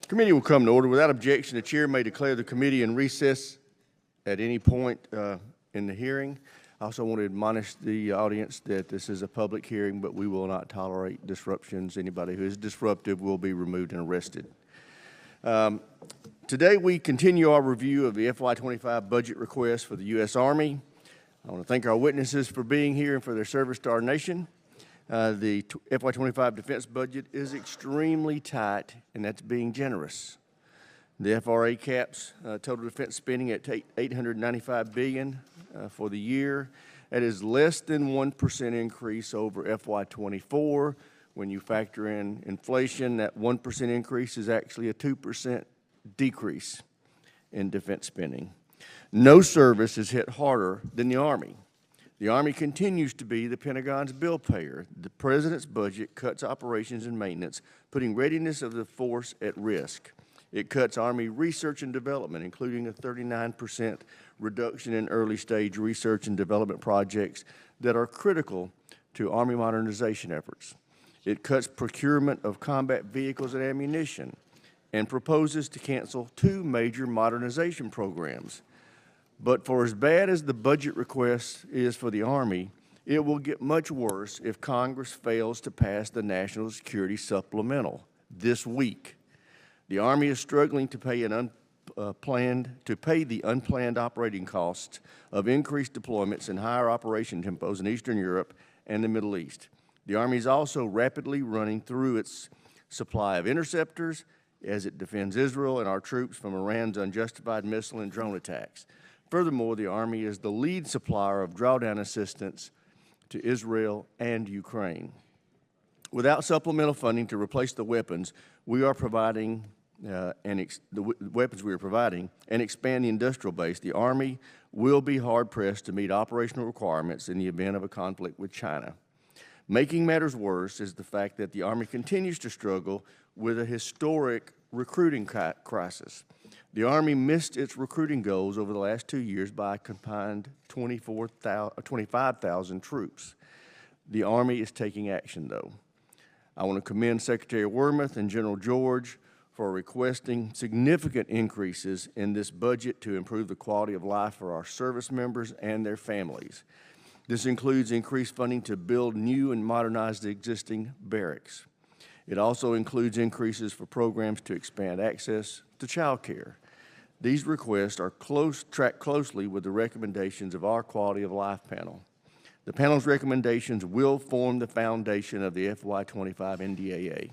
Committee will come to order. Without objection, the chair may declare the committee in recess at any point in the hearing. I also want to admonish the audience that this is a public hearing, but we will not tolerate disruptions. Anybody who is disruptive will be removed and arrested. Today we continue our review of the FY25 budget request for the U.S. Army. I want to thank our witnesses for being here and for their service to our nation. The FY25 defense budget is extremely tight, and that's being generous. The FRA caps total defense spending at $895 billion for the year. That is less than 1% increase over FY24. When you factor in inflation, that 1% increase is actually a 2% decrease in defense spending. No service is hit harder than the Army. The Army continues to be the Pentagon's bill payer. The President's budget cuts operations and maintenance, putting readiness of the force at risk. It cuts Army research and development, including a 39% reduction in early-stage research and development projects that are critical to Army modernization efforts. It cuts procurement of combat vehicles and ammunition and proposes to cancel 2 major modernization programs. But for as bad as the budget request is for the Army, it will get much worse if Congress fails to pass the National Security Supplemental this week. The Army is struggling to pay the unplanned operating costs of increased deployments and higher operation tempos in Eastern Europe and the Middle East. The Army is also rapidly running through its supply of interceptors as it defends Israel and our troops from Iran's unjustified missile and drone attacks. Furthermore, the Army is the lead supplier of drawdown assistance to Israel and Ukraine. Without supplemental funding to replace the weapons we are providing, and expand the industrial base, the Army will be hard-pressed to meet operational requirements in the event of a conflict with China. Making matters worse is the fact that the Army continues to struggle with a historic recruiting crisis. The Army missed its recruiting goals over the last 2 years by a combined 25,000 troops. The Army is taking action, though. I want to commend Secretary Wormuth and General George for requesting significant increases in this budget to improve the quality of life for our service members and their families. This includes increased funding to build new and modernize the existing barracks. It also includes increases for programs to expand access to child care. These requests are tracked closely with the recommendations of our Quality of Life panel. The panel's recommendations will form the foundation of the FY25 NDAA.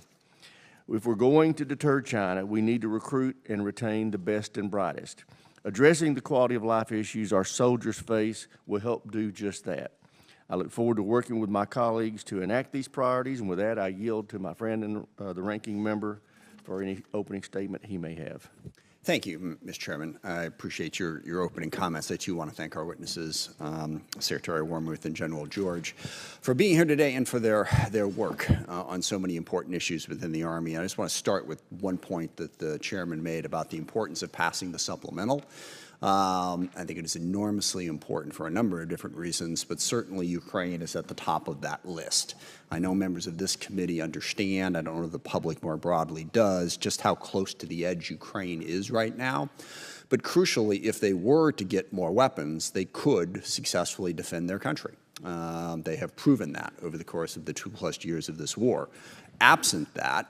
If we're going to deter China, we need to recruit and retain the best and brightest. Addressing the quality of life issues our soldiers face will help do just that. I look forward to working with my colleagues to enact these priorities, and with that, I yield to my friend and the ranking member for any opening statement he may have. Thank you, Mr. Chairman. I appreciate your opening comments. I too want to thank our witnesses, Secretary Wormuth and General George, for being here today and for their work on so many important issues within the Army. I just want to start with one point that the chairman made about the importance of passing the supplemental. I think it is enormously important for a number of different reasons, but certainly Ukraine is at the top of that list. I know members of this committee understand, I don't know if the public more broadly does, just how close to the edge Ukraine is right now. But crucially, if they were to get more weapons, they could successfully defend their country. They have proven that over the course of the 2+ years of this war. Absent that,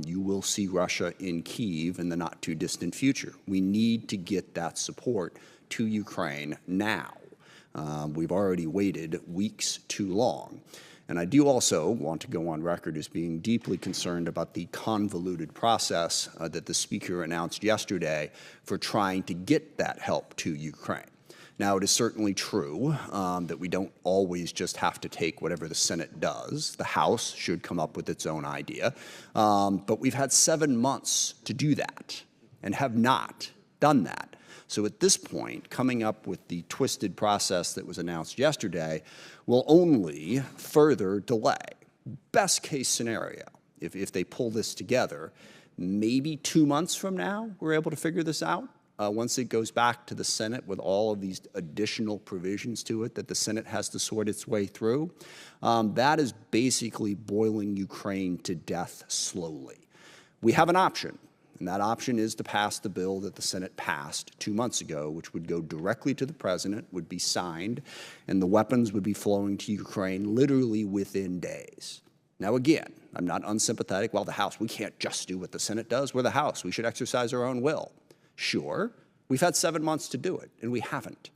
you will see Russia in Kyiv in the not-too-distant future. We need to get that support to Ukraine now. We've already waited weeks too long. And I do also want to go on record as being deeply concerned about the convoluted process that the Speaker announced yesterday for trying to get that help to Ukraine. Now, it is certainly true that we don't always just have to take whatever the Senate does. The House should come up with its own idea. But we've had 7 months to do that and have not done that. So at this point, coming up with the twisted process that was announced yesterday will only further delay. Best case scenario, if they pull this together, maybe 2 months from now, we're able to figure this out. Once it goes back to the Senate with all of these additional provisions to it that the Senate has to sort its way through, that is basically boiling Ukraine to death slowly. We have an option. And that option is to pass the bill that the Senate passed 2 months ago, which would go directly to the president, would be signed, and the weapons would be flowing to Ukraine literally within days. Now, again, I'm not unsympathetic. Well, the House, we can't just do what the Senate does. We're the House. We should exercise our own will. Sure, we've had 7 months to do it, and we haven't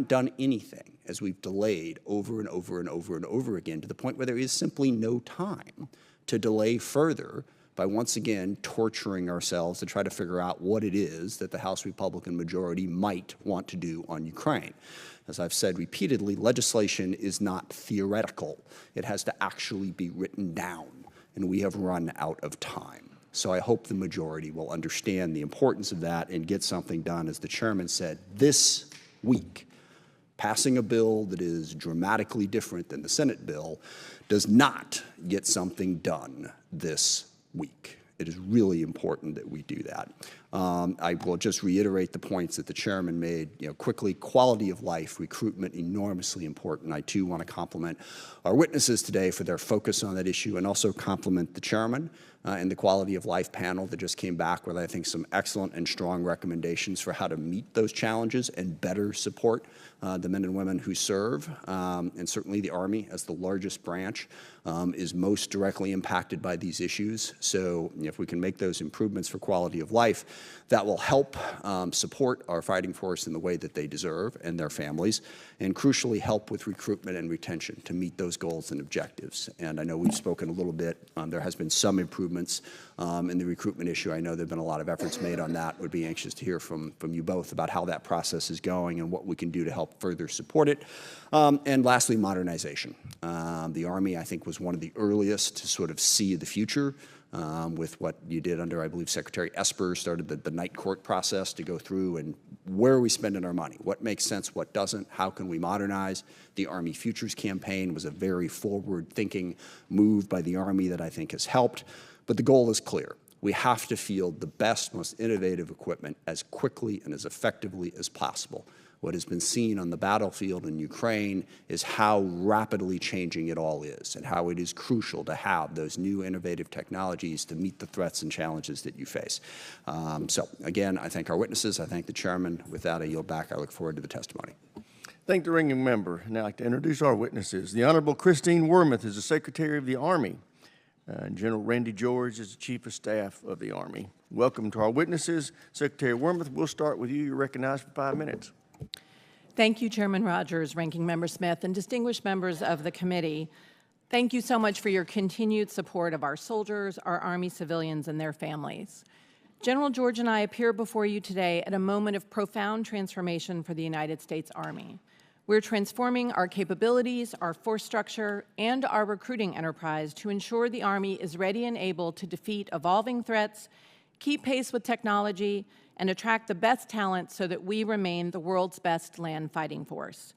done anything as we've delayed over and over and over and over again to the point where there is simply no time to delay further by once again torturing ourselves to try to figure out what it is that the House Republican majority might want to do on Ukraine. As I've said repeatedly, legislation is not theoretical. It has to actually be written down, and we have run out of time. So I hope the majority will understand the importance of that and get something done, as the chairman said, this week. Passing a bill that is dramatically different than the Senate bill does not get something done this week. It is really important that we do that. I will just reiterate the points that the chairman made. Quickly, quality of life, recruitment, enormously important. I, too, want to compliment our witnesses today for their focus on that issue, and also compliment the chairman and the quality of life panel that just came back with, I think, some excellent and strong recommendations for how to meet those challenges and better support the men and women who serve. And certainly the Army, as the largest branch, is most directly impacted by these issues. So if we can make those improvements for quality of life, that will help support our fighting force in the way that they deserve and their families, and crucially help with recruitment and retention to meet those goals and objectives. And I know we've spoken a little bit. There has been some improvements in the recruitment issue. I know there have been a lot of efforts made on that. Would be anxious to hear from you both about how that process is going and what we can do to help further support it. And lastly, modernization. The Army, I think, was one of the earliest to sort of see the future with what you did under, I believe, Secretary Esper started the night court process to go through and where are we spending our money? What makes sense, what doesn't? How can we modernize? The Army Futures Campaign was a very forward-thinking move by the Army that I think has helped. But the goal is clear. We have to field the best, most innovative equipment as quickly and as effectively as possible. What has been seen on the battlefield in Ukraine is how rapidly changing it all is and how it is crucial to have those new innovative technologies to meet the threats and challenges that you face. So again, I thank our witnesses. I thank the chairman. With that, I yield back. I look forward to the testimony. Thank the ranking member. Now I'd like to introduce our witnesses. The Honorable Christine Wormuth is the Secretary of the Army. General Randy George is the Chief of Staff of the Army. Welcome to our witnesses. Secretary Wormuth, we'll start with you. You're recognized for 5 minutes. Thank you, Chairman Rogers, Ranking Member Smith, and distinguished members of the committee. Thank you so much for your continued support of our soldiers, our Army civilians, and their families. General George and I appear before you today at a moment of profound transformation for the United States Army. We're transforming our capabilities, our force structure, and our recruiting enterprise to ensure the Army is ready and able to defeat evolving threats, keep pace with technology, and attract the best talent so that we remain the world's best land fighting force.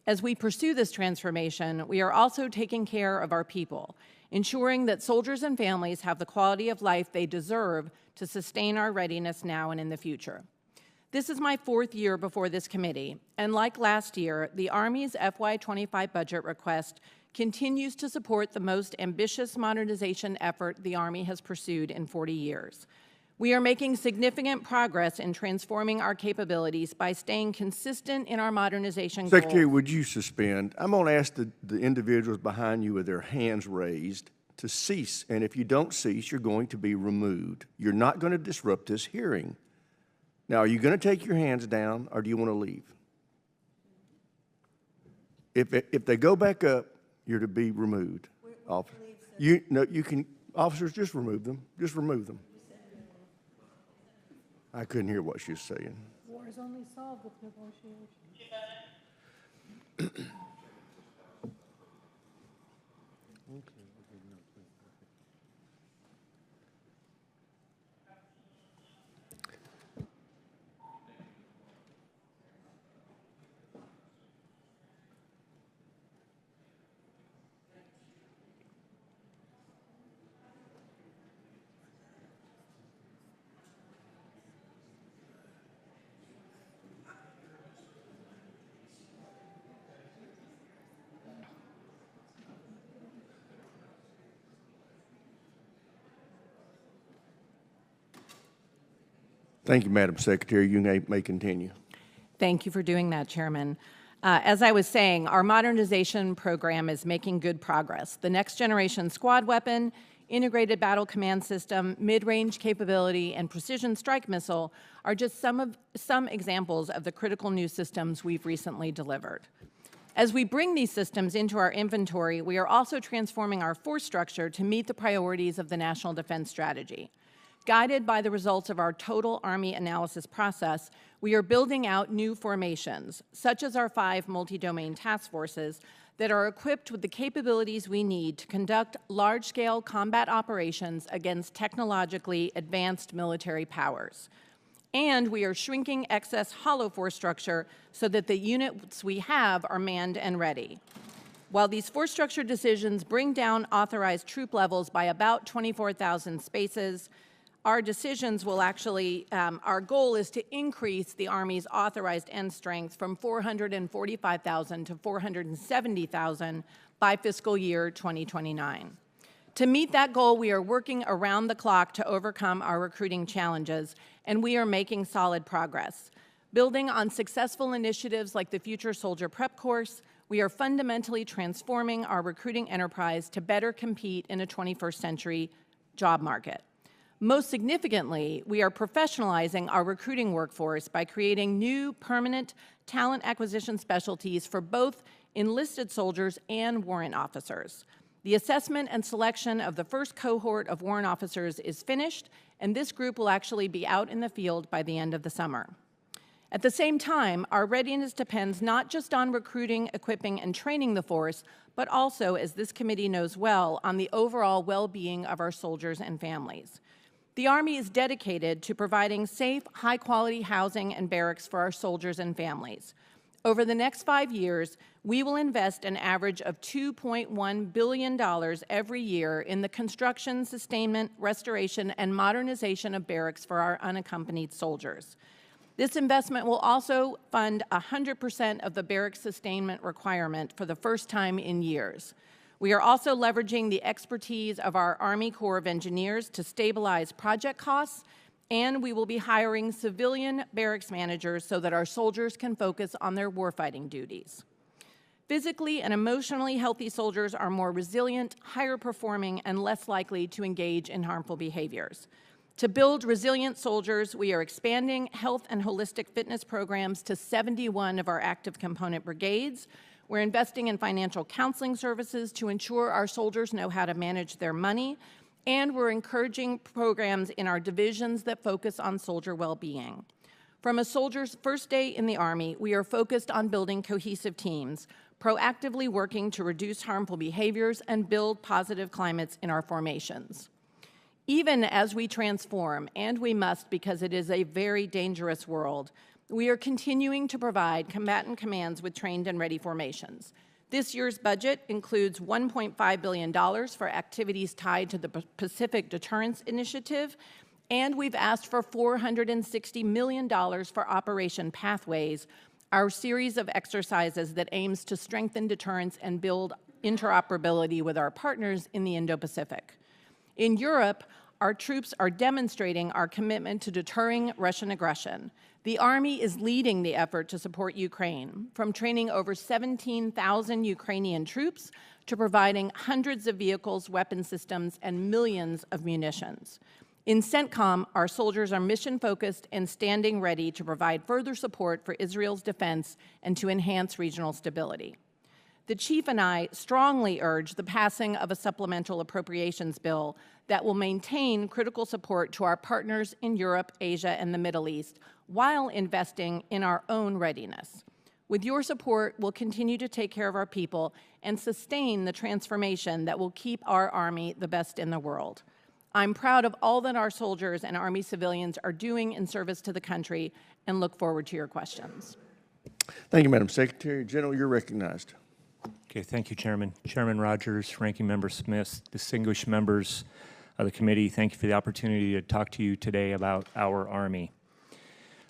As we pursue this transformation, we are also taking care of our people, ensuring that soldiers and families have the quality of life they deserve to sustain our readiness now and in the future. This is my 4th year before this committee, and like last year, the Army's FY25 budget request continues to support the most ambitious modernization effort the Army has pursued in 40 years. We are making significant progress in transforming our capabilities by staying consistent in our modernization goals. Secretary, would you suspend? I'm going to ask the individuals behind you with their hands raised to cease, and if you don't cease, you're going to be removed. You're not going to disrupt this hearing. Now, are you going to take your hands down, or do you want to leave? If they go back up, you're to be removed. Officers, just remove them. Just remove them. I couldn't hear what she was saying. War is only solved with negotiation. Thank you, Madam Secretary. You may continue. Thank you for doing that, Chairman. As I was saying, our modernization program is making good progress. The Next Generation Squad Weapon, Integrated Battle Command System, Mid-Range Capability, and Precision Strike Missile are just some examples of the critical new systems we've recently delivered. As we bring these systems into our inventory, we are also transforming our force structure to meet the priorities of the National Defense Strategy. Guided by the results of our total Army analysis process, we are building out new formations, such as our 5 multi-domain task forces that are equipped with the capabilities we need to conduct large-scale combat operations against technologically advanced military powers. And we are shrinking excess hollow force structure so that the units we have are manned and ready. While these force structure decisions bring down authorized troop levels by about 24,000 spaces, our decisions will actually, our goal is to increase the Army's authorized end strength from 445,000 to 470,000 by fiscal year 2029. To meet that goal, we are working around the clock to overcome our recruiting challenges, and we are making solid progress. Building on successful initiatives like the Future Soldier Prep Course, we are fundamentally transforming our recruiting enterprise to better compete in a 21st century job market. Most significantly, we are professionalizing our recruiting workforce by creating new permanent talent acquisition specialties for both enlisted soldiers and warrant officers. The assessment and selection of the first cohort of warrant officers is finished, and this group will actually be out in the field by the end of the summer. At the same time, our readiness depends not just on recruiting, equipping, and training the force, but also, as this committee knows well, on the overall well-being of our soldiers and families. The Army is dedicated to providing safe, high-quality housing and barracks for our soldiers and families. Over the next 5 years, we will invest an average of $2.1 billion every year in the construction, sustainment, restoration, and modernization of barracks for our unaccompanied soldiers. This investment will also fund 100% of the barracks sustainment requirement for the first time in years. We are also leveraging the expertise of our Army Corps of Engineers to stabilize project costs, and we will be hiring civilian barracks managers so that our soldiers can focus on their warfighting duties. Physically and emotionally healthy soldiers are more resilient, higher performing, and less likely to engage in harmful behaviors. To build resilient soldiers, we are expanding health and holistic fitness programs to 71 of our active component brigades. We're investing in financial counseling services to ensure our soldiers know how to manage their money, and we're encouraging programs in our divisions that focus on soldier well-being. From a soldier's first day in the Army, we are focused on building cohesive teams, proactively working to reduce harmful behaviors and build positive climates in our formations. Even as we transform, and we must because it is a very dangerous world, we are continuing to provide combatant commands with trained and ready formations. This year's budget includes $1.5 billion for activities tied to the Pacific Deterrence Initiative, and we've asked for $460 million for Operation Pathways, our series of exercises that aims to strengthen deterrence and build interoperability with our partners in the Indo-Pacific. In Europe, our troops are demonstrating our commitment to deterring Russian aggression. The Army is leading the effort to support Ukraine, from training over 17,000 Ukrainian troops to providing hundreds of vehicles, weapon systems, and millions of munitions. In CENTCOM, our soldiers are mission-focused and standing ready to provide further support for Israel's defense and to enhance regional stability. The Chief and I strongly urge the passing of a supplemental appropriations bill that will maintain critical support to our partners in Europe, Asia, and the Middle East, while investing in our own readiness. With your support, we'll continue to take care of our people and sustain the transformation that will keep our Army the best in the world. I'm proud of all that our soldiers and Army civilians are doing in service to the country and look forward to your questions. Thank you, Madam Secretary. General, you're recognized. Okay, thank you, Chairman. Chairman Rogers, Ranking Member Smith, distinguished members of the committee, thank you for the opportunity to talk to you today about our Army.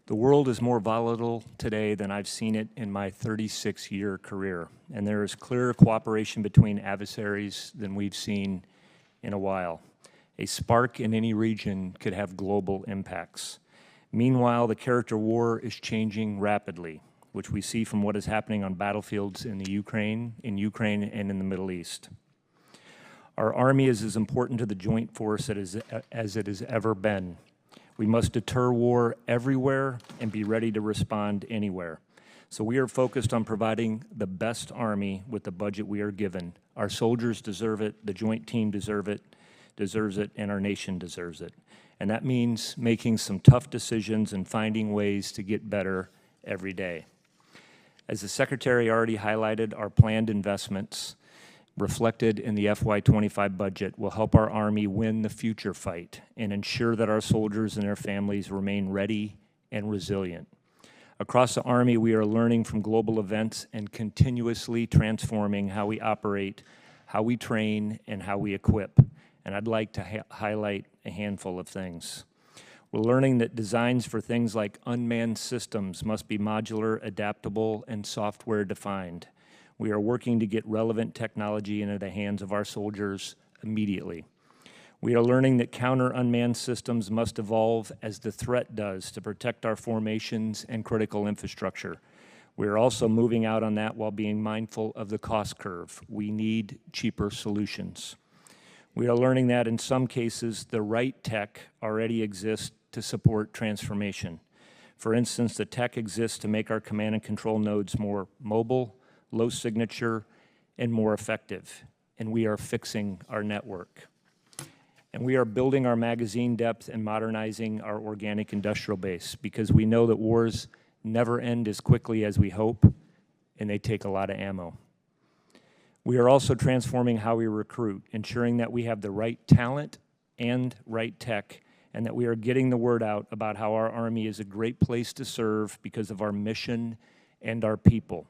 The world is more volatile today than I've seen it in my 36-year career, and there is clearer cooperation between adversaries than we've seen in a while. A spark in any region could have global impacts. Meanwhile, the character war is changing rapidly, which we see from what is happening on battlefields in Ukraine and in the Middle East. Our Army is as important to the joint force as it has ever been. We must deter war everywhere and be ready to respond anywhere. So we are focused on providing the best Army with the budget we are given. Our soldiers deserve it, the joint team deserves it, and our nation deserves it. And that means making some tough decisions and finding ways to get better every day. As the Secretary already highlighted, our planned investments reflected in the FY25 budget will help our Army win the future fight and ensure that our soldiers and their families remain ready and resilient. Across the Army, we are learning from global events and continuously transforming how we operate, how we train, and how we equip. And I'd like to highlight a handful of things. We're learning that designs for things like unmanned systems must be modular, adaptable, and software defined. We are working to get relevant technology into the hands of our soldiers immediately. We are learning that counter-unmanned systems must evolve as the threat does to protect our formations and critical infrastructure. We are also moving out on that while being mindful of the cost curve. We need cheaper solutions. We are learning that in some cases, the right tech already exists to support transformation. For instance, the tech exists to make our command and control nodes more mobile, low signature, and more effective. And we are fixing our network. And we are building our magazine depth and modernizing our organic industrial base because we know that wars never end as quickly as we hope, and they take a lot of ammo. We are also transforming how we recruit, ensuring that we have the right talent and right tech, and that we are getting the word out about how our Army is a great place to serve because of our mission and our people.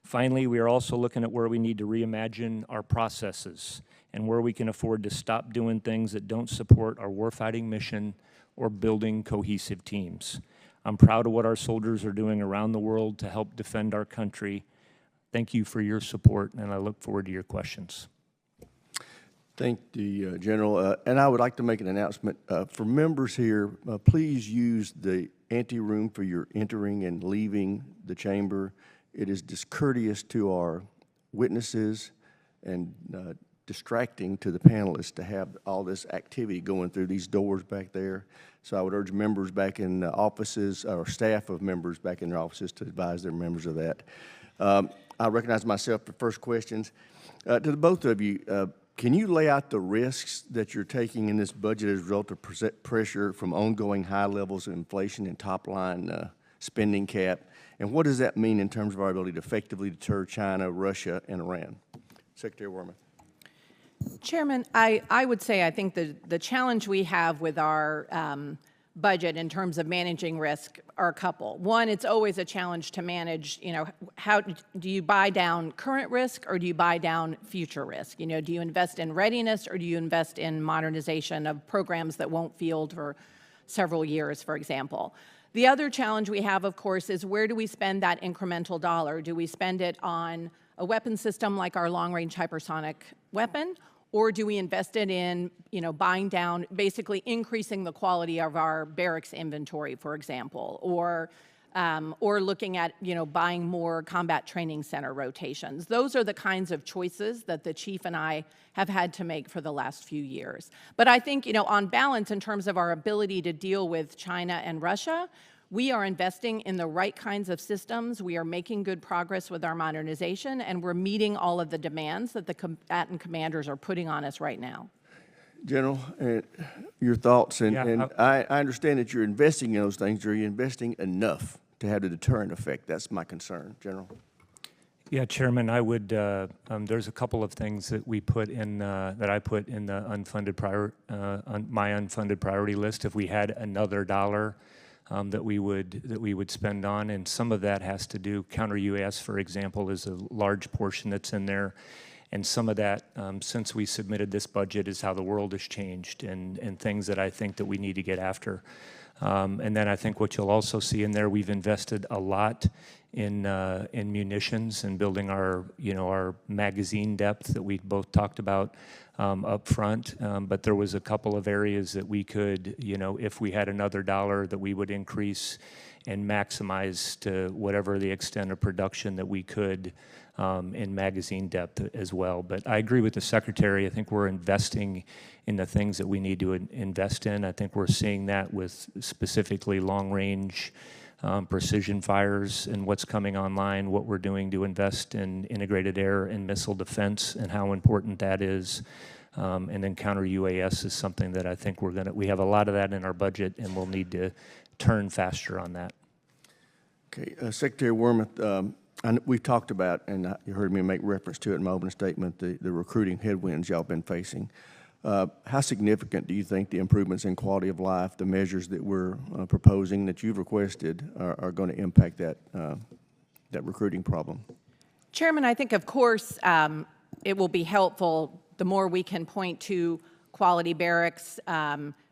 Finally, we are also looking at where we need to reimagine our processes and where we can afford to stop doing things that don't support our warfighting mission or building cohesive teams. I'm proud of what our soldiers are doing around the world to help defend our country. Thank you for your support, and I look forward to your questions. Thank the General. And I would like to make an announcement. For members here, please use the ante-room for your entering and leaving the chamber. It is discourteous to our witnesses and distracting to the panelists to have all this activity going through these doors back there. So I would urge members back in the offices, or staff of members back in their offices, to advise their members of that. I recognize myself for first questions. To the both of you, can you lay out the risks that you're taking in this budget as a result of pressure from ongoing high levels of inflation and top-line spending cap? And what does that mean in terms of our ability to effectively deter China, Russia, and Iran? Secretary Wormuth. Chairman, I would say I think the challenge we have with our budget in terms of managing risk are a couple. One, it's always a challenge to manage, how do you buy down current risk or do you buy down future risk? Do you invest in readiness or do you invest in modernization of programs that won't field for several years, for example? The other challenge we have, of course, is where do we spend that incremental dollar? Do we spend it on a weapon system like our long-range hypersonic weapon, or do we invest it in, buying down, basically increasing the quality of our barracks inventory, for example, or looking at, buying more combat training center rotations? Those are the kinds of choices that the chief and I have had to make for the last few years. But I think, on balance, in terms of our ability to deal with China and Russia, we are investing in the right kinds of systems. We are making good progress with our modernization, and we're meeting all of the demands that the combatant commanders are putting on us right now. General, your thoughts, and Yeah, I understand that you're investing in those things. Are you investing enough to have the deterrent effect? That's my concern, General. Yeah, Chairman, I would. There's a couple of things that we put in that I put in the unfunded my unfunded priority list. If we had another dollar that we would spend on, and some of that has to do counter-UAS, for example, is a large portion that's in there. And some of that, since we submitted this budget, is how the world has changed and things that I think that we need to get after. And then I think what you'll also see in there, we've invested a lot in munitions and building our, our magazine depth that we both talked about up front. But there was a couple of areas that we could, if we had another dollar, that we would increase and maximize to whatever the extent of production that we could in magazine depth as well. But I agree with the Secretary. I think we're investing in the things that we need to invest in. I think we're seeing that with specifically long-range precision fires and what's coming online, what we're doing to invest in integrated air and missile defense and how important that is. And then counter UAS is something that I think we have a lot of that in our budget, and we'll need to turn faster on that. Okay, Secretary Wormuth, we've talked about, and you heard me make reference to it in my opening statement, the recruiting headwinds y'all been facing. How significant do you think the improvements in quality of life, the measures that we're proposing, that you've requested, are going to impact that recruiting problem? Chairman, I think, of course, it will be helpful the more we can point to quality barracks,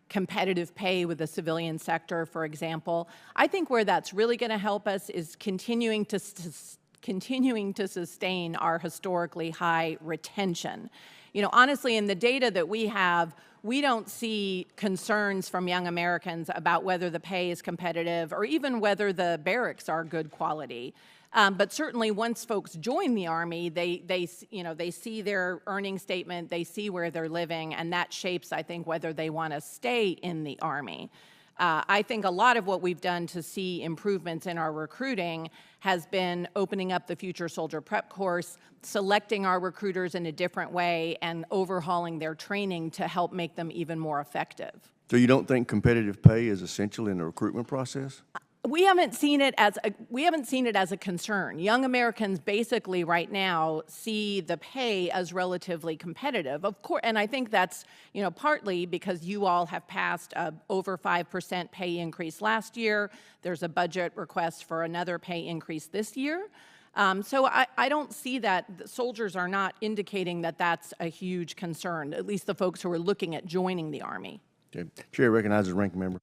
competitive pay with the civilian sector, for example. I think where that's really going to help us is continuing to sustain our historically high retention. Honestly, in the data that we have, we don't see concerns from young Americans about whether the pay is competitive or even whether the barracks are good quality. But certainly, once folks join the Army, they see their earning statement, they see where they're living, and that shapes, I think, whether they want to stay in the Army. I think a lot of what we've done to see improvements in our recruiting has been opening up the Future Soldier Prep course, selecting our recruiters in a different way, and overhauling their training to help make them even more effective. So you don't think competitive pay is essential in the recruitment process? We haven't seen it as a concern. Young Americans basically right now see the pay as relatively competitive, of course, and I think that's partly because you all have passed a over 5% pay increase last year. There's a budget request for another pay increase this year. So I don't see that. The soldiers are not indicating that that's a huge concern, at least the folks who are looking at joining the Army. Okay. Chair recognizes ranking member.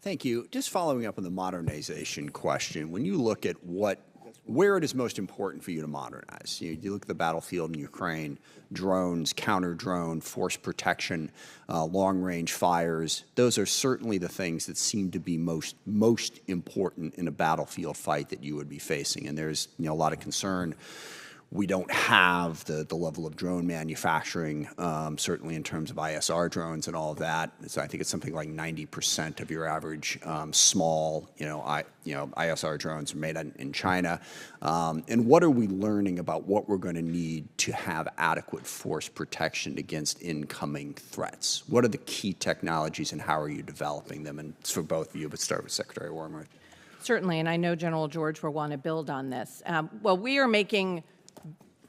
Thank you. Just following up on the modernization question, when you look at where it is most important for you to modernize, you look at the battlefield in Ukraine, drones, counter-drone, force protection, long-range fires, those are certainly the things that seem to be most important in a battlefield fight that you would be facing. And there's a lot of concern. We don't have the level of drone manufacturing, certainly in terms of ISR drones and all of that. So I think it's something like 90% of your average small, ISR drones are made in China. And what are we learning about what we're going to need to have adequate force protection against incoming threats? What are the key technologies and how are you developing them? And it's for both of you, but start with Secretary Wormuth. Certainly, and I know General George will want to build on this. Well, we are making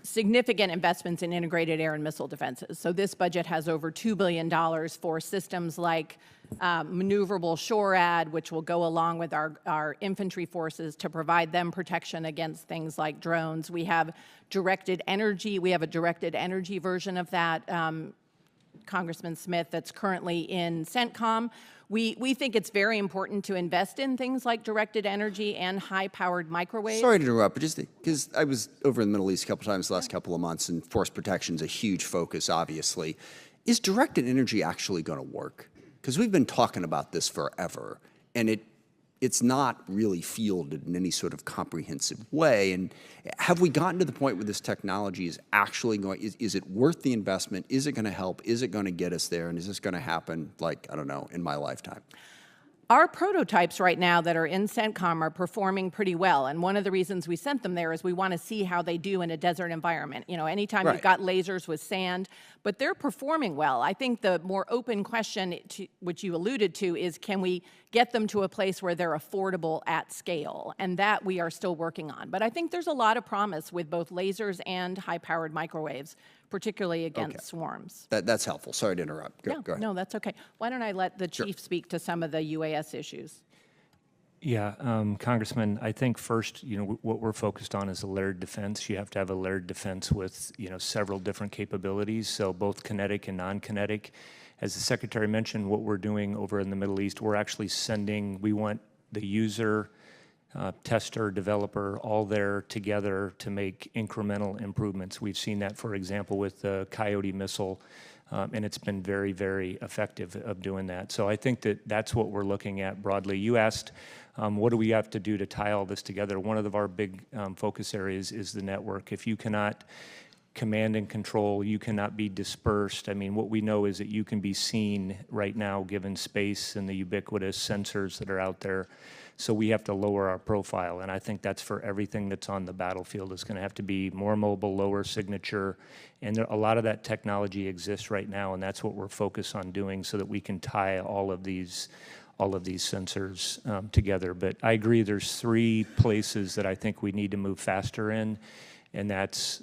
significant investments in integrated air and missile defenses. So this budget has over $2 billion for systems like maneuverable SHORAD, which will go along with our infantry forces to provide them protection against things like drones. We have directed energy. We have a directed energy version of that, Congressman Smith, that's currently in CENTCOM. We think it's very important to invest in things like directed energy and high-powered microwaves. Sorry to interrupt, but just because I was over in the Middle East a couple times the last couple of months, and force protection is a huge focus, obviously. Is directed energy actually going to work? Because we've been talking about this forever, and it's not really fielded in any sort of comprehensive way. And have we gotten to the point where this technology is actually is it worth the investment? Is it going to help? Is it going to get us there? And is this going to happen, like, I don't know, in my lifetime? Our prototypes right now that are in CENTCOM are performing pretty well, and one of the reasons we sent them there is we want to see how they do in a desert environment. Anytime Right. you've got lasers with sand, but they're performing well. I think the more open question, which you alluded to, is can we get them to a place where they're affordable at scale? And that we are still working on. But I think there's a lot of promise with both lasers and high-powered microwaves, particularly against swarms. That's helpful. Sorry to interrupt. Go ahead. No, that's okay. Why don't I let the chief speak to some of the UAS issues? Yeah, Congressman, I think first, what we're focused on is a layered defense. You have to have a layered defense with, several different capabilities, so both kinetic and non-kinetic. As the Secretary mentioned, what we're doing over in the Middle East, we're actually we want the user tester, developer, all there together to make incremental improvements. We've seen that, for example, with the Coyote missile, and it's been very, very effective of doing that. So I think that that's what we're looking at broadly. You asked, what do we have to do to tie all this together? One of our big focus areas is the network. If you cannot command and control, you cannot be dispersed. I mean, what we know is that you can be seen right now given space and the ubiquitous sensors that are out there. So we have to lower our profile, and I think that's for everything that's on the battlefield. It's going to have to be more mobile, lower signature, and a lot of that technology exists right now, and that's what we're focused on doing so that we can tie all of these sensors together. But I agree, there's 3 places that I think we need to move faster in, and that's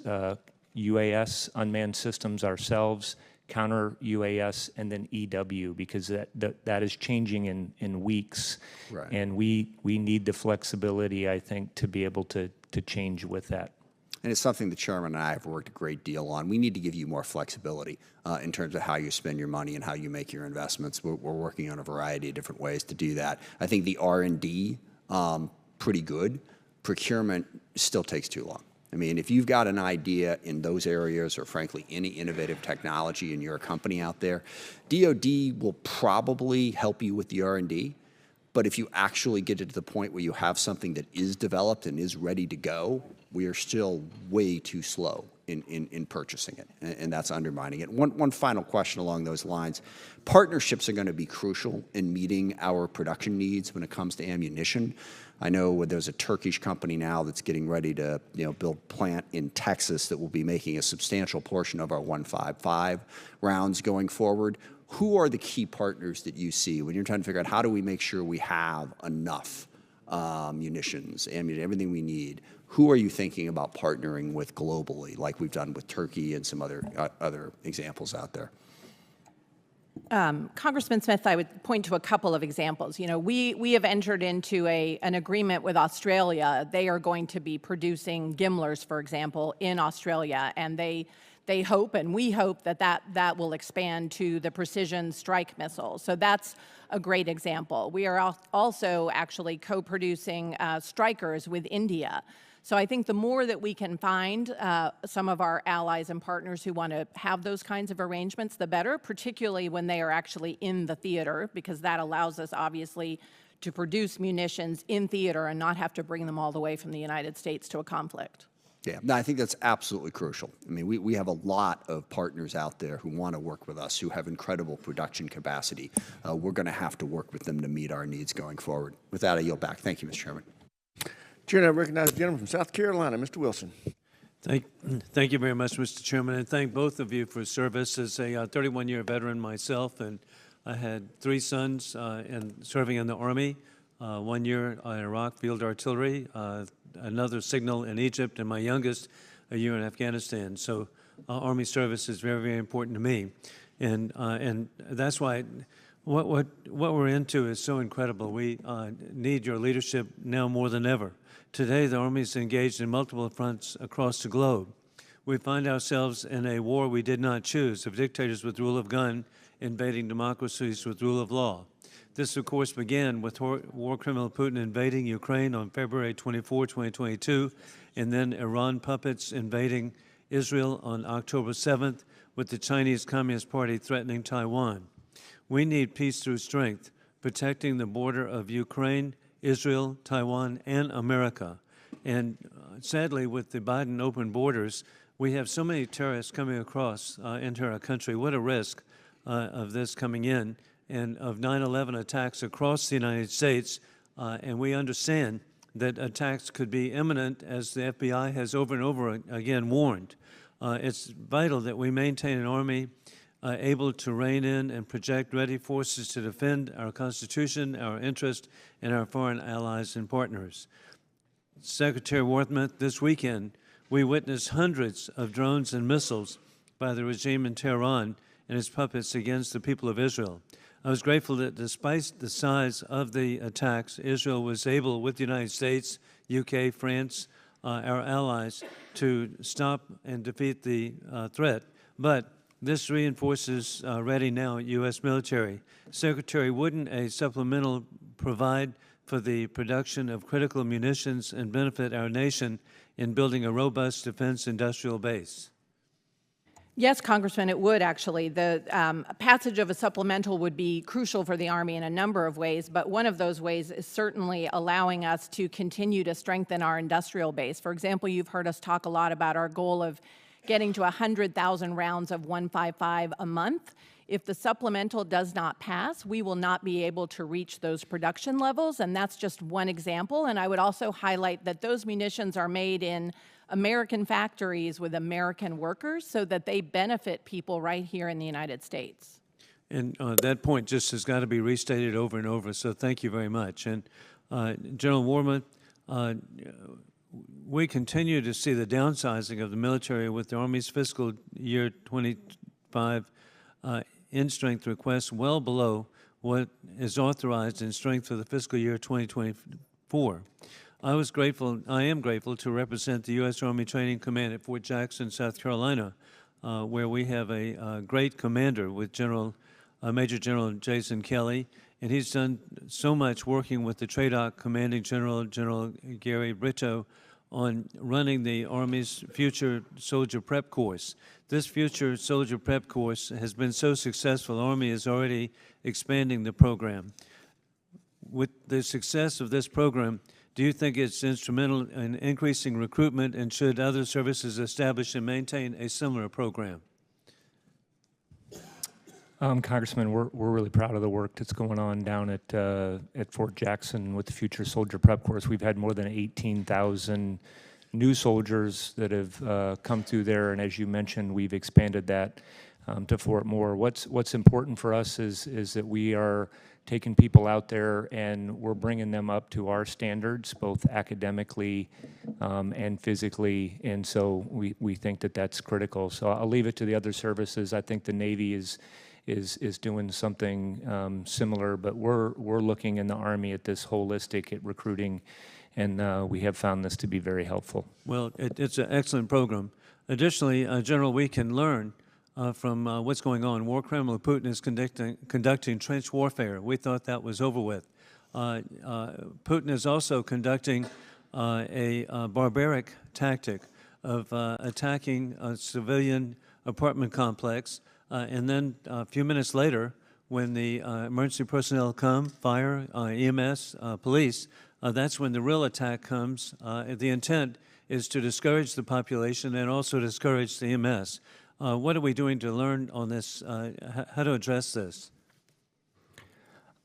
UAS, unmanned systems ourselves, counter UAS, and then EW, because that is changing in weeks. Right. And we need the flexibility, I think, to be able to change with that. And it's something the chairman and I have worked a great deal on. We need to give you more flexibility in terms of how you spend your money and how you make your investments. We're working on a variety of different ways to do that. I think the R&D, pretty good. Procurement still takes too long. I mean, if you've got an idea in those areas or, frankly, any innovative technology and you're a company out there, DoD will probably help you with the R&D. But if you actually get it to the point where you have something that is developed and is ready to go, we are still way too slow in purchasing it, and that's undermining it. One final question along those lines. Partnerships are going to be crucial in meeting our production needs when it comes to ammunition. I know there's a Turkish company now that's getting ready to build a plant in Texas that will be making a substantial portion of our 155 rounds going forward. Who are the key partners that you see when you're trying to figure out how do we make sure we have enough munitions, ammunition, everything we need? Who are you thinking about partnering with globally, like we've done with Turkey and some other examples out there? Congressman Smith, I would point to a couple of examples. We have entered into an agreement with Australia. They are going to be producing GMLRS, for example, in Australia, and they hope, and we hope, that will expand to the precision strike missile. So that's a great example. We are also actually co-producing strikers with India. So I think the more that we can find some of our allies and partners who want to have those kinds of arrangements, the better, particularly when they are actually in the theater, because that allows us, obviously, to produce munitions in theater and not have to bring them all the way from the United States to a conflict. Yeah, no, I think that's absolutely crucial. I mean, we have a lot of partners out there who want to work with us, who have incredible production capacity. We're going to have to work with them to meet our needs going forward. With that, I yield back. Thank you, Mr. Chairman. Chair, I recognize the gentleman from South Carolina, Mr. Wilson. Thank you very much, Mr. Chairman, and thank both of you for service. As a 31-year veteran myself, and I had 3 sons serving in the Army, 1 year in Iraq, field artillery, another signal in Egypt, and my youngest, a year in Afghanistan. So Army service is very, very important to me. And that's why what we're into is so incredible. We need your leadership now more than ever. Today, the Army is engaged in multiple fronts across the globe. We find ourselves in a war we did not choose, of dictators with rule of gun invading democracies with rule of law. This, of course, began with war criminal Putin invading Ukraine on February 24, 2022, and then Iran puppets invading Israel on October 7th, with the Chinese Communist Party threatening Taiwan. We need peace through strength, protecting the border of Ukraine, Israel, Taiwan, and America. And sadly, with the Biden open borders, we have so many terrorists coming across into our country. What a risk of this coming in, and of 9/11 attacks across the United States. And we understand that attacks could be imminent, as the FBI has over and over again warned. It's vital that we maintain an Army able to rein in and project ready forces to defend our Constitution, our interest, and our foreign allies and partners. Secretary Wormuth, this weekend, we witnessed hundreds of drones and missiles by the regime in Tehran and its puppets against the people of Israel. I was grateful that despite the size of the attacks, Israel was able, with the United States, UK, France, our allies, to stop and defeat the threat. But this reinforces ready now U.S. military. Secretary, wouldn't a supplemental provide for the production of critical munitions and benefit our nation in building a robust defense industrial base? Yes, Congressman, it would actually. The passage of a supplemental would be crucial for the Army in a number of ways, but one of those ways is certainly allowing us to continue to strengthen our industrial base. For example, you've heard us talk a lot about our goal of getting to 100,000 rounds of 155 a month. If the supplemental does not pass, we will not be able to reach those production levels, and that's just one example. And I would also highlight that those munitions are made in American factories with American workers so that they benefit people right here in the United States. And that point just has got to be restated over and over, so thank you very much. And General Wormuth, we continue to see the downsizing of the military with the Army's fiscal year 25 in-strength request well below what is authorized in strength for the fiscal year 2024. I am grateful to represent the U.S. Army Training Command at Fort Jackson, South Carolina, where we have a great commander with Major General Jason Kelly, and he's done so much working with the TRADOC Commanding General, General Gary Brito, on running the Army's Future Soldier Prep Course. This Future Soldier Prep Course has been so successful, the Army is already expanding the program. With the success of this program, do you think it's instrumental in increasing recruitment, and should other services establish and maintain a similar program? Congressman, we're really proud of the work that's going on down at Fort Jackson with the Future Soldier Prep Course. We've had more than 18,000 new soldiers that have come through there, and as you mentioned, we've expanded that to Fort Moore. What's important for us is that we are taking people out there and we're bringing them up to our standards, both academically and physically, and so we think that that's critical. So I'll leave it to the other services. I think the Navy is doing something similar, but we're looking in the Army at this holistic at recruiting, and we have found this to be very helpful. Well, it's an excellent program. Additionally, General, we can learn from what's going on. War criminal Putin is conducting trench warfare. We thought that was over with. Putin is also conducting a barbaric tactic of attacking a civilian apartment complex, and then a few minutes later, when the emergency personnel come, fire, EMS, police, that's when the real attack comes. The intent is to discourage the population and also discourage the EMS. What are we doing to learn on this, how to address this?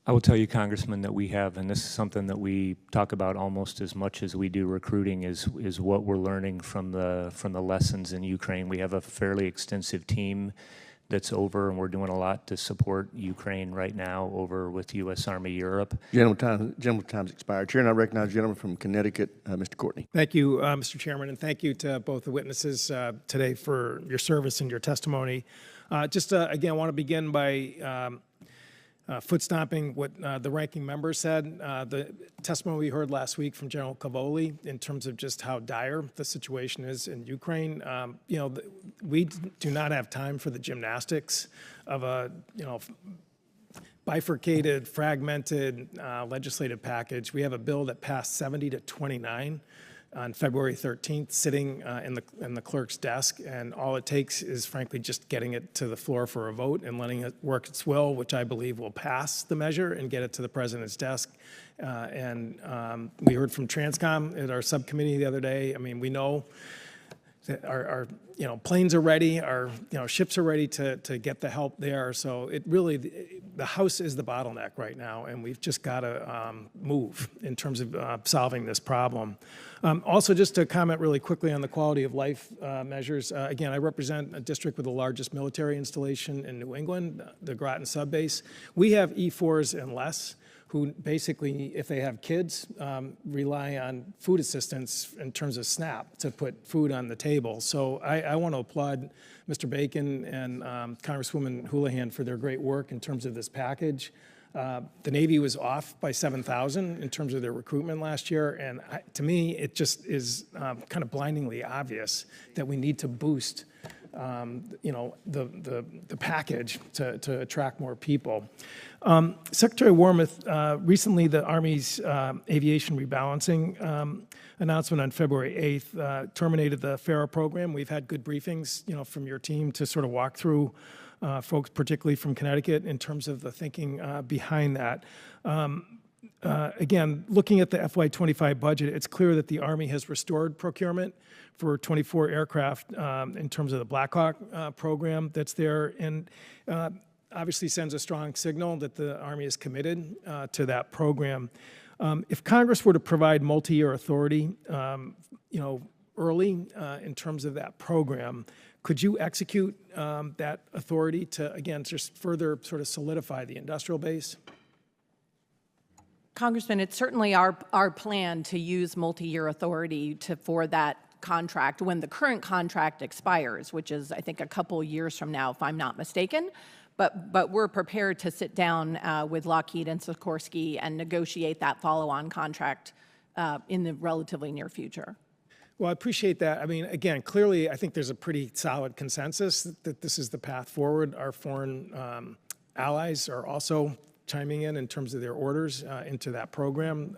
I will tell you, Congressman, that we have, and this is something that we talk about almost as much as we do recruiting, is what we're learning from the lessons in Ukraine. We have a fairly extensive team that's over, and we're doing a lot to support Ukraine right now over with U.S. Army Europe. Gentleman's time's expired. Chair, and I recognize the gentleman from Connecticut, Mr. Courtney. Thank you, Mr. Chairman, and thank you to both the witnesses today for your service and your testimony. Again, I want to begin by foot stomping what the ranking member said. The testimony we heard last week from General Cavoli in terms of just how dire the situation is in Ukraine. We do not have time for the gymnastics of a bifurcated, fragmented legislative package. We have a bill that passed 70 to 29 on February 13th, sitting in the clerk's desk, and all it takes is, frankly, just getting it to the floor for a vote and letting it work its will, which I believe will pass the measure and get it to the president's desk. We heard from Transcom at our subcommittee the other day. I mean, we know that our planes are ready, our ships are ready to get the help there. So it really, the House is the bottleneck right now, and we've just got to move in terms of solving this problem. Also, just to comment really quickly on the quality of life measures. Again, I represent a district with the largest military installation in New England, the Groton Sub Base. We have E4s and less, who basically, if they have kids, rely on food assistance in terms of SNAP to put food on the table. So I want to applaud Mr. Bacon and Congresswoman Houlihan for their great work in terms of this package. The Navy was off by 7,000 in terms of their recruitment last year, and to me, it just is kind of blindingly obvious that we need to boost the package to attract more people. Secretary Wormuth, recently the Army's aviation rebalancing announcement on February 8th terminated the FARA program. We've had good briefings, from your team to sort of walk through folks, particularly from Connecticut, in terms of the thinking behind that. Again, looking at the FY25 budget, it's clear that the Army has restored procurement for 24 aircraft in terms of the Black Hawk program that's there, and obviously sends a strong signal that the Army is committed to that program. If Congress were to provide multi-year authority, early in terms of that program, could you execute that authority to, again, just further sort of solidify the industrial base? Congressman, it's certainly our plan to use multi-year authority for that contract when the current contract expires, which is, I think, a couple years from now, if I'm not mistaken. But we're prepared to sit down with Lockheed and Sikorsky and negotiate that follow-on contract in the relatively near future. Well, I appreciate that. I mean, again, clearly, I think there's a pretty solid consensus that this is the path forward. Our foreign allies are also chiming in terms of their orders into that program.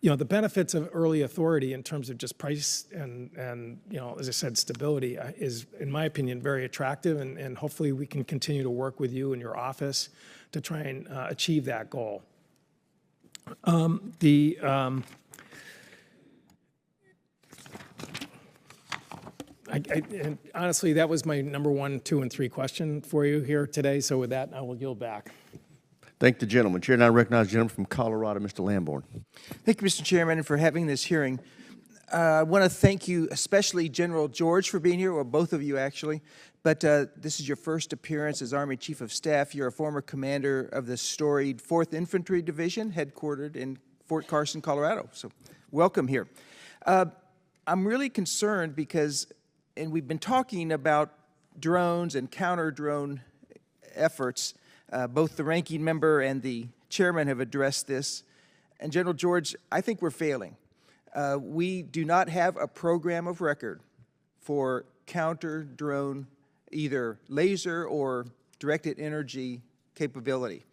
The benefits of early authority in terms of just price and as I said, stability is, in my opinion, very attractive, and hopefully we can continue to work with you and your office to try and achieve that goal. And honestly, that was my number 1, 2, and 3 question for you here today. So with that, I will yield back. Thank the gentleman. Chair now recognizes the gentleman from Colorado, Mr. Lamborn. Thank you, Mr. Chairman, for having this hearing. I want to thank you, especially General George, for being here, or both of you, actually. But this is your first appearance as Army Chief of Staff. You're a former commander of the storied 4th Infantry Division, headquartered in Fort Carson, Colorado. So welcome here. I'm really concerned because, and we've been talking about drones and counter-drone efforts. Both the ranking member and the chairman have addressed this. And General George, I think we're failing. We do not have a program of record for counter-drone, either laser or directed energy capability.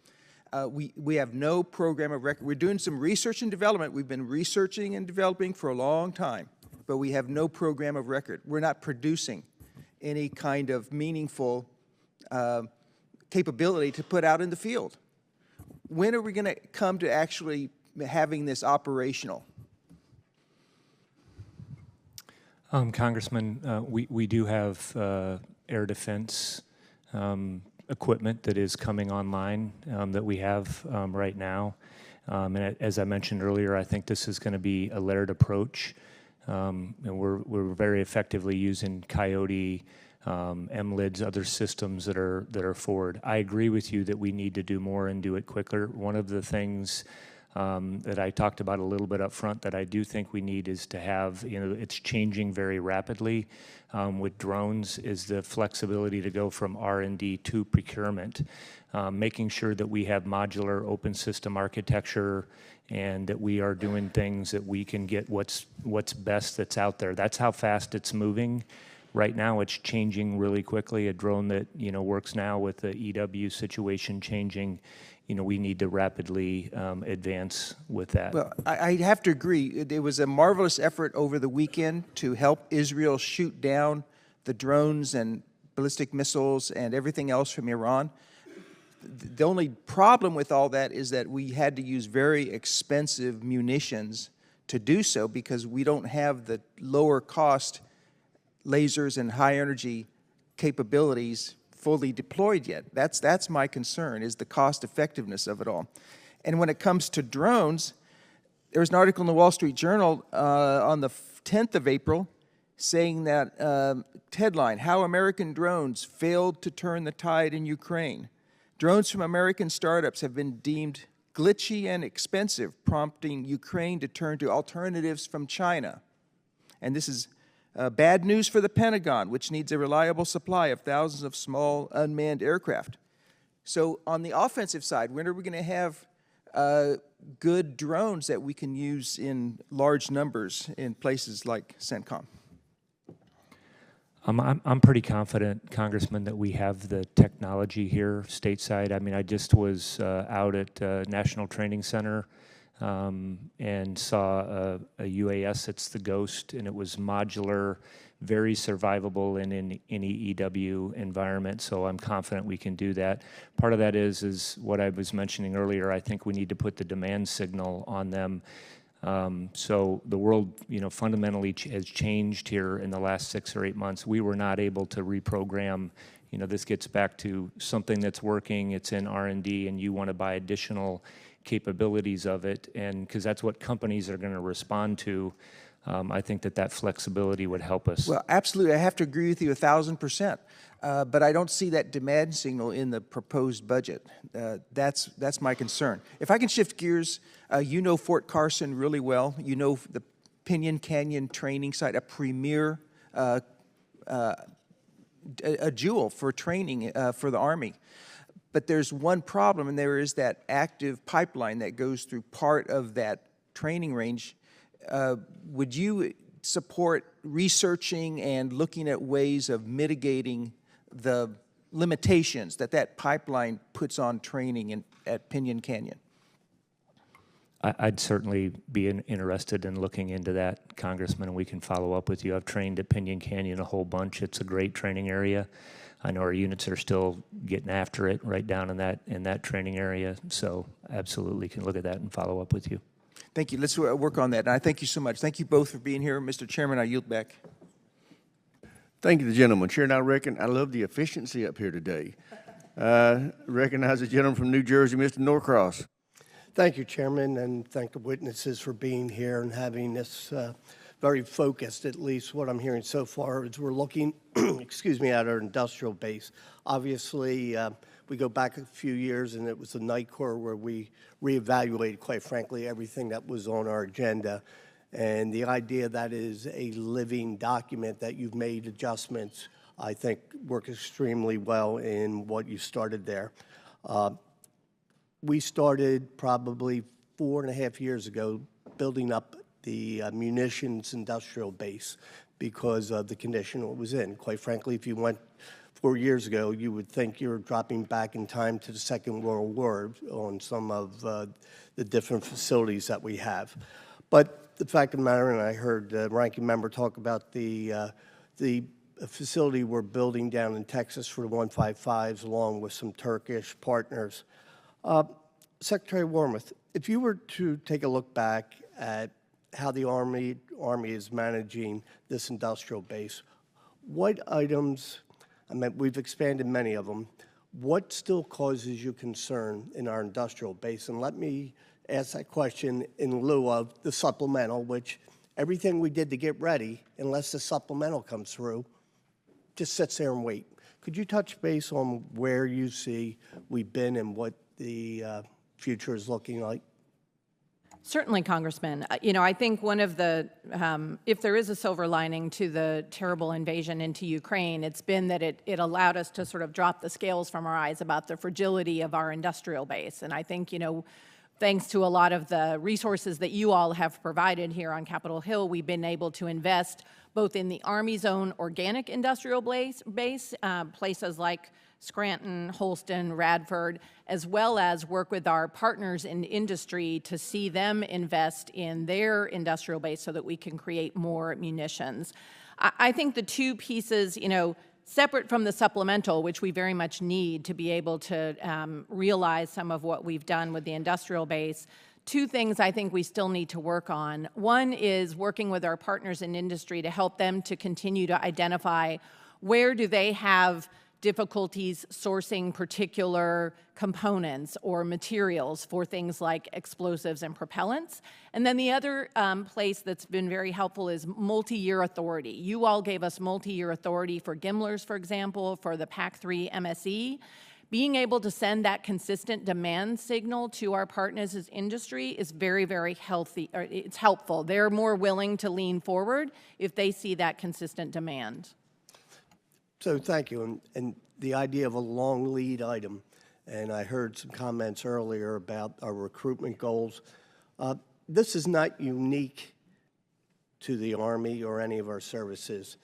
We have no program of record. We're doing some research and development. We've been researching and developing for a long time, but we have no program of record. We're not producing any kind of meaningful capability to put out in the field. When are we going to come to actually having this operational? Congressman, we do have air defense equipment that is coming online that we have right now. And as I mentioned earlier, I think this is going to be a layered approach. And we're very effectively using Coyote, MLIDs, other systems that are forward. I agree with you that we need to do more and do it quicker. One of the things that I talked about a little bit up front that I do think we need is to have, it's changing very rapidly with drones, is the flexibility to go from R&D to procurement, making sure that we have modular open system architecture and that we are doing things that we can get what's best that's out there. That's how fast it's moving. Right now, it's changing really quickly. A drone that works now with the EW situation changing, we need to rapidly advance with that. Well, I have to agree. There was a marvelous effort over the weekend to help Israel shoot down the drones and ballistic missiles and everything else from Iran. The only problem with all that is that we had to use very expensive munitions to do so because we don't have the lower cost lasers and high energy capabilities fully deployed yet. That's my concern, is the cost effectiveness of it all. And when it comes to drones, there was an article in the Wall Street Journal on the 10th of April saying that, headline, How American Drones Failed to Turn the Tide in Ukraine. Drones from American startups have been deemed glitchy and expensive, prompting Ukraine to turn to alternatives from China. And this is bad news for the Pentagon, which needs a reliable supply of thousands of small unmanned aircraft. So on the offensive side, when are we going to have good drones that we can use in large numbers in places like CENTCOM? I'm pretty confident, Congressman, that we have the technology here stateside. I mean, I just was out at National Training Center and saw a UAS. It's the Ghost, and it was modular, very survivable in any EW environment. So I'm confident we can do that. Part of that is what I was mentioning earlier. I think we need to put the demand signal on them. So the world, fundamentally has changed here in the last 6 or 8 months. We were not able to reprogram. This gets back to something that's working. It's in R&D, and you want to buy additional capabilities of it, and because that's what companies are going to respond to. I think that flexibility would help us. Well, absolutely. I have to agree with you 1,000%. But I don't see that demand signal in the proposed budget. That's my concern. If I can shift gears, you know Fort Carson really well. You know the Pinyon Canyon training site, a premier, a jewel for training for the Army. But there's one problem, and there is that active pipeline that goes through part of that training range. Would you support researching and looking at ways of mitigating the limitations that pipeline puts on training at Pinyon Canyon? I'd certainly be interested in looking into that, Congressman, and we can follow up with you. I've trained at Pinyon Canyon a whole bunch. It's a great training area. I know our units are still getting after it right down in that training area, so absolutely can look at that and follow up with you. Thank you. Let's work on that. And I thank you so much. Thank you both for being here. Mr. Chairman, I yield back. Thank you, the gentleman. Chair, and I love the efficiency up here today. Recognize the gentleman from New Jersey, Mr. Norcross. Thank you, Chairman, and thank the witnesses for being here and having this very focused, at least what I'm hearing so far, is we're looking, at our industrial base. Obviously, we go back a few years, and it was the Night Corps where we reevaluated, quite frankly, everything that was on our agenda. And the idea that is a living document that you've made adjustments, I think, work extremely well in what you started there. We started probably 4.5 years ago building up the munitions industrial base because of the condition it was in. Quite frankly, if you went 4 years ago, you would think you're dropping back in time to the Second World War on some of the different facilities that we have. But the fact of the matter, and I heard the ranking member talk about the facility we're building down in Texas for the 155s, along with some Turkish partners. Secretary Wormuth, if you were to take a look back at how the Army is managing this industrial base, what items, I mean, we've expanded many of them, what still causes you concern in our industrial base? And let me ask that question in lieu of the supplemental, which everything we did to get ready, unless the supplemental comes through, just sits there and wait. Could you touch base on where you see we've been and what the future is looking like? Certainly, Congressman. I think one of the, if there is a silver lining to the terrible invasion into Ukraine, it's been that it allowed us to sort of drop the scales from our eyes about the fragility of our industrial base. And I think, thanks to a lot of the resources that you all have provided here on Capitol Hill, we've been able to invest both in the Army's own organic industrial base, places like Scranton, Holston, Radford, as well as work with our partners in industry to see them invest in their industrial base so that we can create more munitions. I think the two pieces, separate from the supplemental, which we very much need to be able to realize some of what we've done with the industrial base, two things I think we still need to work on. One is working with our partners in industry to help them to continue to identify where do they have difficulties sourcing particular components or materials for things like explosives and propellants. And then the other place that's been very helpful is multi-year authority. You all gave us multi-year authority for GMLRS, for example, for the PAC-3 MSE. Being able to send that consistent demand signal to our partners as industry is very, very healthy. Or it's helpful. They're more willing to lean forward if they see that consistent demand. So thank you. And the idea of a long lead item, and I heard some comments earlier about our recruitment goals. This is not unique to the Army or any of our services.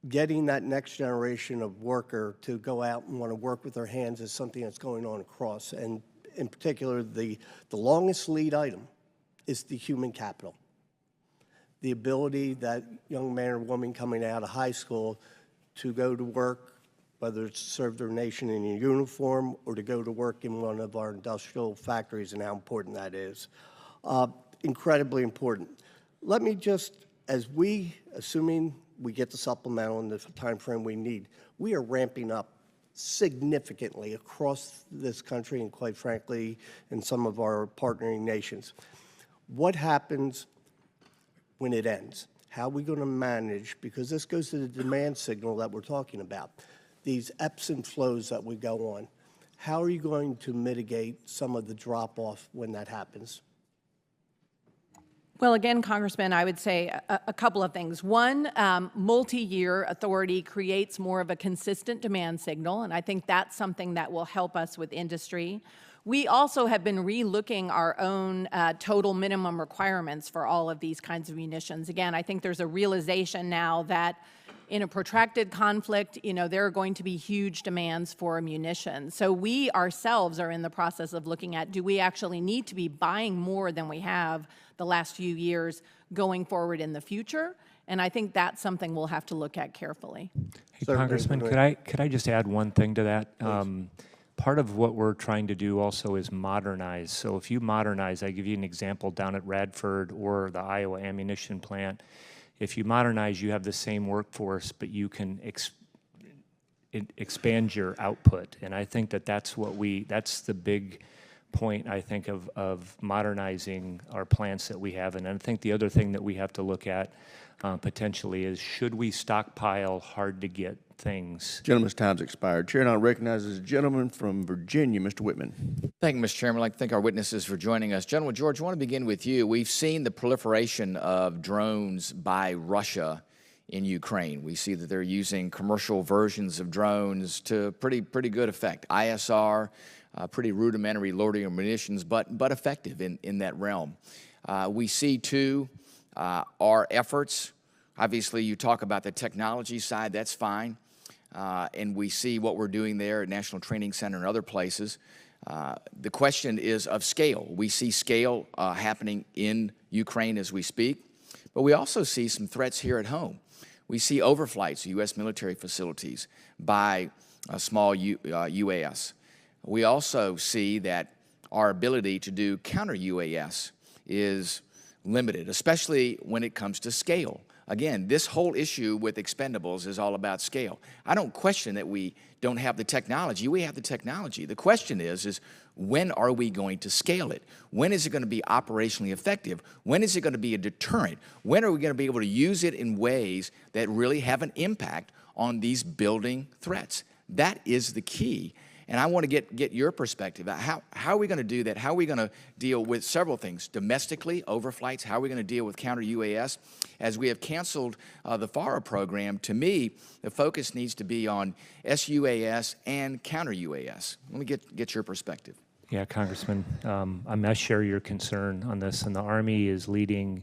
getting that next generation of worker to go out and want to work with their hands is something that's going on across. And in particular, the longest lead item is the human capital. The ability that young man or woman coming out of high school to go to work, whether it's to serve their nation in a uniform or to go to work in one of our industrial factories, and how important that is. Incredibly important. Let me just, assuming we get the supplemental in the time frame we need, we are ramping up significantly across this country and, quite frankly, in some of our partnering nations. What happens when it ends? How are we going to manage, because this goes to the demand signal that we're talking about, these ebbs and flows that we go on. How are you going to mitigate some of the drop-off when that happens? Well, again, Congressman, I would say a couple of things. One, multi-year authority creates more of a consistent demand signal, and I think that's something that will help us with industry. We also have been re-looking our own total minimum requirements for all of these kinds of munitions. Again, I think there's a realization now that in a protracted conflict, there are going to be huge demands for munitions. So we ourselves are in the process of looking at, do we actually need to be buying more than we have the last few years going forward in the future? And I think that's something we'll have to look at carefully. Hey, Congressman, could I just add one thing to that? Part of what we're trying to do also is modernize. So if you modernize, I give you an example down at Radford or the Iowa ammunition plant. If you modernize, you have the same workforce, but you can expand your output. And I think that that's the big point, I think, of modernizing our plants that we have. And I think the other thing that we have to look at potentially is, should we stockpile hard-to-get things? Gentleman's time's expired. Chair now recognizes a gentleman from Virginia, Mr. Whitman. Thank you, Mr. Chairman. I'd like to thank our witnesses for joining us. General George, I want to begin with you. We've seen the proliferation of drones by Russia in Ukraine. We see that they're using commercial versions of drones to pretty good effect. ISR, pretty rudimentary loitering munitions, but effective in that realm. We see, too, our efforts. Obviously, you talk about the technology side, that's fine. And we see what we're doing there at National Training Center and other places. The question is of scale. We see scale happening in Ukraine as we speak, but we also see some threats here at home. We see overflights of U.S. military facilities by small UAS. We also see that our ability to do counter-UAS is limited, especially when it comes to scale. Again, this whole issue with expendables is all about scale. I don't question that we don't have the technology. We have the technology. The question is when are we going to scale it? When is it going to be operationally effective? When is it going to be a deterrent? When are we going to be able to use it in ways that really have an impact on these building threats? That is the key. And I want to get your perspective. How are we going to do that? How are we going to deal with several things? Domestically, overflights. How are we going to deal with counter-UAS? As we have canceled the FARA program, to me, the focus needs to be on SUAS and counter-UAS. Let me get your perspective. Yeah, Congressman, I share your concern on this, and the Army is leading.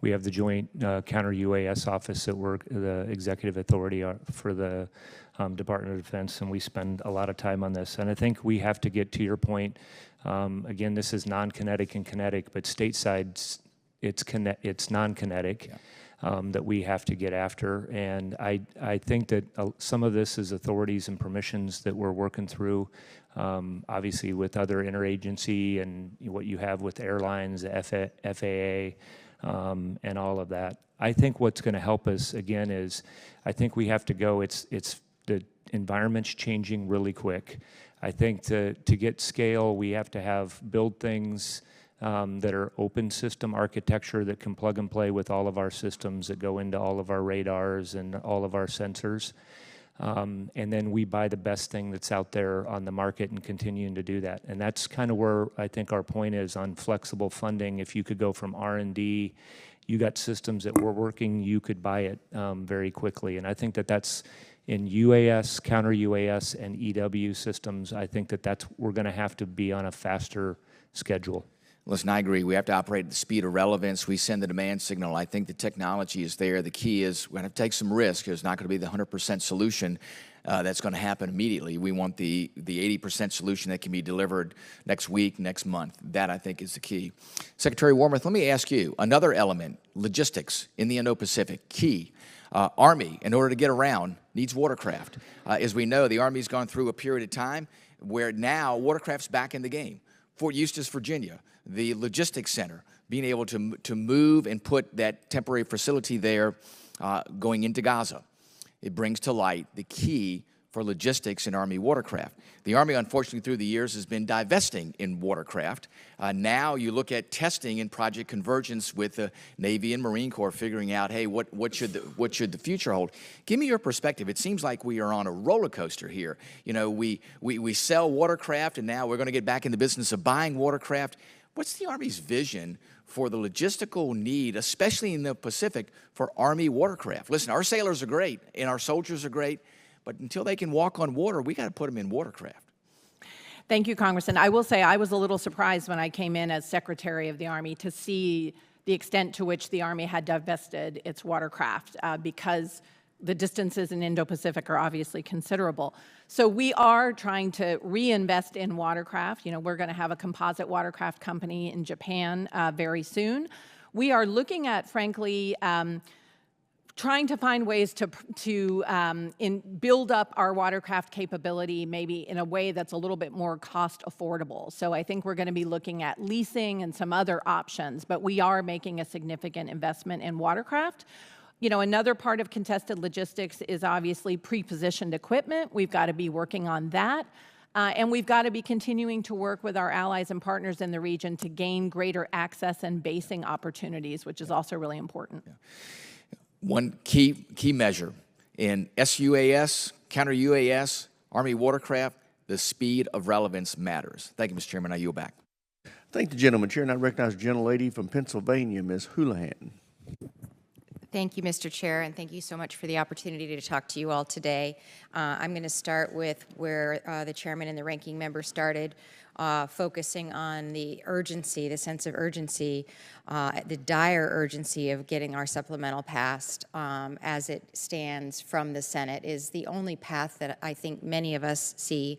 We have the Joint Counter-UAS Office that we're the executive authority for the Department of Defense, and we spend a lot of time on this. And I think we have to get to your point. Again, this is non-kinetic and kinetic, but stateside, it's non-kinetic. Yeah. That we have to get after. And I think that some of this is authorities and permissions that we're working through, obviously with other interagency and what you have with airlines, FAA, and all of that. I think what's going to help us, again, is I think we have to go, the environment's changing really quick. I think to get scale, we have to build things that are open system architecture that can plug and play with all of our systems that go into all of our radars and all of our sensors. And then we buy the best thing that's out there on the market and continuing to do that. And that's kind of where I think our point is on flexible funding. If you could go from R&D, you got systems that were working, you could buy it very quickly. And I think that's in UAS, counter-UAS, and EW systems. I think we're going to have to be on a faster schedule. Listen, I agree. We have to operate at the speed of relevance. We send the demand signal. I think the technology is there. The key is we have to take some risk. It's not going to be the 100% solution that's going to happen immediately. We want the 80% solution that can be delivered next week, next month. That, I think, is the key. Secretary Wormuth, let me ask you, another element, logistics in the Indo-Pacific, key. Army, in order to get around, needs watercraft. As we know, the Army's gone through a period of time where now watercraft's back in the game. Fort Eustis, Virginia, the logistics center, being able to move and put that temporary facility there going into Gaza. It brings to light the key for logistics in Army watercraft. The Army, unfortunately, through the years has been divesting in watercraft. Now you look at testing and Project Convergence with the Navy and Marine Corps figuring out, hey, what should the future hold? Give me your perspective. It seems like we are on a roller coaster here. You know, we sell watercraft, and now we're going to get back in the business of buying watercraft. What's the Army's vision for the logistical need, especially in the Pacific, for Army watercraft? Listen, our sailors are great, and our soldiers are great, but until they can walk on water, we got to put them in watercraft. Thank you, Congressman. I will say I was a little surprised when I came in as Secretary of the Army to see the extent to which the Army had divested its watercraft because the distances in Indo-Pacific are obviously considerable. So we are trying to reinvest in watercraft. You know, we're going to have a composite watercraft company in Japan very soon. We are looking at, frankly, trying to find ways to build up our watercraft capability maybe in a way that's a little bit more cost affordable. So I think we're going to be looking at leasing and some other options, but we are making a significant investment in watercraft. You know, another part of contested logistics is obviously pre-positioned equipment. We've got to be working on that. And we've got to be continuing to work with our allies and partners in the region to gain greater access and basing opportunities, which is also really important. Yeah. One key measure in SUAS, counter-UAS, Army watercraft, the speed of relevance matters. Thank you, Mr. Chairman. I yield back. Thank the gentleman. Chair, and I recognize the gentlelady from Pennsylvania, Ms. Houlihan. Thank you, Mr. Chair, and thank you so much for the opportunity to talk to you all today. I'm going to start with where the chairman and the ranking member started, focusing on the urgency, the sense of urgency, the dire urgency of getting our supplemental passed as it stands from the Senate is the only path that I think many of us see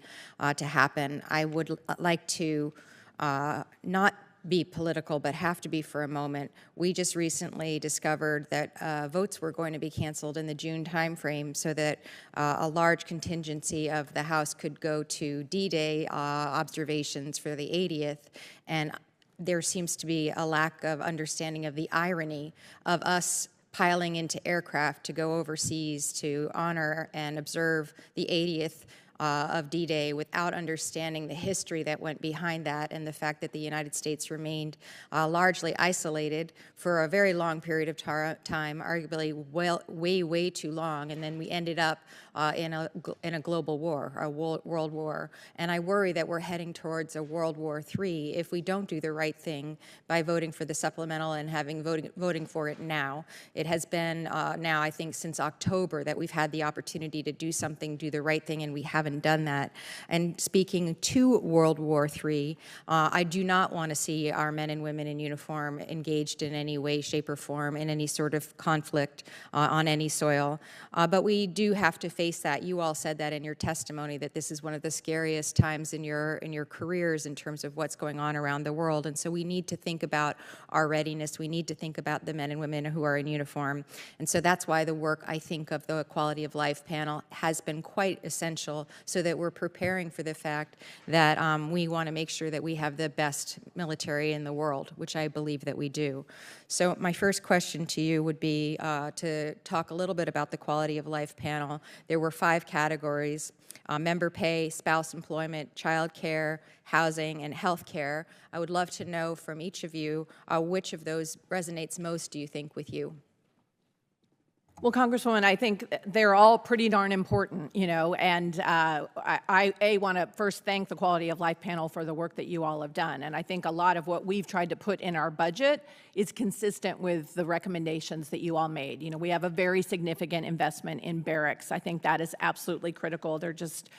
to happen. I would like to not be political, but have to be for a moment. We just recently discovered that votes were going to be canceled in the June timeframe so that a large contingency of the House could go to D-Day observations for the 80th. And there seems to be a lack of understanding of the irony of us piling into aircraft to go overseas to honor and observe the 80th of D-Day without understanding the history that went behind that and the fact that the United States remained largely isolated for a very long period of time, arguably way too long, and then we ended up in a global war, a world war. And I worry that we're heading towards a World War III if we don't do the right thing by voting for the supplemental and voting for it now. It has been now, I think, since October that we've had the opportunity to do something, do the right thing, and we haven't done that. And speaking to World War III, I do not want to see our men and women in uniform engaged in any way, shape, or form in any sort of conflict on any soil. But we do have to face that. You all said that in your testimony, that this is one of the scariest times in your careers in terms of what's going on around the world. And so we need to think about our readiness. We need to think about the men and women who are in uniform. And so that's why the work, I think, of the Quality of Life panel has been quite essential, so that we're preparing for the fact that we want to make sure that we have the best military in the world, which I believe that we do. So my first question to you would be to talk a little bit about the Quality of Life panel. There were 5 categories: member pay, spouse employment, child care, housing, and health care. I would love to know from each of you which of those resonates most, do you think, with you? Well, Congresswoman, I think they're all pretty darn important, you know, and I want to first thank the Quality of Life panel for the work that you all have done. And I think a lot of what we've tried to put in our budget is consistent with the recommendations that you all made. You know, we have a very significant investment in barracks. I think that is absolutely critical. They're just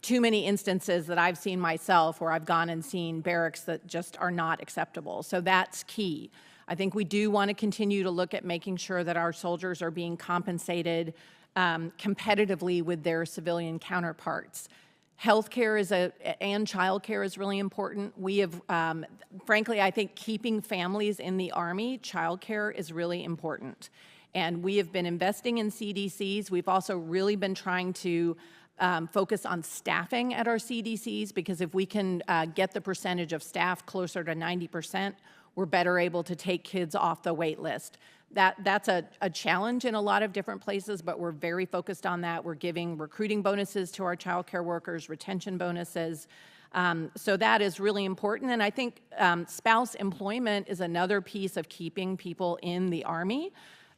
too many instances that I've seen myself where I've gone and seen barracks that just are not acceptable. So that's key. I think we do want to continue to look at making sure that our soldiers are being compensated competitively with their civilian counterparts. Healthcare and childcare is really important. We have, frankly, I think keeping families in the Army, childcare is really important. And we have been investing in CDCs. We've also really been trying to focus on staffing at our CDCs, because if we can get the percentage of staff closer to 90%, we're better able to take kids off the wait list. That's a challenge in a lot of different places, but we're very focused on that. We're giving recruiting bonuses to our child care workers, retention bonuses. So that is really important. And I think spouse employment is another piece of keeping people in the Army.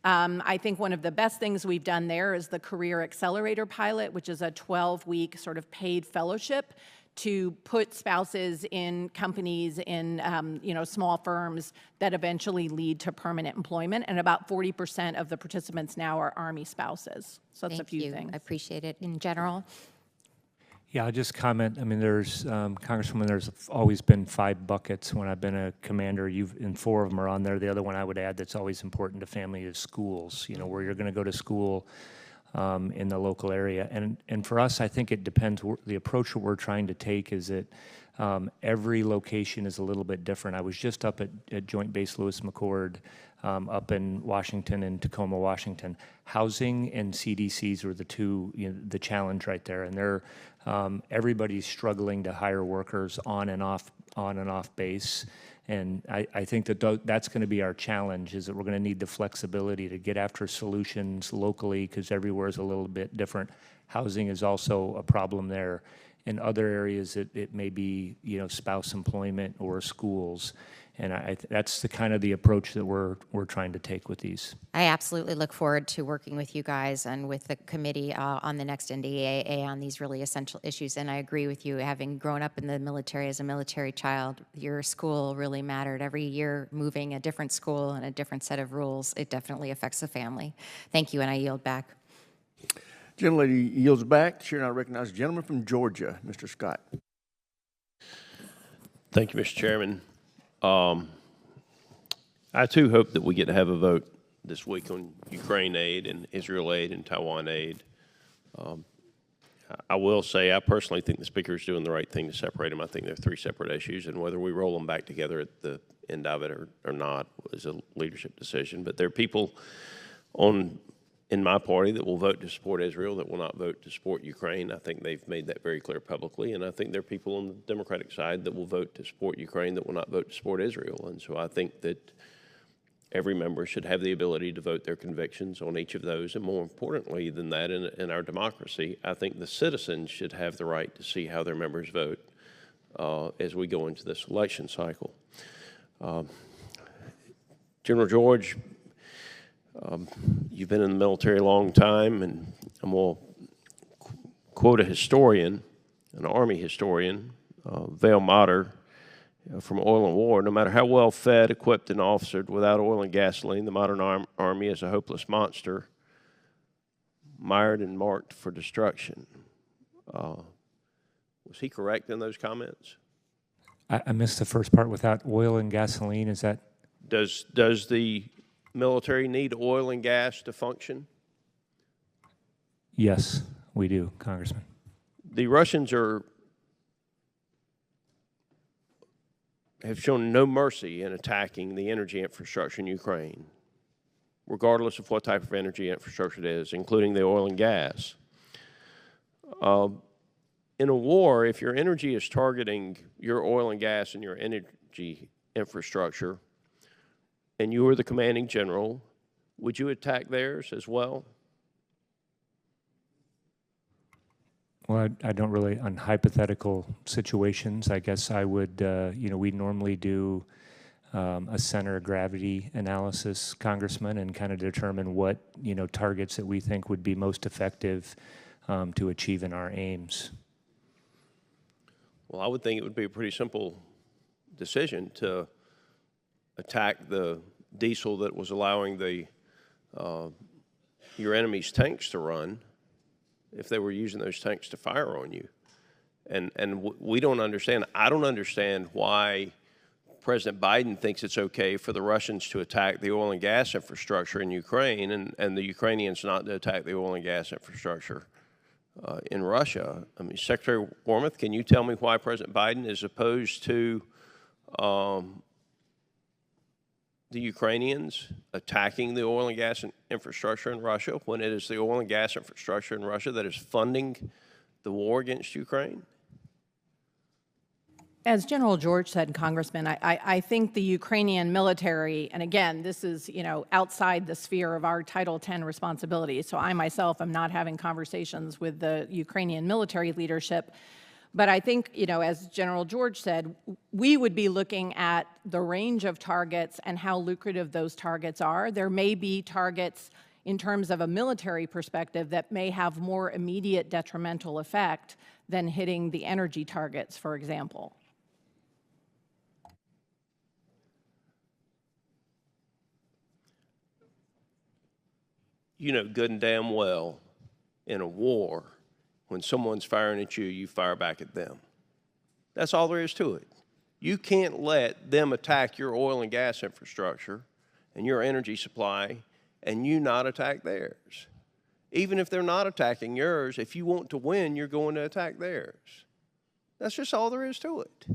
I think one of the best things we've done there is the Career Accelerator Pilot, which is a 12-week sort of paid fellowship to put spouses in companies in small firms that eventually lead to permanent employment. And about 40% of the participants now are Army spouses. So that's a few things. I appreciate it. In general. Yeah, I'll just comment. I mean, there's, Congresswoman, there's always been 5 buckets when I've been a commander. And 4 of them are on there. The other one I would add that's always important to family is schools, where you're going to go to school in the local area. And for us, I think it depends. The approach that we're trying to take is that every location is a little bit different. I was just up at Joint Base Lewis McChord up in Washington and Tacoma, Washington. Housing and CDCs were the two, the challenge right there. And they're everybody's struggling to hire workers on and off base. And I think that that's going to be our challenge, is that we're going to need the flexibility to get after solutions locally, because everywhere is a little bit different. Housing is also a problem there. In other areas, it may be, spouse employment or schools. And that's the kind of the approach that we're trying to take with these. I absolutely look forward to working with you guys and with the committee on the next NDAA on these really essential issues. And I agree with you, having grown up in the military as a military child, your school really mattered. Every year moving a different school and a different set of rules, it definitely affects the family. Thank you, and I yield back. Gentlelady yields back. The chair now recognizes the gentleman from Georgia, Mr. Scott. Thank you, Mr. Chairman. I too hope that we get to have a vote this week on Ukraine aid and Israel aid and Taiwan aid. I will say I personally think the Speaker is doing the right thing to separate them. I think they're 3 separate issues, and whether we roll them back together at the end of it or not is a leadership decision. But there are people in my party that will vote to support Israel, that will not vote to support Ukraine. I think they've made that very clear publicly. And I think there are people on the Democratic side that will vote to support Ukraine that will not vote to support Israel. And so I think that every member should have the ability to vote their convictions on each of those. And more importantly than that, in our democracy, I think the citizens should have the right to see how their members vote as we go into this election cycle. General George, you've been in the military a long time, and I'm going to quote a historian, an Army historian, Vail Motter, from Oil and War. No matter how well fed, equipped, and officered, without oil and gasoline, the modern Army is a hopeless monster, mired and marked for destruction. Was he correct in those comments? I missed the first part. Without oil and gasoline, is that? Does the military need oil and gas to function? Yes, we do, Congressman. The Russians have shown no mercy in attacking the energy infrastructure in Ukraine, regardless of what type of energy infrastructure it is, including the oil and gas. In a war, if your energy is targeting your oil and gas and your energy infrastructure, and you were the commanding general, would you attack theirs as well? Well, I don't really, on hypothetical situations, I guess I would, we normally do a center of gravity analysis, Congressman, and kind of determine what, targets that we think would be most effective to achieving our aims. Well, I would think it would be a pretty simple decision to attack the diesel that was allowing your enemy's tanks to run if they were using those tanks to fire on you. We don't understand. I don't understand why President Biden thinks it's okay for the Russians to attack the oil and gas infrastructure in Ukraine and the Ukrainians not to attack the oil and gas infrastructure in Russia. I mean, Secretary Wormuth, can you tell me why President Biden is opposed to the Ukrainians attacking the oil and gas infrastructure in Russia when it is the oil and gas infrastructure in Russia that is funding the war against Ukraine? As General George said, Congressman, I think the Ukrainian military, and again, this is, outside the sphere of our Title X responsibilities, so I myself am not having conversations with the Ukrainian military leadership, but I think, as General George said, we would be looking at the range of targets and how lucrative those targets are. There may be targets in terms of a military perspective that may have more immediate detrimental effect than hitting the energy targets, for example. You know good and damn well in a war, when someone's firing at you, you fire back at them. That's all there is to it. You can't let them attack your oil and gas infrastructure and your energy supply and you not attack theirs. Even if they're not attacking yours, if you want to win, you're going to attack theirs. That's just all there is to it.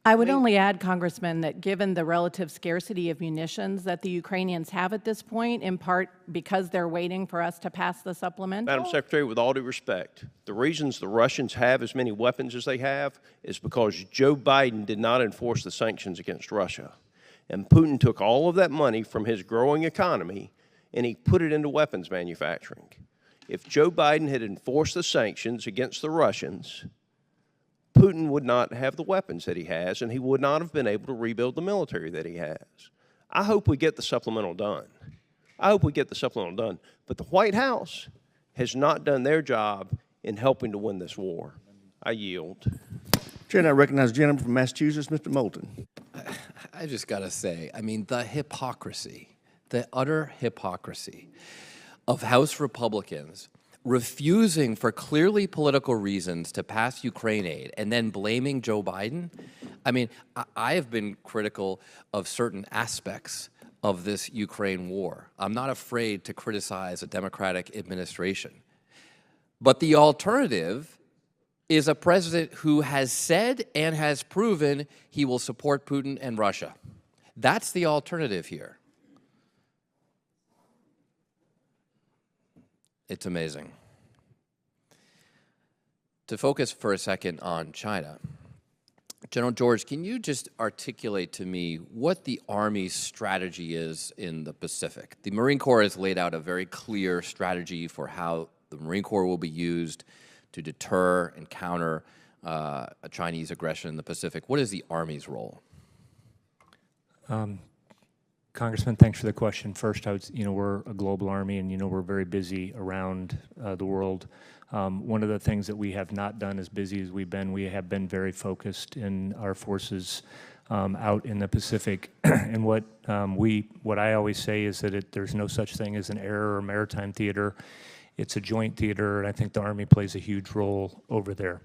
I would only add, Congressman, that given the relative scarcity of munitions that the Ukrainians have at this point, in part because they're waiting for us to pass the supplemental. Madam Secretary, with all due respect, the reasons the Russians have as many weapons as they have is because Joe Biden did not enforce the sanctions against Russia. And Putin took all of that money from his growing economy and he put it into weapons manufacturing. If Joe Biden had enforced the sanctions against the Russians, Putin would not have the weapons that he has, and he would not have been able to rebuild the military that he has. I hope we get the supplemental done. I hope we get the supplemental done. But the White House has not done their job in helping to win this war. I yield. Chair, I recognize the gentleman from Massachusetts, Mr. Moulton. I just got to say, I mean, the hypocrisy, the utter hypocrisy of House Republicans refusing for clearly political reasons to pass Ukraine aid and then blaming Joe Biden. I mean, I have been critical of certain aspects of this Ukraine war. I'm not afraid to criticize a Democratic administration. But the alternative is a president who has said and has proven he will support Putin and Russia. That's the alternative here. It's amazing. To focus for a second on China, General George, can you just articulate to me what the Army's strategy is in the Pacific? The Marine Corps has laid out a very clear strategy for how the Marine Corps will be used to deter and counter a Chinese aggression in the Pacific. What is the Army's role? Congressman, thanks for the question. First, we're a global Army, and we're very busy around the world. One of the things that we have not done as busy as we've been, we have been very focused in our forces out in the Pacific. And what I always say is that there's no such thing as an air or maritime theater. It's a joint theater, and I think the Army plays a huge role over there.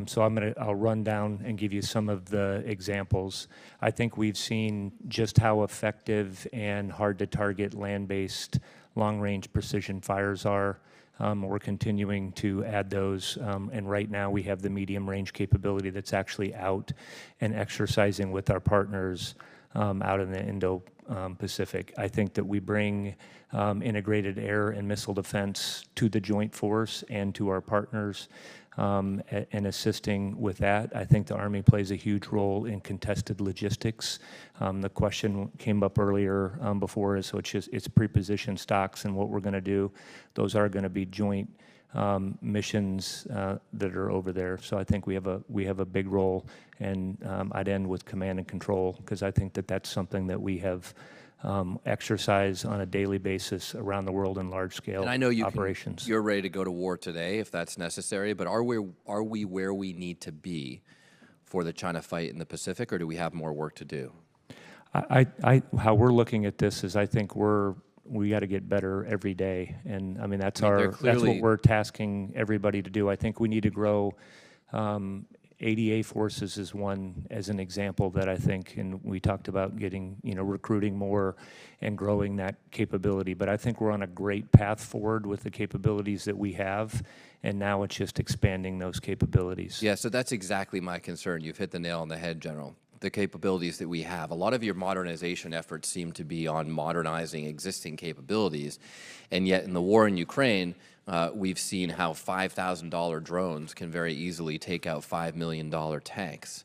So I'll run down and give you some of the examples. I think we've seen just how effective and hard to target land-based long-range precision fires are. We're continuing to add those, and right now we have the medium-range capability that's actually out and exercising with our partners out in the Indo-Pacific. I think that we bring integrated air and missile defense to the joint force and to our partners and assisting with that. I think the Army plays a huge role in contested logistics. The question came up earlier before, so it's pre-positioned stocks and what we're going to do. Those are going to be joint missions that are over there. So I think we have a big role, and I'd end with command and control because I think that that's something that we have exercise on a daily basis around the world in large-scale operations. And I know you're ready to go to war today if that's necessary, but are we where we need to be for the China fight in the Pacific, or do we have more work to do? How we're looking at this is I think we got to get better every day, and I mean that's what we're tasking everybody to do. I think we need to grow ADA forces is one as an example that I think, and we talked about getting, recruiting more and growing that capability. But I think we're on a great path forward with the capabilities that we have, and now it's just expanding those capabilities. Yeah, so that's exactly my concern. You've hit the nail on the head, General. The capabilities that we have. A lot of your modernization efforts seem to be on modernizing existing capabilities, and yet in the war in Ukraine, we've seen how $5,000 drones can very easily take out $5 million tanks.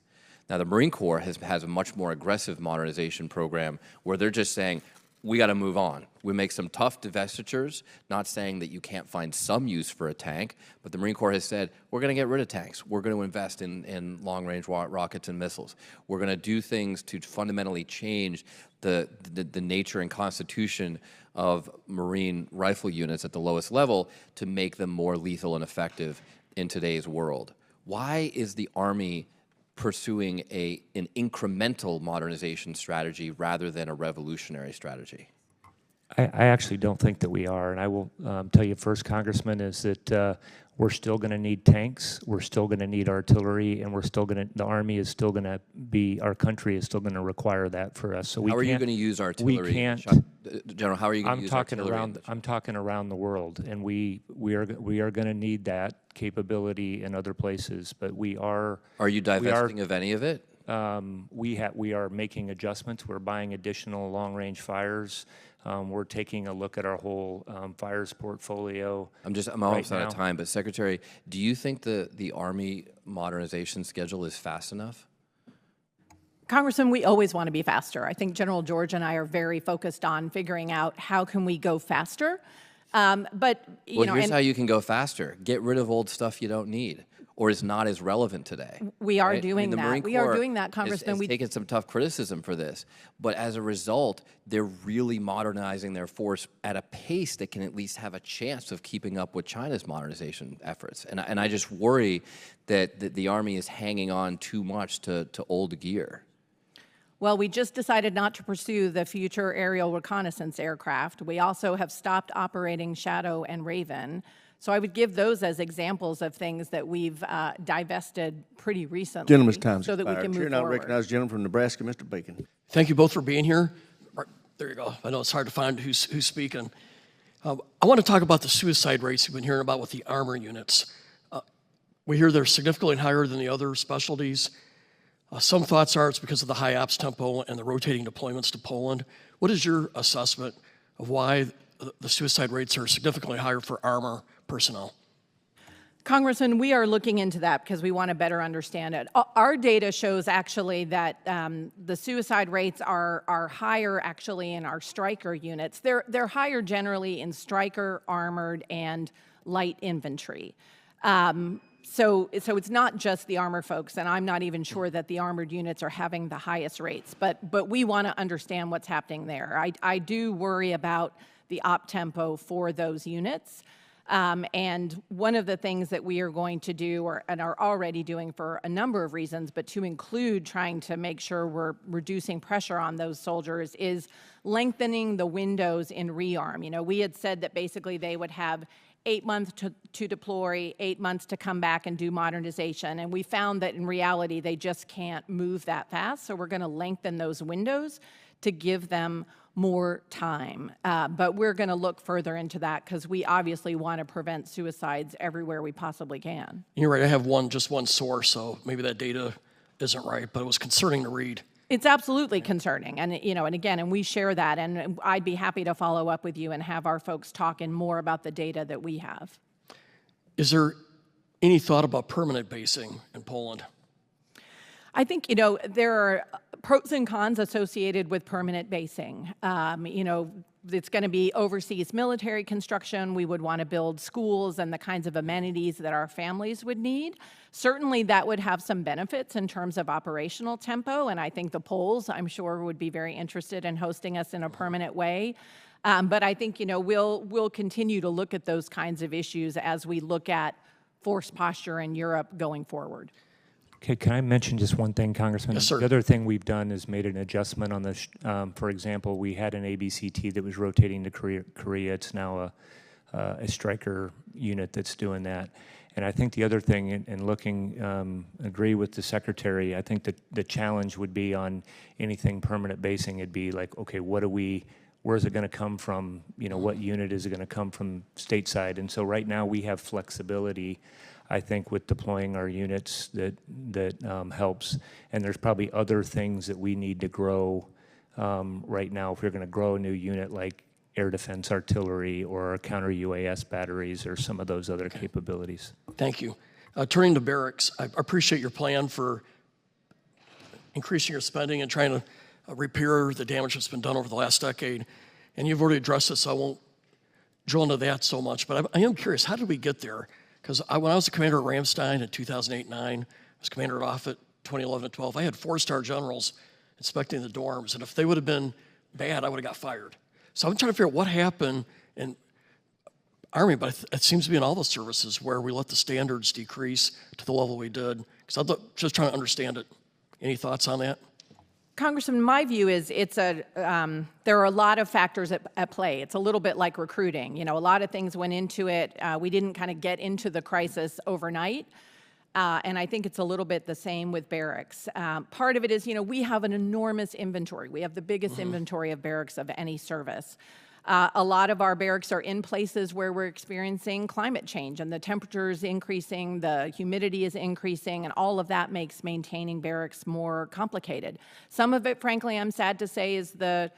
Now, the Marine Corps has a much more aggressive modernization program where they're just saying, we got to move on. We make some tough divestitures, not saying that you can't find some use for a tank, but the Marine Corps has said, we're going to get rid of tanks. We're going to invest in long-range rockets and missiles. We're going to do things to fundamentally change the nature and constitution of Marine rifle units at the lowest level to make them more lethal and effective in today's world. Why is the Army pursuing an incremental modernization strategy rather than a revolutionary strategy? I actually don't think that we are, and I will tell you first, Congressman, is that we're still going to need tanks, we're still going to need artillery, and the Army is still going to be, our country is still going to require that for us. So how are you going to use artillery? We can't. General, how are you going to use artillery? I'm talking around the world, and we are going to need that capability in other places, but we are. Are you divesting of any of it? We are making adjustments. We're buying additional long-range fires. We're taking a look at our whole fires portfolio. I'm almost out of time, but Secretary, do you think the Army modernization schedule is fast enough? Congressman, we always want to be faster. I think General George and I are very focused on figuring out how can we go faster. But here's how you can go faster: get rid of old stuff you don't need or is not as relevant today. We are doing that. We are doing that, Congressman. We've taken some tough criticism for this, but as a result, they're really modernizing their force at a pace that can at least have a chance of keeping up with China's modernization efforts. And I just worry that the Army is hanging on too much to old gear. Well, we just decided not to pursue the future aerial reconnaissance aircraft. We also have stopped operating Shadow and Raven. So I would give those as examples of things that we've divested pretty recently. Gentleman's time so that we can move Chair, now forward. recognize the gentleman from Nebraska, Mr. Bacon. Thank you both for being here. There you go. I know it's hard to find who's speaking. I want to talk about the suicide rates you've been hearing about with the armor units. We hear they're significantly higher than the other specialties. Some thoughts are it's because of the high ops tempo and the rotating deployments to Poland. What is your assessment of why the suicide rates are significantly higher for armor personnel? Congressman, we are looking into that because we want to better understand it. Our data shows actually that the suicide rates are higher actually in our Stryker units. They're higher generally in Stryker, armored, and light infantry. So it's not just the armor folks, and I'm not even sure that the armored units are having the highest rates, but we want to understand what's happening there. I do worry about the op tempo for those units. And one of the things that we are going to do and are already doing for a number of reasons, but to include trying to make sure we're reducing pressure on those soldiers, is lengthening the windows in rearm. We had said that basically they would have 8 months to deploy, 8 months to come back and do modernization. And we found that in reality, they just can't move that fast. So we're going to lengthen those windows to give them more time. But we're going to look further into that because we obviously want to prevent suicides everywhere we possibly can. You're right. I have just one source, so maybe that data isn't right, but it was concerning to read. It's absolutely concerning, and we share that, and I'd be happy to follow up with you and have our folks talk in more about the data that we have. Is there any thought about permanent basing in Poland? I think, there are pros and cons associated with permanent basing. It's going to be overseas military construction. We would want to build schools and the kinds of amenities that our families would need. Certainly that would have some benefits in terms of operational tempo, and I think the Poles, I'm sure, would be very interested in hosting us in a permanent way. But I think, we'll continue to look at those kinds of issues as we look at force posture in Europe going forward. Okay, can I mention just one thing, Congressman? Yes, sir. The other thing we've done is made an adjustment on this. For example, we had an ABCT that was rotating to Korea. It's now a Stryker unit that's doing that. And I think the other thing, in looking, agree with the Secretary, I think that the challenge would be on anything permanent basing. It'd be like, okay, where's it going to come from? What unit is it going to come from stateside? And so right now we have flexibility, I think, with deploying our units that helps. And there's probably other things that we need to grow right now if we're going to grow a new unit like air defense artillery or counter UAS batteries or some of those other capabilities. Thank you. Turning to barracks, I appreciate your plan for increasing your spending and trying to repair the damage that's been done over the last decade. And you've already addressed this, so I won't drill into that so much. But I am curious, how did we get there? Because when I was the commander at Ramstein in 2008-9, I was commander at Offutt 2011-12, I had 4-star generals inspecting the dorms. And if they would have been bad, I would have got fired. So I'm trying to figure out what happened in Army, but it seems to be in all the services where we let the standards decrease to the level we did. Because I'm just trying to understand it. Any thoughts on that? Congressman, my view is there are a lot of factors at play. It's a little bit like recruiting. A lot of things went into it. We didn't kind of get into the crisis overnight. And I think it's a little bit the same with barracks. Part of it is, we have an enormous inventory. We have the biggest inventory of barracks of any service. A lot of our barracks are in places where we're experiencing climate change and the temperature is increasing, the humidity is increasing, and all of that makes maintaining barracks more complicated. Some of it, frankly, I'm sad to say, is the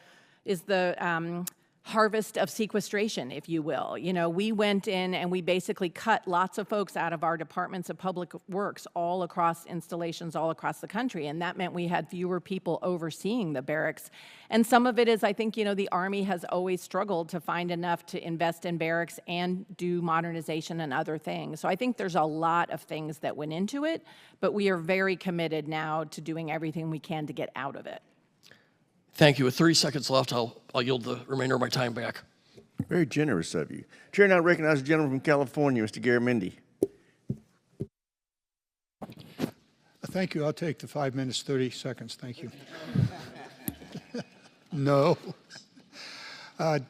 harvest of sequestration, if you will. We went in and we basically cut lots of folks out of our departments of public works all across installations all across the country, and that meant we had fewer people overseeing the barracks. And some of it is, I think, the Army has always struggled to find enough to invest in barracks and do modernization and other things. So I think there's a lot of things that went into it, but we are very committed now to doing everything we can to get out of it. Thank you. With 30 seconds left, I'll yield the remainder of my time back. Very generous of you. Chair now recognizes the gentleman from California, Mr. Garamendi. Thank you. I'll take the 5 minutes, 30 seconds. Thank you. No. I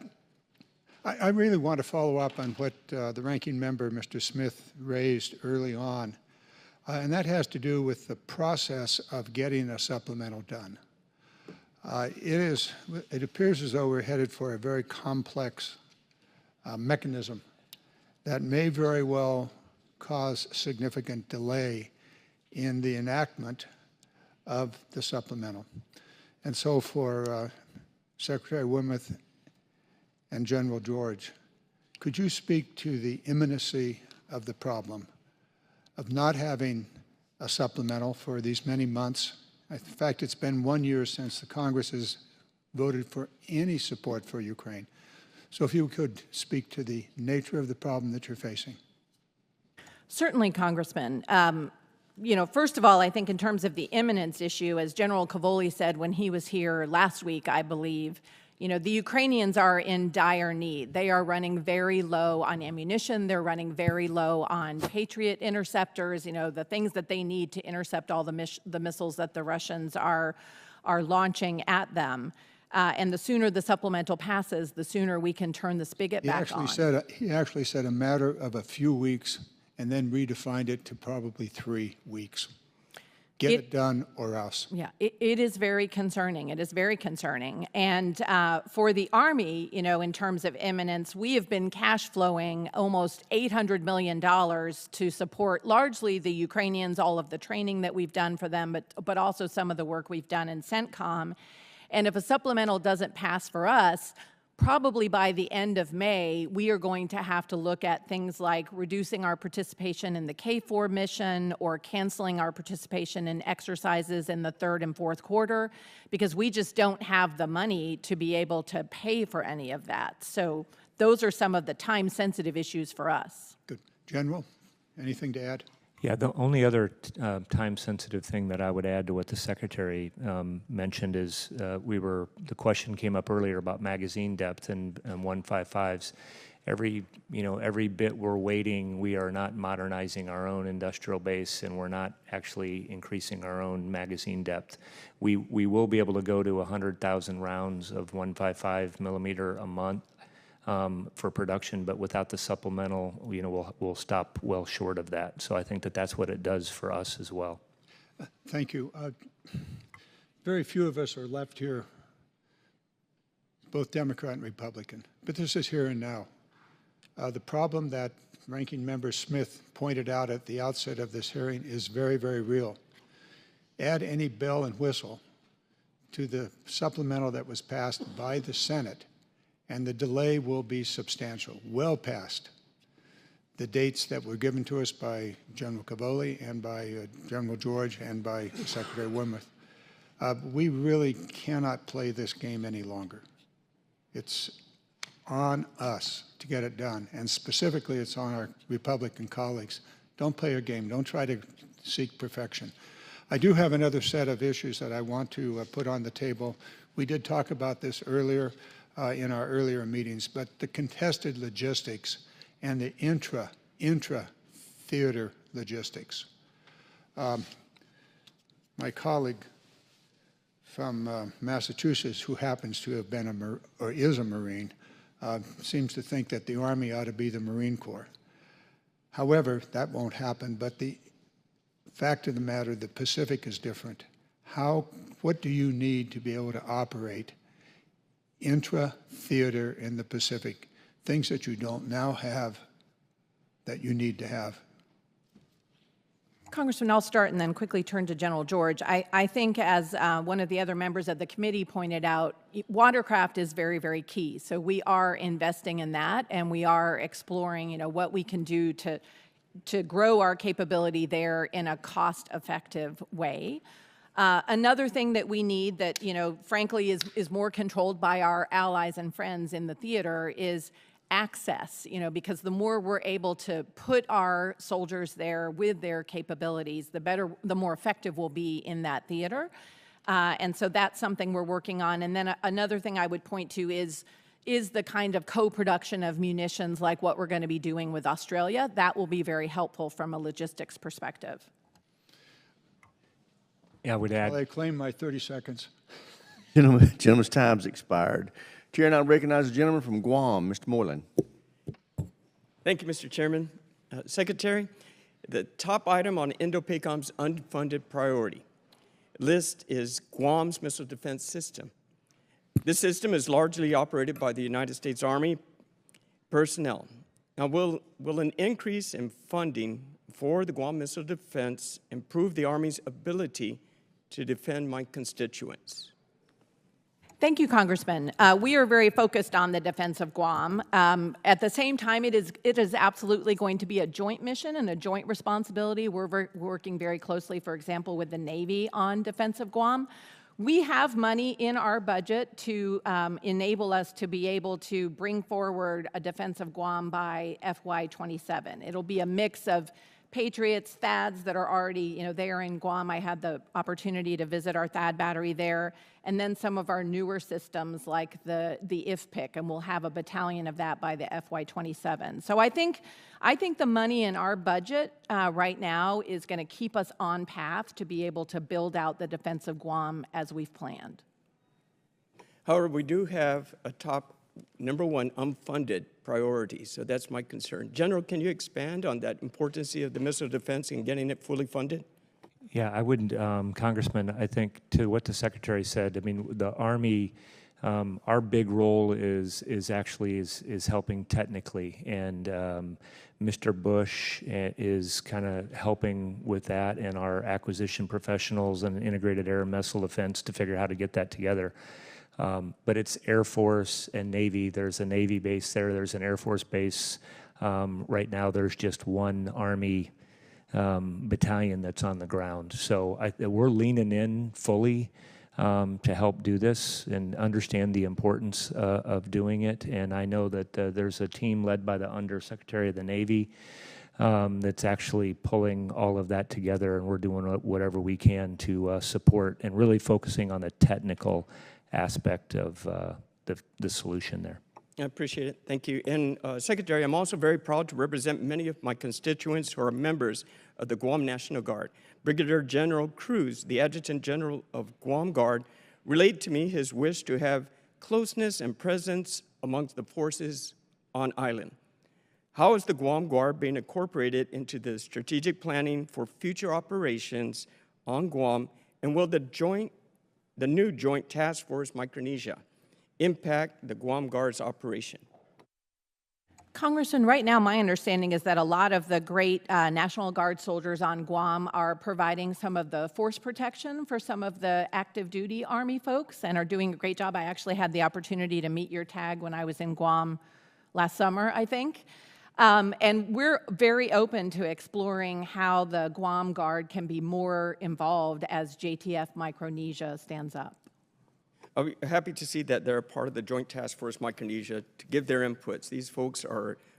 really want to follow up on what the ranking member, Mr. Smith, raised early on, and that has to do with the process of getting a supplemental done. It appears as though we're headed for a very complex mechanism that may very well cause significant delay in the enactment of the supplemental. And so for Secretary Wormuth and General George, could you speak to the imminency of the problem of not having a supplemental for these many months? In fact, it's been 1 year since the Congress has voted for any support for Ukraine. So if you could speak to the nature of the problem that you're facing. Certainly, Congressman. First of all, I think in terms of the imminence issue, as General Cavoli said when he was here last week, I believe, the Ukrainians are in dire need. They are running very low on ammunition. They're running very low on Patriot interceptors, the things that they need to intercept all the missiles that the Russians are launching at them. And the sooner the supplemental passes, the sooner we can turn the spigot back on. He actually said a matter of a few weeks and then redefined it to probably 3 weeks. Get it done or else. Yeah, it is very concerning. It is very concerning. And for the Army, in terms of imminence, we have been cash flowing almost $800 million to support largely the Ukrainians, all of the training that we've done for them, but also some of the work we've done in CENTCOM. And if a supplemental doesn't pass for us, probably by the end of May, we are going to have to look at things like reducing our participation in the KFOR mission or canceling our participation in exercises in the third and fourth quarter, because we just don't have the money to be able to pay for any of that. So those are some of the time-sensitive issues for us. Good. General, anything to add? Yeah, the only other time-sensitive thing that I would add to what the Secretary mentioned is the question came up earlier about magazine depth and 155s. Every bit we're waiting, we are not modernizing our own industrial base, and we're not actually increasing our own magazine depth. We will be able to go to 100,000 rounds of 155 millimeter a month. for production, but without the supplemental, we'll stop well short of that. So I think that that's what it does for us as well. Thank you. Very few of us are left here, both Democrat and Republican, but this is here and now. The problem that Ranking Member Smith pointed out at the outset of this hearing is very, very real. Add any bell and whistle to the supplemental that was passed by the Senate, and the delay will be substantial, well past the dates that were given to us by General Cavoli and by General George and by Secretary Wormuth. We really cannot play this game any longer. It's on us to get it done, and specifically it's on our Republican colleagues. Don't play a game. Don't try to seek perfection. I do have another set of issues that I want to put on the table. We did talk about this earlier in our earlier meetings, but the contested logistics and the intra-theater logistics. My colleague from Massachusetts, who happens to have been or is a Marine, seems to think that the Army ought to be the Marine Corps. However, that won't happen, but the fact of the matter, the Pacific is different. What do you need to be able to operate intra-theater in the Pacific, things that you don't now have that you need to have? Congressman, I'll start and then quickly turn to General George. I think, as one of the other members of the committee pointed out, watercraft is very, very key. So we are investing in that, and we are exploring, what we can do to grow our capability there in a cost-effective way. Another thing that we need that, frankly is more controlled by our allies and friends in the theater is access, because the more we're able to put our soldiers there with their capabilities, the more effective we'll be in that theater. And so that's something we're working on. And then another thing I would point to is the kind of co-production of munitions like what we're going to be doing with Australia. That will be very helpful from a logistics perspective. Yeah, I would add. Well, I claim my 30 seconds. Gentleman's time's expired. Chair now recognizes the gentleman from Guam, Mr. Moylan. Thank you, Mr. Chairman. Secretary, the top item on INDOPACOM's unfunded priority list is Guam's missile defense system. This system is largely operated by the United States Army personnel. Now, will an increase in funding for the Guam missile defense improve the Army's ability to defend my constituents? Thank you, Congressman. We are very focused on the defense of Guam. At the same time, it is absolutely going to be a joint mission and a joint responsibility. We're working very closely, for example, with the Navy on defense of Guam. We have money in our budget to enable us to be able to bring forward a defense of Guam by FY27. It'll be a mix of Patriots, THAADs that are already, there in Guam. I had the opportunity to visit our THAAD battery there, and then some of our newer systems like the IFPC, and we'll have a battalion of that by the FY27. So I think the money in our budget right now is going to keep us on path to be able to build out the defense of Guam as we've planned. However, we do have a top #1 unfunded priority, so that's my concern. General, can you expand on that importance of the missile defense and getting it fully funded? Yeah, I wouldn't, Congressman, I think to what the Secretary said, I mean, the Army, our big role is helping technically, and Mr. Bush is kind of helping with that, and our acquisition professionals and integrated air and missile defense to figure out how to get that together. But it's Air Force and Navy. There's a Navy base there. There's an Air Force base. Right now, there's just one Army battalion that's on the ground. So we're leaning in fully to help do this and understand the importance of doing it. And I know that there's a team led by the Undersecretary of the Navy that's actually pulling all of that together, and we're doing whatever we can to support and really focusing on the technical aspect of the solution there. I appreciate it. Thank you. And Secretary, I'm also very proud to represent many of my constituents who are members of the Guam National Guard. Brigadier General Cruz, the Adjutant General of Guam Guard, relayed to me his wish to have closeness and presence amongst the forces on island. How is the Guam Guard being incorporated into the strategic planning for future operations on Guam, and will the new Joint Task Force Micronesia impact the Guam Guard's operation? Congressman, right now my understanding is that a lot of the great National Guard soldiers on Guam are providing some of the force protection for some of the active duty Army folks and are doing a great job. I actually had the opportunity to meet your tag when I was in Guam last summer, I think. And we're very open to exploring how the Guam Guard can be more involved as JTF Micronesia stands up. I'll be happy to see that they're a part of the Joint Task Force Micronesia to give their inputs. These folks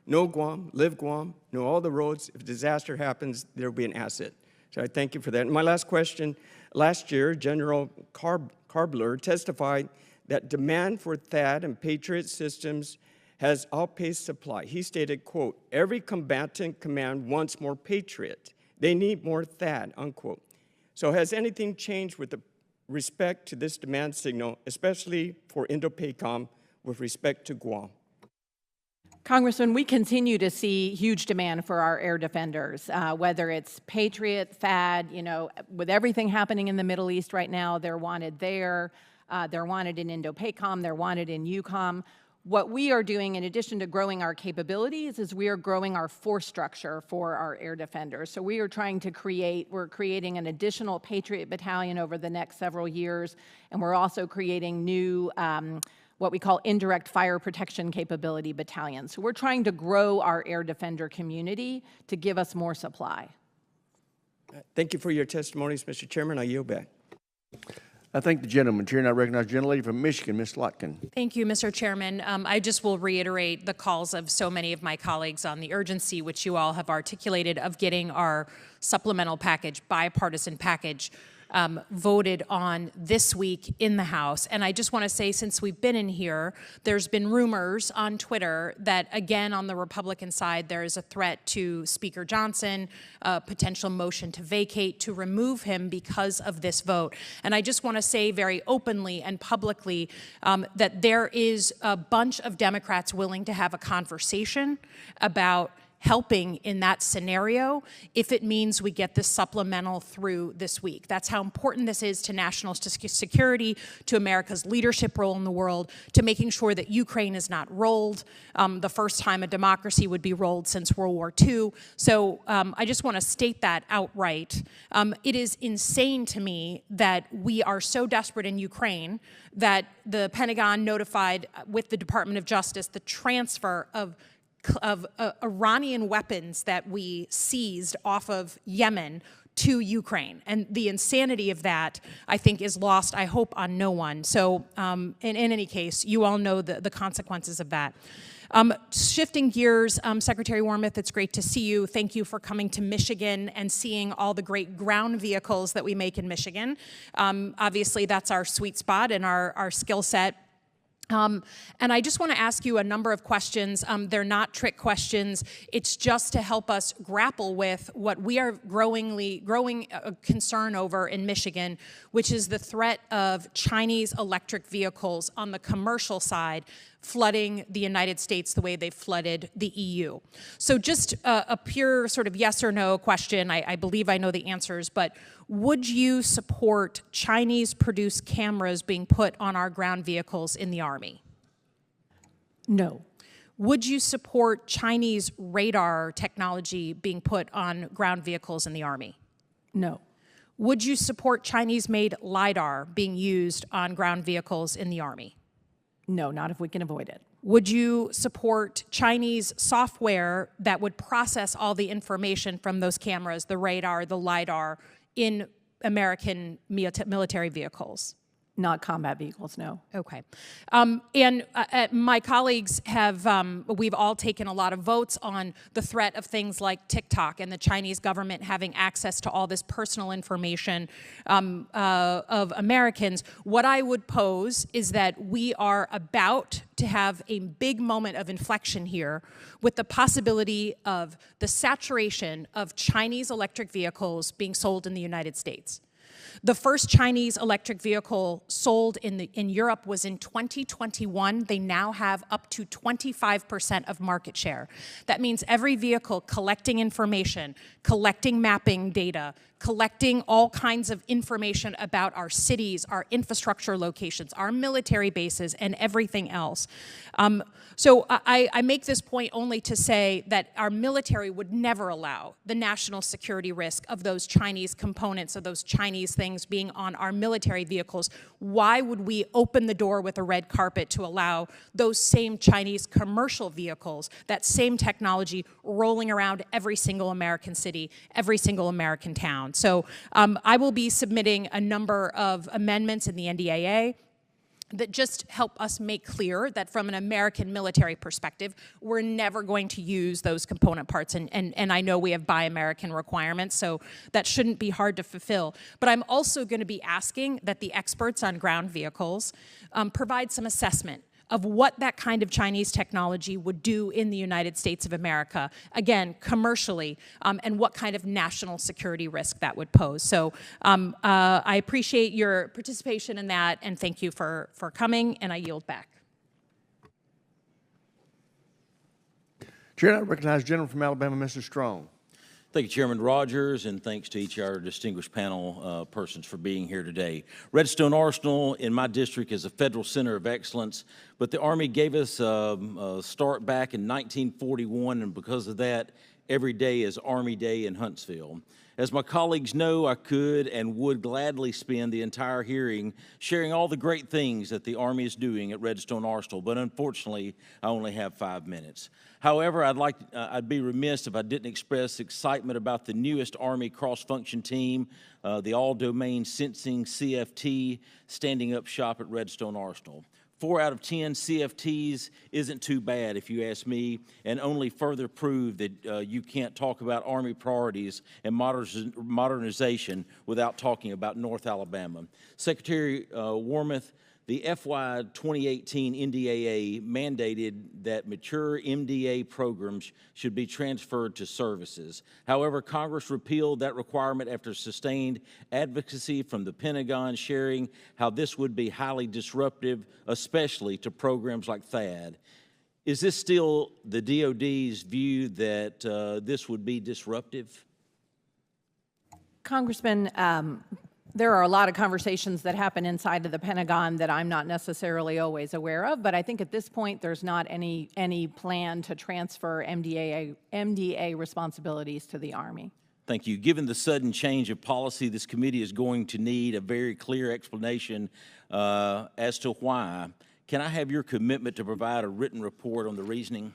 know Guam, live Guam, know all the roads. If a disaster happens, there'll be an asset. So I thank you for that. And my last question, last year, General Karbler testified that demand for THAAD and Patriot systems has outpaced supply. He stated, quote, "Every combatant command wants more Patriot. They need more THAAD," unquote. So has anything changed with the respect to this demand signal, especially for Indo-PACOM with respect to Guam? Congressman, we continue to see huge demand for our air defenders, whether it's Patriot, THAAD, you know, with everything happening in the Middle East right now, they're wanted there, they're wanted in Indo-PACOM, they're wanted in EUCOM. What we are doing, in addition to growing our capabilities, is we are growing our force structure for our air defenders. So we are trying to we're creating an additional Patriot battalion over the next several years, and we're also creating new, what we call indirect fire protection capability battalions. So we're trying to grow our air defender community to give us more supply. Thank you for your testimonies, Mr. Chairman. I yield back. I thank the gentleman. Chair, and I recognize the gentlelady from Michigan, Ms. Slotkin. Thank you, Mr. Chairman. I just will reiterate the calls of so many of my colleagues on the urgency, which you all have articulated, of getting our supplemental package, bipartisan package, voted on this week in the House. And I just want to say, since we've been in here, there's been rumors on Twitter that, again, on the Republican side, there is a threat to Speaker Johnson, a potential motion to vacate, to remove him because of this vote. And I just want to say very openly and publicly that there is a bunch of Democrats willing to have a conversation about helping in that scenario if it means we get this supplemental through this week. That's how important this is to national security, to America's leadership role in the world, to making sure that Ukraine is not rolled, the first time a democracy would be rolled since World War II. So I just want to state that outright. It is insane to me that we are so desperate in Ukraine that the Pentagon notified with the Department of Justice the transfer of Iranian weapons that we seized off of Yemen to Ukraine. And the insanity of that, I think, is lost, I hope, on no one. So in any case, you all know the consequences of that. Shifting gears, Secretary Wormuth, it's great to see you. Thank you for coming to Michigan and seeing all the great ground vehicles that we make in Michigan. Obviously, that's our sweet spot and our skill set. And I just want to ask you a number of questions. They're not trick questions. It's just to help us grapple with what we are growing concern over in Michigan, which is the threat of Chinese electric vehicles on the commercial side flooding the United States the way they've flooded the EU. So just a pure sort of yes or no question. I believe I know the answers, but would you support Chinese-produced cameras being put on our ground vehicles in the Army? No. Would you support Chinese radar technology being put on ground vehicles in the Army? No. Would you support Chinese-made LiDAR being used on ground vehicles in the Army? No, not if we can avoid it. Would you support Chinese software that would process all the information from those cameras, the radar, the LiDAR, in American military vehicles? Not combat vehicles, no. Okay. And my colleagues have, we've all taken a lot of votes on the threat of things like TikTok and the Chinese government having access to all this personal information of Americans. What I would pose is that we are about to have a big moment of inflection here with the possibility of the saturation of Chinese electric vehicles being sold in the United States. The first Chinese electric vehicle sold in Europe was in 2021. They now have up to 25% of market share. That means every vehicle collecting information, collecting mapping data, collecting all kinds of information about our cities, our infrastructure locations, our military bases, and everything else. So I make this point only to say that our military would never allow the national security risk of those Chinese components, of those Chinese things being on our military vehicles. Why would we open the door with a red carpet to allow those same Chinese commercial vehicles, that same technology, rolling around every single American city, every single American town? So I will be submitting a number of amendments in the NDAA that just help us make clear that from an American military perspective, we're never going to use those component parts. And I know we have Buy American requirements, so that shouldn't be hard to fulfill. But I'm also going to be asking that the experts on ground vehicles provide some assessment of what that kind of Chinese technology would do in the United States of America, again, commercially, and what kind of national security risk that would pose. So I appreciate your participation in that, and thank you for coming, and I yield back. Chair, I recognize the gentleman from Alabama, Mr. Strong. Thank you, Chairman Rogers, and thanks to each of our distinguished panel persons for being here today. Redstone Arsenal in my district is a federal center of excellence, but the Army gave us a start back in 1941, and because of that, every day is Army Day in Huntsville. As my colleagues know, I could and would gladly spend the entire hearing sharing all the great things that the Army is doing at Redstone Arsenal, but unfortunately, I only have 5 minutes. However, I'd be remiss if I didn't express excitement about the newest Army cross-function team, the All-Domain Sensing CFT, standing up shop at Redstone Arsenal. 4 out of 10 CFTs isn't too bad, if you ask me, and only further prove that you can't talk about Army priorities and modernization without talking about North Alabama. Secretary Wormuth, the FY 2018 NDAA mandated that mature MDA programs should be transferred to services. However, Congress repealed that requirement after sustained advocacy from the Pentagon, sharing how this would be highly disruptive, especially to programs like THAAD. Is this still the DoD's view that this would be disruptive? Congressman, there are a lot of conversations that happen inside of the Pentagon that I'm not necessarily always aware of, but I think at this point there's not any plan to transfer MDA responsibilities to the Army. Thank you. Given the sudden change of policy, this committee is going to need a very clear explanation as to why. Can I have your commitment to provide a written report on the reasoning?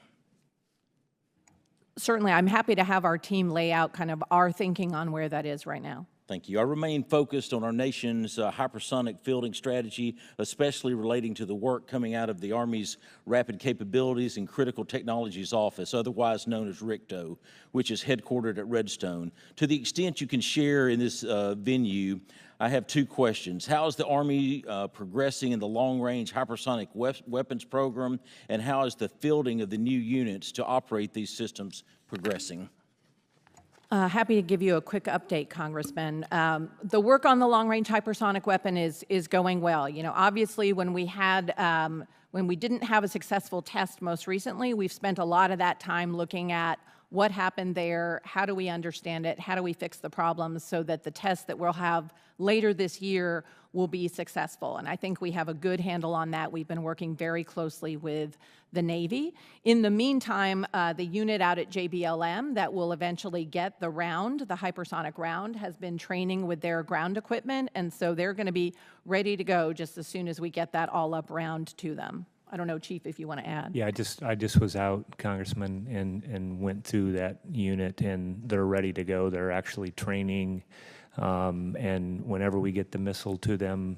Certainly, I'm happy to have our team lay out kind of our thinking on where that is right now. Thank you. I remain focused on our nation's hypersonic fielding strategy, especially relating to the work coming out of the Army's Rapid Capabilities and Critical Technologies Office, otherwise known as RCTO, which is headquartered at Redstone. To the extent you can share in this venue, I have 2 questions. How is the Army progressing in the long-range hypersonic weapons program, and how is the fielding of the new units to operate these systems progressing? Happy to give you a quick update, Congressman. The work on the long-range hypersonic weapon is going well. You know, obviously, when we didn't have a successful test most recently, we've spent a lot of that time looking at what happened there, how do we understand it, how do we fix the problems so that the test that we'll have later this year will be successful. And I think we have a good handle on that. We've been working very closely with the Navy. In the meantime, the unit out at JBLM that will eventually get the round, the hypersonic round, has been training with their ground equipment, and so they're going to be ready to go just as soon as we get that all up round to them. I don't know, Chief, if you want to add. Yeah, I just was out, Congressman, and went through that unit, and they're ready to go. They're actually training, and whenever we get the missile to them,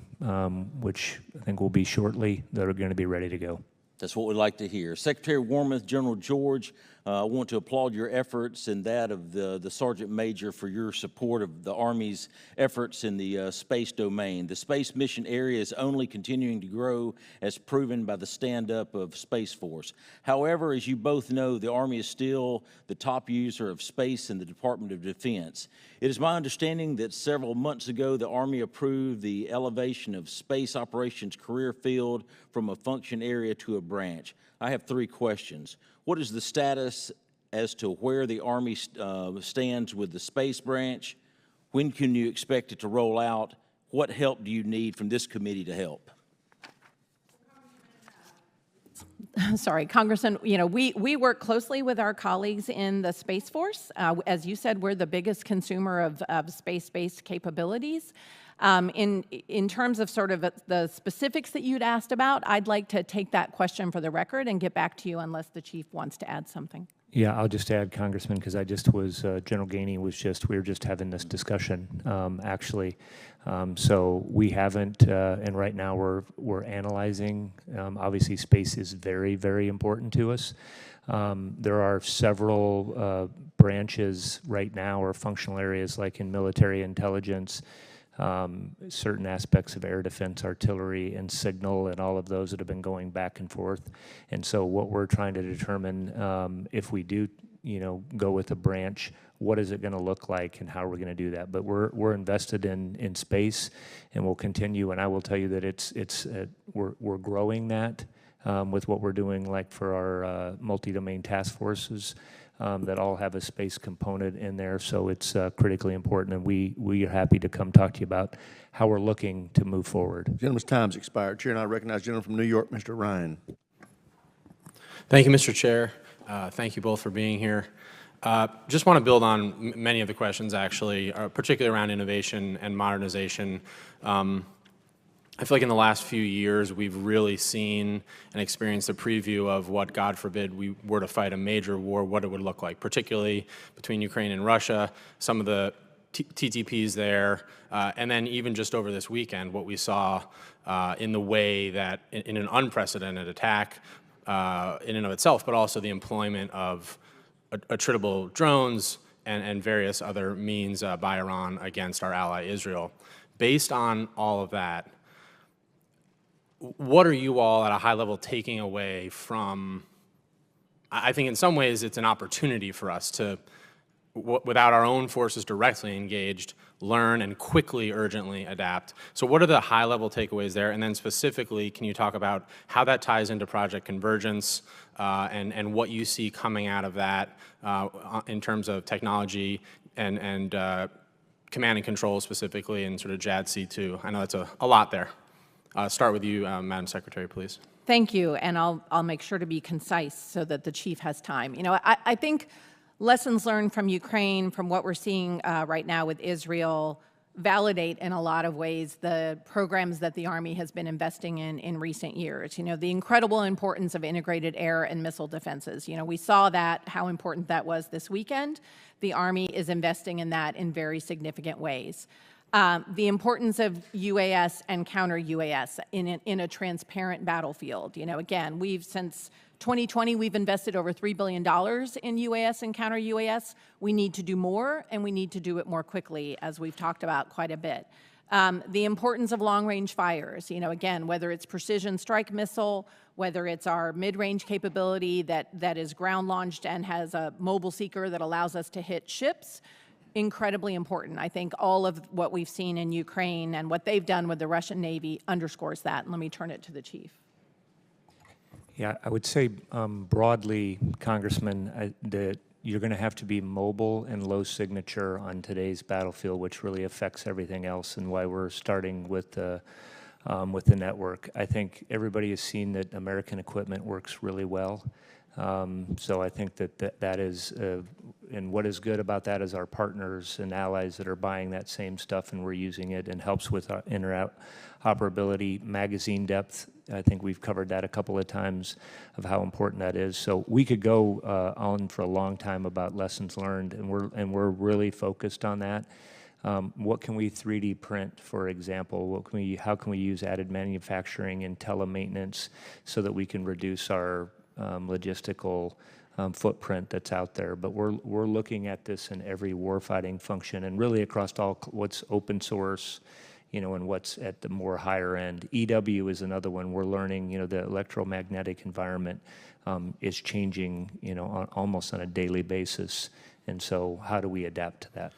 which I think will be shortly, they're going to be ready to go. That's what we'd like to hear. Secretary Wormuth, General George, I want to applaud your efforts and that of the Sergeant Major for your support of the Army's efforts in the space domain. The space mission area is only continuing to grow as proven by the stand-up of Space Force. However, as you both know, the Army is still the top user of space in the Department of Defense. It is my understanding that several months ago, the Army approved the elevation of space operations career field from a function area to a branch. I have 3 questions. What is the status as to where the Army stands with the space branch? When can you expect it to roll out? What help do you need from this committee to help? Sorry, Congressman, we work closely with our colleagues in the Space Force. As you said, we're the biggest consumer of space-based capabilities. In terms of sort of the specifics that you'd asked about, I'd like to take that question for the record and get back to you unless the chief wants to add something. Yeah, I'll just add, Congressman, because I just was, General Gainey we were just having this discussion, actually. So we haven't, and right now we're analyzing. Obviously, space is very, very important to us. There are several branches right now or functional areas like in military intelligence, certain aspects of air defense, artillery, and signal, and all of those that have been going back and forth. And so what we're trying to determine, if we do, go with a branch, what is it going to look like and how are we going to do that? But we're invested in space, and we'll continue. And I will tell you that we're growing that with what we're doing, like for our multi-domain task forces. That all have a space component in there, so it's critically important, and we are happy to come talk to you about how we're looking to move forward. Gentleman's time's expired. Chair, and I recognize the gentleman from New York, Mr. Ryan. Thank you, Mr. Chair. Thank you both for being here. Just want to build on many of the questions, actually, particularly around innovation and modernization. I feel like in the last few years, we've really seen and experienced a preview of what, God forbid, we were to fight a major war, what it would look like, particularly between Ukraine and Russia, some of the TTPs there, and then even just over this weekend, what we saw in the way that in an unprecedented attack in and of itself, but also the employment of attritable drones and various other means by Iran against our ally Israel. Based on all of that, what are you all at a high level taking away from, I think in some ways it's an opportunity for us to, without our own forces directly engaged, learn and quickly, urgently adapt. So what are the high level takeaways there? And then specifically, can you talk about how that ties into Project Convergence and what you see coming out of that in terms of technology and command and control specifically and sort of JADC2? I know that's a lot there. Start with you, Madam Secretary, please. Thank you, and I'll make sure to be concise so that the chief has time. I think lessons learned from Ukraine, from what we're seeing right now with Israel, validate in a lot of ways the programs that the Army has been investing in recent years. The incredible importance of integrated air and missile defenses. We saw how important that was this weekend. The Army is investing in that in very significant ways. The importance of UAS and counter-UAS in a transparent battlefield. Again, since 2020, we've invested over $3 billion in UAS and counter-UAS. We need to do more, and we need to do it more quickly, as we've talked about quite a bit. The importance of long-range fires. Again, whether it's precision strike missile, whether it's our mid-range capability that is ground-launched and has a mobile seeker that allows us to hit ships, incredibly important. I think all of what we've seen in Ukraine and what they've done with the Russian Navy underscores that. And let me turn it to the chief. Yeah, I would say broadly, Congressman, that you're going to have to be mobile and low signature on today's battlefield, which really affects everything else, and why we're starting with the network. I think everybody has seen that American equipment works really well. So I think that is, and what is good about that is our partners and allies that are buying that same stuff and we're using it, and helps with our interoperability, magazine depth. I think we've covered that a couple of times of how important that is. So we could go on for a long time about lessons learned, and we're really focused on that. What can we 3D print, for example? How can we use additive manufacturing and telemaintenance so that we can reduce our logistical footprint that's out there. But we're looking at this in every warfighting function and really across all what's open source, and what's at the more higher end. EW is another one. We're learning, the electromagnetic environment is changing, almost on a daily basis. And so how do we adapt to that?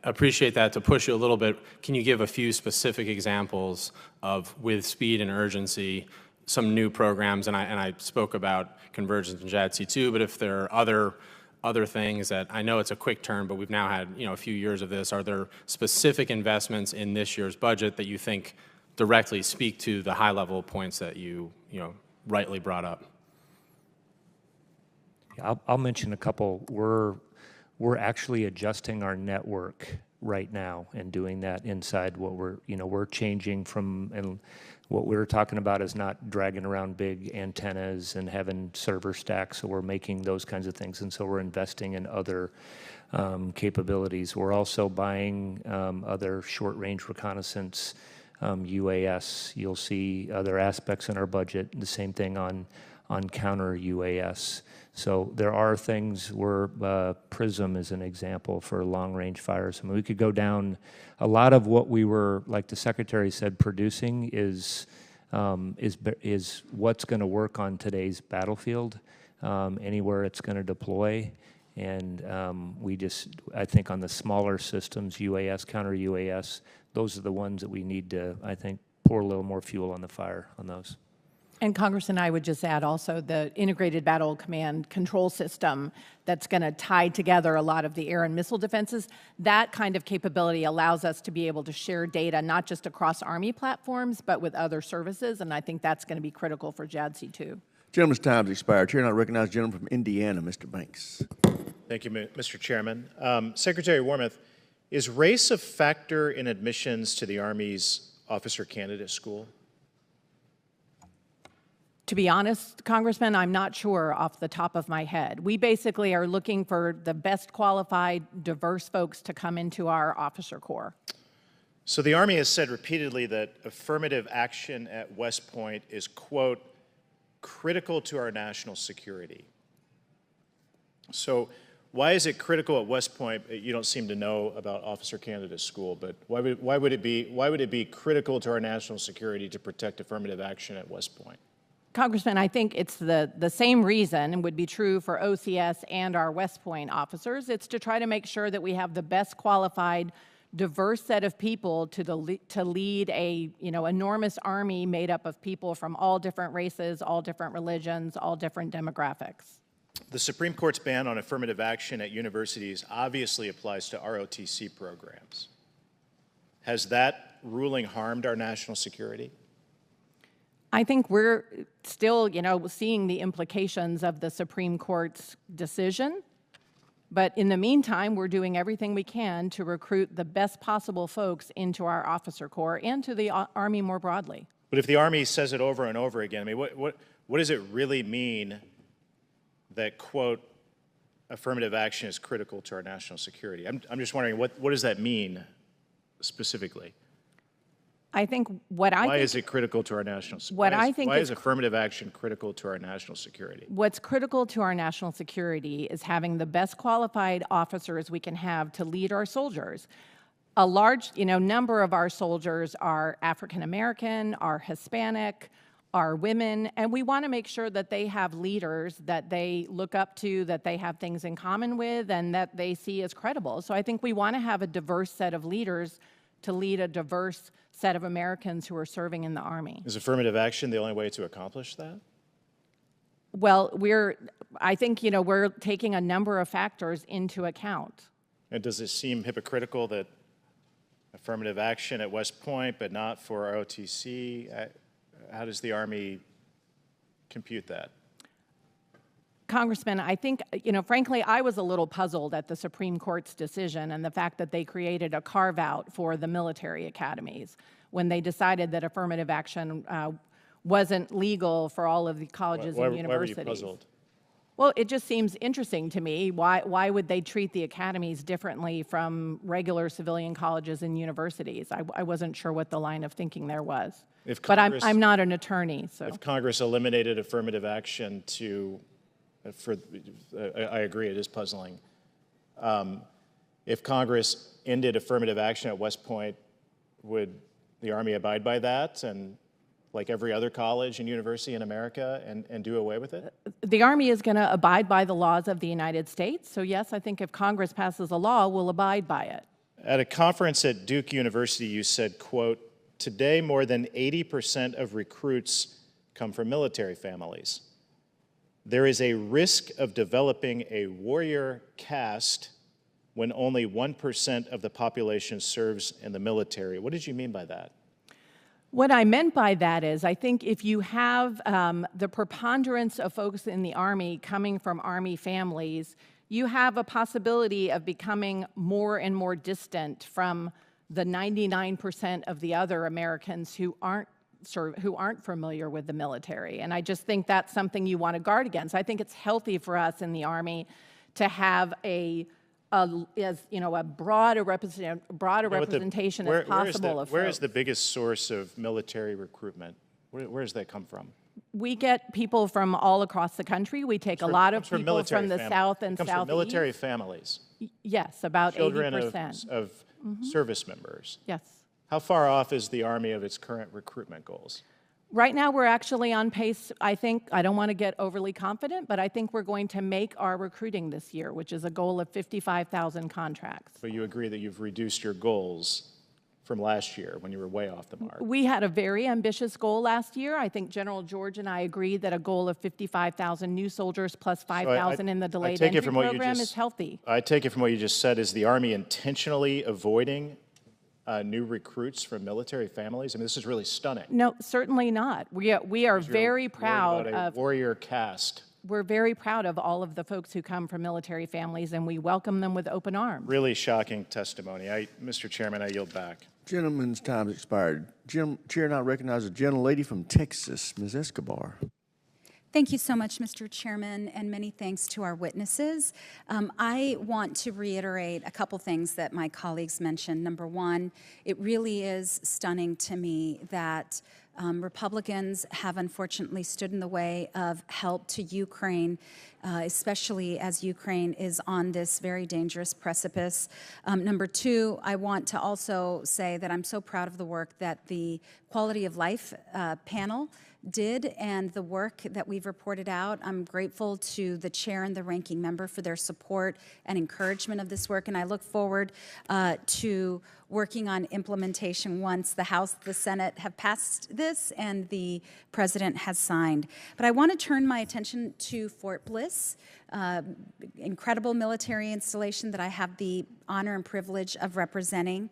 Appreciate that. To push you a little bit, can you give a few specific examples of, with speed and urgency, some new programs? And I spoke about convergence and JADC2, but if there are other things that, I know it's a quick turn, but we've now had a few years of this, are there specific investments in this year's budget that you think directly speak to the high-level points that you rightly brought up? I'll mention a couple. We're actually adjusting our network right now and doing that inside what we're changing from, and what we were talking about is not dragging around big antennas and having server stacks, so we're making those kinds of things, and so we're investing in other capabilities. We're also buying other short-range reconnaissance UAS. You'll see other aspects in our budget, the same thing on counter UAS. So there are things where PRISM is an example for long-range fires. I mean, we could go down a lot of what we were, like the Secretary said, producing is what's going to work on today's battlefield, anywhere it's going to deploy. And I think on the smaller systems, UAS, counter UAS, those are the ones that we need to, I think, pour a little more fuel on the fire on those. And Congressman, I would just add also the integrated battle command control system that's going to tie together a lot of the air and missile defenses. That kind of capability allows us to be able to share data not just across Army platforms, but with other services, and I think that's going to be critical for JADC2. Gentleman's time's expired. Chair, I recognize the gentleman from Indiana, Mr. Banks. Thank you, Mr. Chairman. Secretary Wormuth, is race a factor in admissions to the Army's officer candidate school? To be honest, Congressman, I'm not sure off the top of my head. We basically are looking for the best qualified, diverse folks to come into our officer corps. So the Army has said repeatedly that affirmative action at West Point is, quote, critical to our national security. So why is it critical at West Point? You don't seem to know about officer candidate school, but why would it be critical to our national security to protect affirmative action at West Point? Congressman, I think it's the same reason, and would be true for OCS and our West Point officers. It's to try to make sure that we have the best qualified, diverse set of people to lead a enormous Army made up of people from all different races, all different religions, all different demographics. The Supreme Court's ban on affirmative action at universities obviously applies to ROTC programs. Has that ruling harmed our national security? I think we're still, seeing the implications of the Supreme Court's decision. But in the meantime, we're doing everything we can to recruit the best possible folks into our officer corps and to the Army more broadly. But if the Army says it over and over again, I mean, what does it really mean that, quote, affirmative action is critical to our national security? I'm just wondering, what does that mean specifically? I think why is it critical to our national security? Why is affirmative action critical to our national security? What's critical to our national security is having the best qualified officers we can have to lead our soldiers. A large, number of our soldiers are African American, are Hispanic, are women, and we want to make sure that they have leaders that they look up to, that they have things in common with, and that they see as credible. So I think we want to have a diverse set of leaders to lead a diverse set of Americans who are serving in the Army. Is affirmative action the only way to accomplish that? Well, I think, we're taking a number of factors into account. And does it seem hypocritical that affirmative action at West Point, but not for ROTC? How does the Army compute that? Congressman, I think, frankly, I was a little puzzled at the Supreme Court's decision and the fact that they created a carve-out for the military academies when they decided that affirmative action wasn't legal for all of the colleges and universities. Why were you puzzled? Well, it just seems interesting to me. Why would they treat the academies differently from regular civilian colleges and universities? I wasn't sure what the line of thinking there was. But I'm not an attorney. So. If Congress eliminated affirmative action to I agree, it is puzzling. If Congress ended affirmative action at West Point, would the Army abide by that and, like every other college and university in America, and do away with it? The Army is going to abide by the laws of the United States. So yes, I think if Congress passes a law, we'll abide by it. At a conference at Duke University, you said, quote, "Today more than 80% of recruits come from military families. There is a risk of developing a warrior caste when only 1% of the population serves in the military." What did you mean by that? What I meant by that is, I think if you have the preponderance of folks in the Army coming from Army families, you have a possibility of becoming more and more distant from the 99% of the other Americans who aren't familiar with the military. And I just think that's something you want to guard against. I think it's healthy for us in the Army to have a broader representation as possible of folks. Where is the biggest source of military recruitment? Where does that come from? We get people from all across the country. We take a lot of people from the South and Southeast. From military families. Yes, about 80%. Children of service members. Yes. How far off is the Army of its current recruitment goals? Right now, we're actually on pace. I don't want to get overly confident, but I think we're going to make our recruiting this year, which is a goal of 55,000 contracts. But you agree that you've reduced your goals from last year when you were way off the mark? We had a very ambitious goal last year. I think General George and I agreed that a goal of 55,000 new soldiers plus 5,000 in the delayed entry program is healthy. I take it from what you just said, is the Army intentionally avoiding new recruits from military families? I mean, this is really stunning. No, certainly not. We are very proud of warrior caste. We're very proud of all of the folks who come from military families, and we welcome them with open arms. Really shocking testimony. Mr. Chairman, I yield back. Gentleman's time has expired. Chair now recognizes a gentlelady from Texas, Ms. Escobar. Thank you so much, Mr. Chairman, and many thanks to our witnesses. I want to reiterate a couple things that my colleagues mentioned. Number one, it really is stunning to me that Republicans have unfortunately stood in the way of help to Ukraine, especially as Ukraine is on this very dangerous precipice. Number two, I want to also say that I'm so proud of the work that the Quality of Life panel did and the work that we've reported out. I'm grateful to the chair and the ranking member for their support and encouragement of this work, and I look forward to working on implementation once the House, the Senate have passed this and the President has signed. But I want to turn my attention to Fort Bliss, incredible military installation that I have the honor and privilege of representing.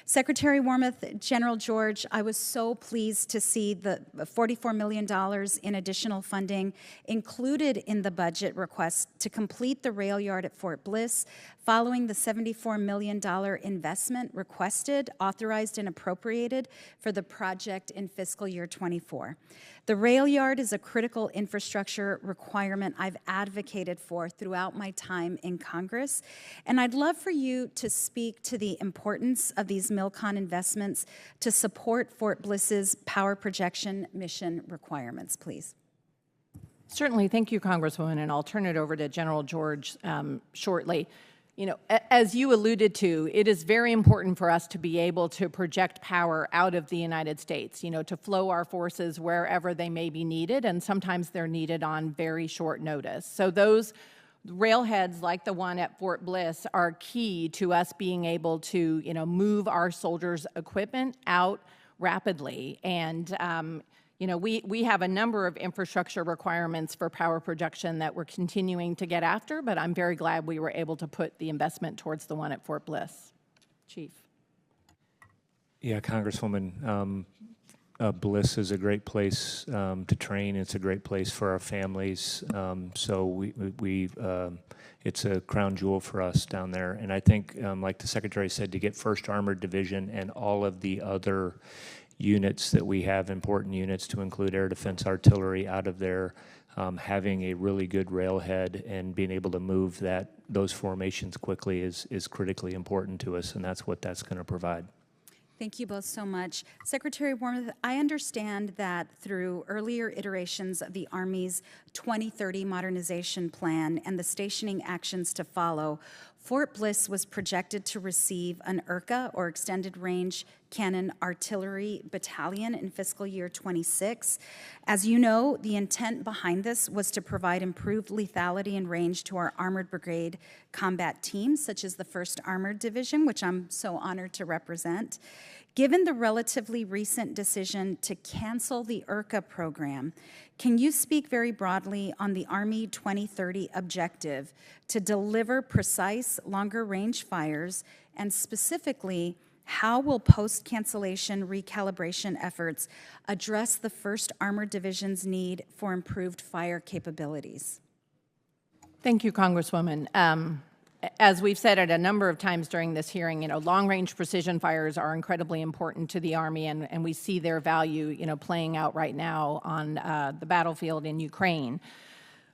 Secretary Wormuth, General George, I was so pleased to see the $44 million in additional funding included in the budget request to complete the rail yard at Fort Bliss, following the $74 million investment requested, authorized, and appropriated for the project in fiscal year 24. The rail yard is a critical infrastructure requirement I've advocated for throughout my time in Congress, and I'd love for you to speak to the importance of these MILCON investments to support Fort Bliss's power projection mission requirements, please. Certainly. Thank you, Congresswoman, and I'll turn it over to General George shortly. You know, as you alluded to, it is very important for us to be able to project power out of the United States, you know, to flow our forces wherever they may be needed, and sometimes they're needed on very short notice. So those railheads like the one at Fort Bliss are key to us being able to, you know, move our soldiers' equipment out rapidly. And you know, we have a number of infrastructure requirements for power projection that we're continuing to get after, but I'm very glad we were able to put the investment towards the one at Fort Bliss. Chief. Yeah, Congresswoman, Bliss is a great place to train. It's a great place for our families. So it's a crown jewel for us down there. And I think, like the Secretary said, to get 1st Armored Division and all of the other units that we have, important units to include air defense artillery out of there, having a really good railhead and being able to move those formations quickly is critically important to us, and that's what that's going to provide. Thank you both so much. Secretary Wormuth, I understand that through earlier iterations of the Army's 2030 modernization plan and the stationing actions to follow, Fort Bliss was projected to receive an ERCA, or Extended Range Cannon Artillery Battalion, in fiscal year 26. As you know, the intent behind this was to provide improved lethality and range to our Armored Brigade combat teams, such as the 1st Armored Division, which I'm so honored to represent. Given the relatively recent decision to cancel the ERCA program, can you speak very broadly on the Army 2030 objective to deliver precise, longer-range fires, and specifically, how will post-cancellation recalibration efforts address the 1st Armored Division's need for improved fire capabilities? Thank you, Congresswoman. As we've said it a number of times during this hearing, long-range precision fires are incredibly important to the Army, and we see their value, playing out right now on the battlefield in Ukraine.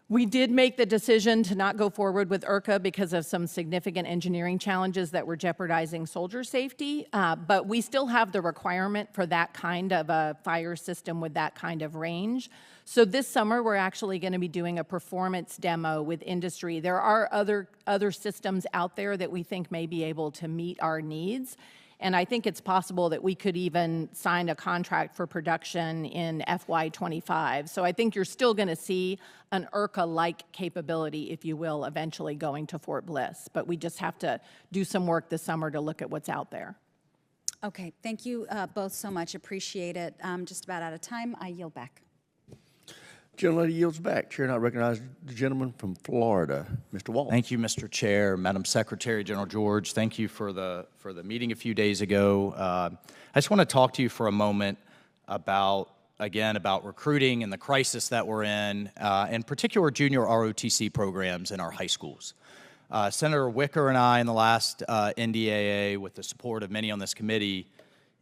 We did make the decision to not go forward with ERCA because of some significant engineering challenges that were jeopardizing soldier safety, but we still have the requirement for that kind of a fire system with that kind of range. So this summer, we're actually going to be doing a performance demo with industry. There are other systems out there that we think may be able to meet our needs. And I think it's possible that we could even sign a contract for production in FY25. So I think you're still going to see an ERCA-like capability, if you will, eventually going to Fort Bliss. But we just have to do some work this summer to look at what's out there. Okay, thank you both so much. Appreciate it. Just about out of time. I yield back. Gentlelady yields back. Chair, and I recognize the gentleman from Florida, Mr. Walsh. Thank you, Mr. Chair, Madam Secretary, General George. Thank you for the meeting a few days ago. I just want to talk to you for a moment about recruiting and the crisis that we're in particular junior ROTC programs in our high schools. Senator Wicker and I, in the last NDAA, with the support of many on this committee,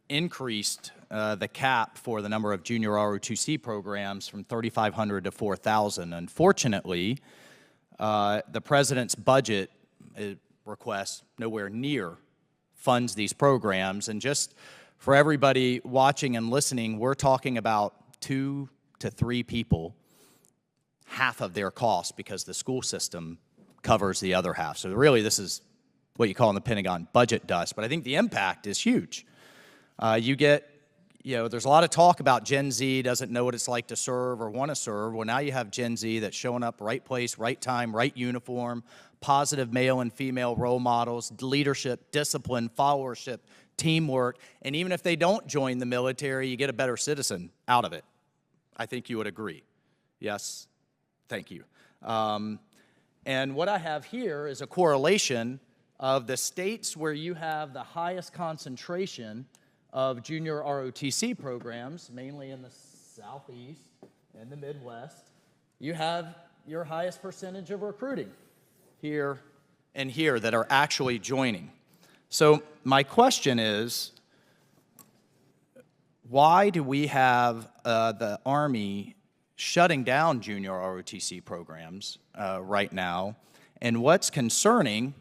increased the cap for the number of junior ROTC programs from 3,500 to 4,000. Unfortunately, the President's budget request nowhere near funds these programs. And just for everybody watching and listening, we're talking about 2 to 3 people, half of their cost, because the school system covers the other half. So really, this is what you call in the Pentagon budget dust. But I think the impact is huge. There's a lot of talk about Gen Z doesn't know what it's like to serve or want to serve. Well, now you have Gen Z that's showing up right place, right time, right uniform, positive male and female role models, leadership, discipline, followership, teamwork. And even if they don't join the military, you get a better citizen out of it. I think you would agree. Yes? Thank you. And what I have here is a correlation of the states where you have the highest concentration of junior ROTC programs, mainly in the Southeast and the Midwest. You have your highest percentage of recruiting here and here that are actually joining. So my question is, why do we have the Army shutting down junior ROTC programs right now? And what's concerning,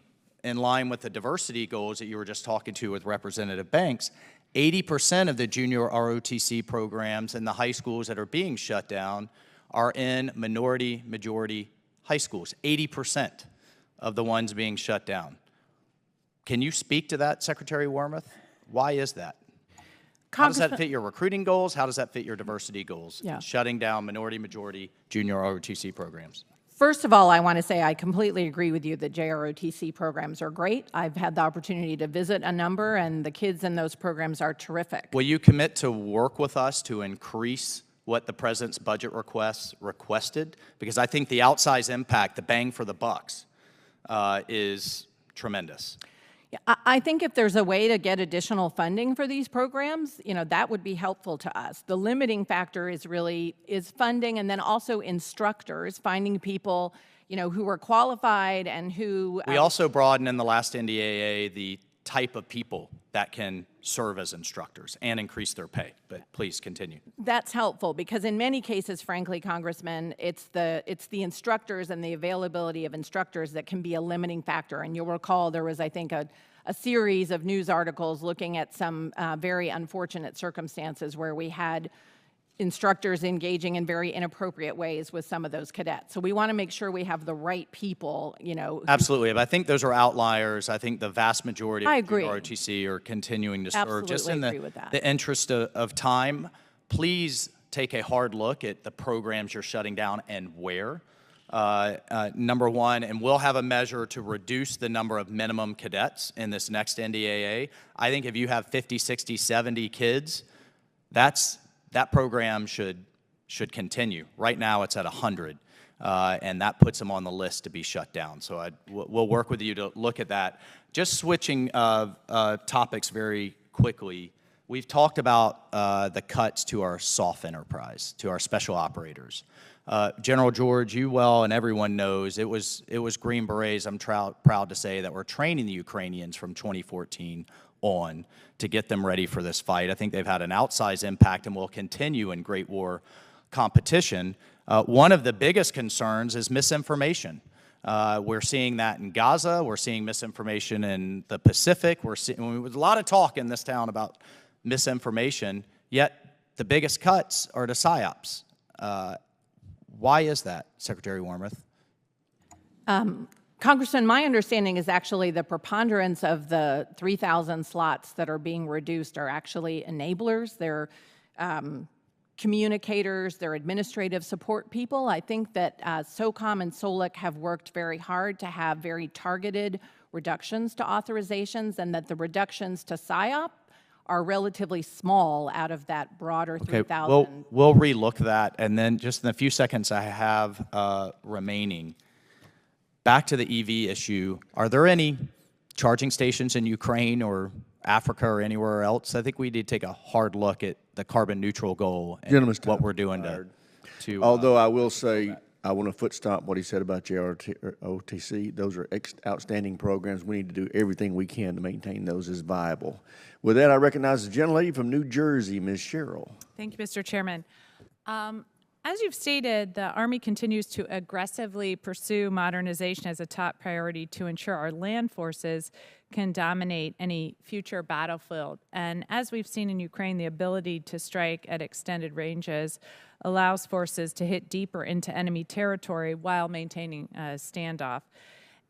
in line with the diversity goals that you were just talking to with Representative Banks, 80% of the junior ROTC programs in the high schools that are being shut down are in minority-majority high schools, 80% of the ones being shut down. Can you speak to that, Secretary Wormuth? Why is that? How does that fit your recruiting goals? How does that fit your diversity goals? Yeah. Shutting down minority-majority junior ROTC programs. First of all, I want to say I completely agree with you that JROTC programs are great. I've had the opportunity to visit a number, and the kids in those programs are terrific. Will you commit to work with us to increase what the President's budget requested? Because I think the outsized impact, the bang for the bucks, is tremendous. Yeah, I think if there's a way to get additional funding for these programs, that would be helpful to us. The limiting factor is funding, and then also instructors, finding people, who are qualified and who... We also broadened in the last NDAA the type of people that can serve as instructors and increase their pay. But please continue. That's helpful because in many cases, frankly, Congressman, it's the instructors and the availability of instructors that can be a limiting factor. And you'll recall there was, I think, a a series of news articles looking at some very unfortunate circumstances where we had instructors engaging in very inappropriate ways with some of those cadets. So we want to make sure we have the right people, you know. Absolutely, but I think those are outliers. I think the vast majority of agree. ROTC are continuing to serve. Absolutely Just in agree with that. the interest of time, please take a hard look at the programs you're shutting down and where. Number one, and we'll have a measure to reduce the number of minimum cadets in this next NDAA. I think if you have 50, 60, 70 kids, that program should continue. Right now, it's at 100, and that puts them on the list to be shut down. So we'll work with you to look at that. Just switching topics very quickly, we've talked about the cuts to our SOF enterprise, to our special operators. General George, you well and everyone knows it was Green Berets, I'm proud to say, that were training the Ukrainians from 2014 on to get them ready for this fight. I think they've had an outsized impact and will continue in Great War competition. One of the biggest concerns is misinformation. We're seeing that in Gaza. We're seeing misinformation in the Pacific. There's a lot of talk in this town about misinformation, yet the biggest cuts are to PSYOPs. Why is that, Secretary Wormuth? Congressman, my understanding is actually the preponderance of the 3,000 slots that are being reduced are actually enablers. They're communicators, they're administrative support people. I think that SOCOM and SOLIC have worked very hard to have very targeted reductions to authorizations, and that the reductions to PSYOP are relatively small out of that broader 3,000. Okay, we'll relook that, and then just in the few seconds I have remaining, back to the EV issue, are there any charging stations in Ukraine or Africa or anywhere else? I think we need to take a hard look at the carbon neutral goal and what we're doing to although I will say, I want to foot stomp what he said about JROTC. Those are outstanding programs. We need to do everything we can to maintain those as viable. With that, I recognize the gentlelady from New Jersey, Ms. Sherrill. Thank you, Mr. Chairman. As you've stated, the Army continues to aggressively pursue modernization as a top priority to ensure our land forces can dominate any future battlefield. And as we've seen in Ukraine, the ability to strike at extended ranges allows forces to hit deeper into enemy territory while maintaining a standoff.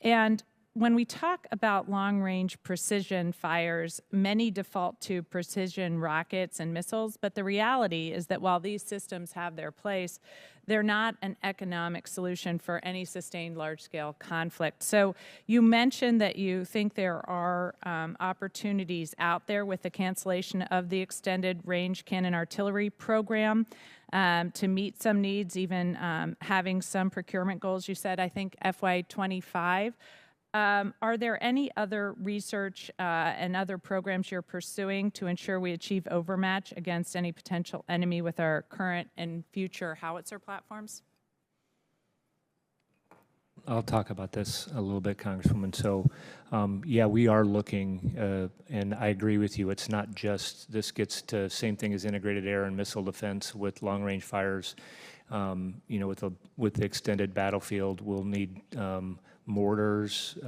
And when we talk about long-range precision fires, many default to precision rockets and missiles, but the reality is that while these systems have their place, they're not an economic solution for any sustained large-scale conflict. So you mentioned that you think there are opportunities out there with the cancellation of the Extended Range Cannon Artillery program to meet some needs, even having some procurement goals. You said, I think, FY25. Are there any other research and other programs you're pursuing to ensure we achieve overmatch against any potential enemy with our current and future howitzer platforms? I'll talk about this a little bit, Congresswoman. So, yeah, we are looking, and I agree with you. It's not just, this gets to same thing as integrated air and missile defense with long-range fires. You know, with the extended battlefield, we'll need mortars,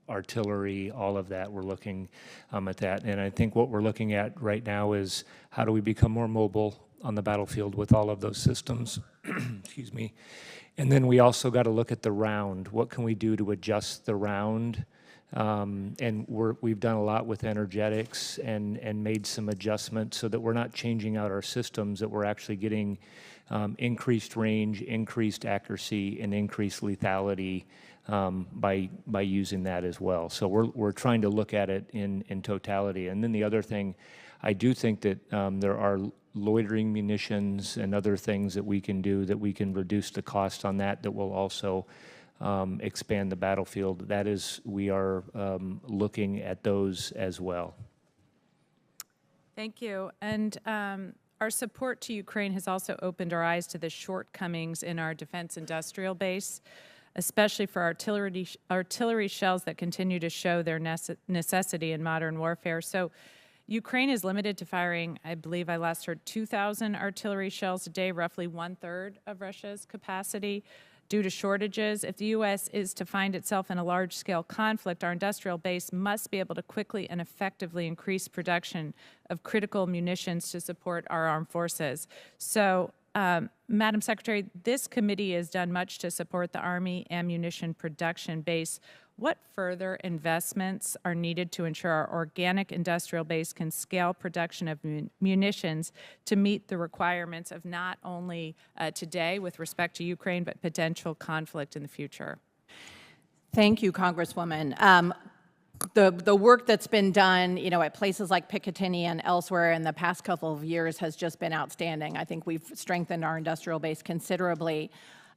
artillery, all of that. We're looking at that. And I think what we're looking at right now is how do we become more mobile on the battlefield with all of those systems. Excuse me. And then we also got to look at the round. What can we do to adjust the round? And we've done a lot with energetics and made some adjustments so that we're not changing out our systems, that we're actually getting increased range, increased accuracy, and increased lethality by using that as well. So we're trying to look at it in totality. And then the other thing, I do think that there are loitering munitions and other things that we can do that we can reduce the cost on that will also expand the battlefield. That is, we are looking at those as well. Thank you. And our support to Ukraine has also opened our eyes to the shortcomings in our defense industrial base, especially for artillery shells that continue to show their necessity in modern warfare. So Ukraine is limited to firing, I believe I last heard, 2,000 artillery shells a day, roughly 1/3 of Russia's capacity. due to shortages. If the U.S. is to find itself in a large-scale conflict, our industrial base must be able to quickly and effectively increase production of critical munitions to support our armed forces. So, Madam Secretary, this committee has done much to support the Army ammunition production base. What further investments are needed to ensure our organic industrial base can scale production of munitions to meet the requirements of not only today with respect to Ukraine, but potential conflict in the future? Thank you, Congresswoman. The work that's been done, at places like Picatinny and elsewhere in the past couple of years has just been outstanding. I think we've strengthened our industrial base considerably.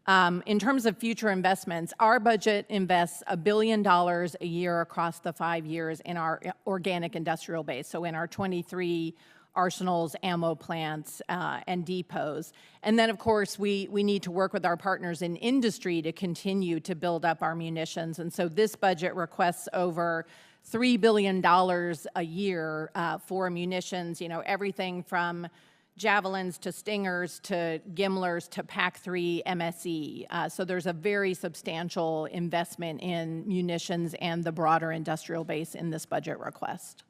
In terms of future investments, our budget invests $1 billion a year across the 5 years in our organic industrial base, so in our 23 arsenals, ammo plants, and depots. And then, of course, we need to work with our partners in industry to continue to build up our munitions. And so this budget requests over $3 billion a year for munitions, everything from javelins to stingers to gimlers to PAC-3 MSE. So there's a very substantial investment in munitions and the broader industrial base in this budget request.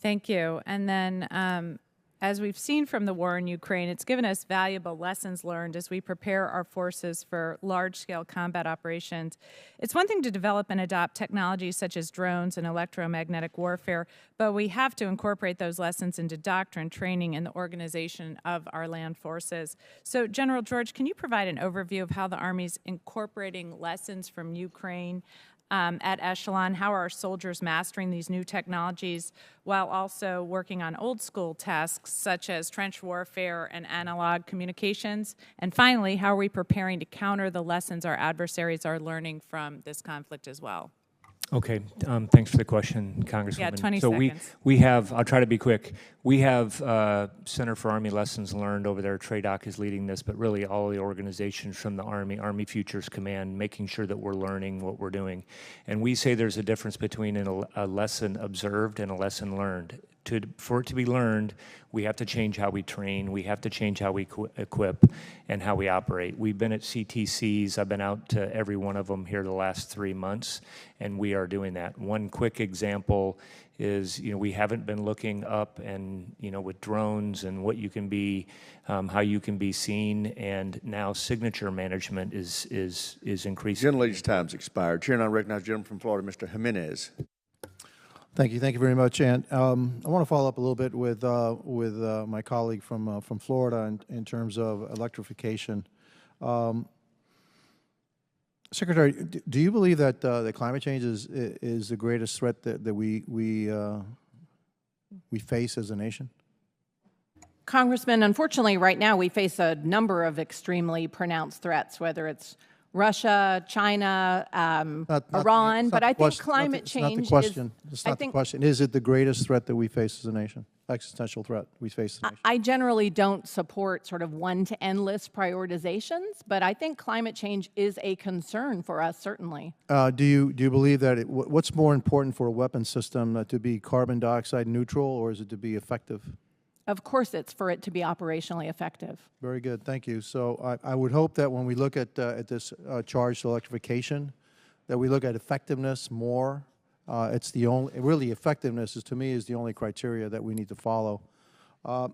Thank you. And then, as we've seen from the war in Ukraine, it's given us valuable lessons learned as we prepare our forces for large-scale combat operations. It's one thing to develop and adopt technologies such as drones and electromagnetic warfare, but we have to incorporate those lessons into doctrine, training, and the organization of our land forces. So, General George, can you provide an overview of how the Army's incorporating lessons from Ukraine at echelon? How are our soldiers mastering these new technologies while also working on old school tasks such as trench warfare and analog communications? And finally, how are we preparing to counter the lessons our adversaries are learning from this conflict as well? Okay, thanks for the question, Congresswoman. Yeah, 20 so seconds. we have, I'll try to be quick. We have Center for Army Lessons Learned over there. TRADOC is leading this, but really all the organizations from the Army Futures Command, making sure that we're learning what we're doing. And we say there's a difference between a lesson observed and a lesson learned. For it to be learned, we have to change how we train, we have to change how we equip, and how we operate. We've been at CTCs, I've been out to every one of them here the last 3 months, and we are doing that. One quick example is, we haven't been looking up and, with drones and what you can be, how you can be seen, and now signature management is increasing. Gentle lady's time's expired. Chair, and I recognize the gentleman from Florida, Mr. Jimenez. Thank you very much. And I want to follow up a little bit with my colleague from Florida in terms of electrification. Secretary, do you believe that the climate change is the greatest threat that we face as a nation? Congressman, unfortunately, right now we face a number of extremely pronounced threats, whether it's Russia, China, Iran, but I think climate change is... It's not the question. Is it the greatest threat that we face as a nation? Existential threat we face as a nation? I generally don't support sort of one-to-end list prioritizations, but I think climate change is a concern for us, certainly. Do you believe that what's more important for a weapon system, to be carbon dioxide neutral, or is it to be effective? Of course, it's for it to be operationally effective. Very good, thank you. So I would hope that when we look at this charge to electrification, that we look at effectiveness more. It's the only, really effectiveness is, to me, is the only criteria that we need to follow.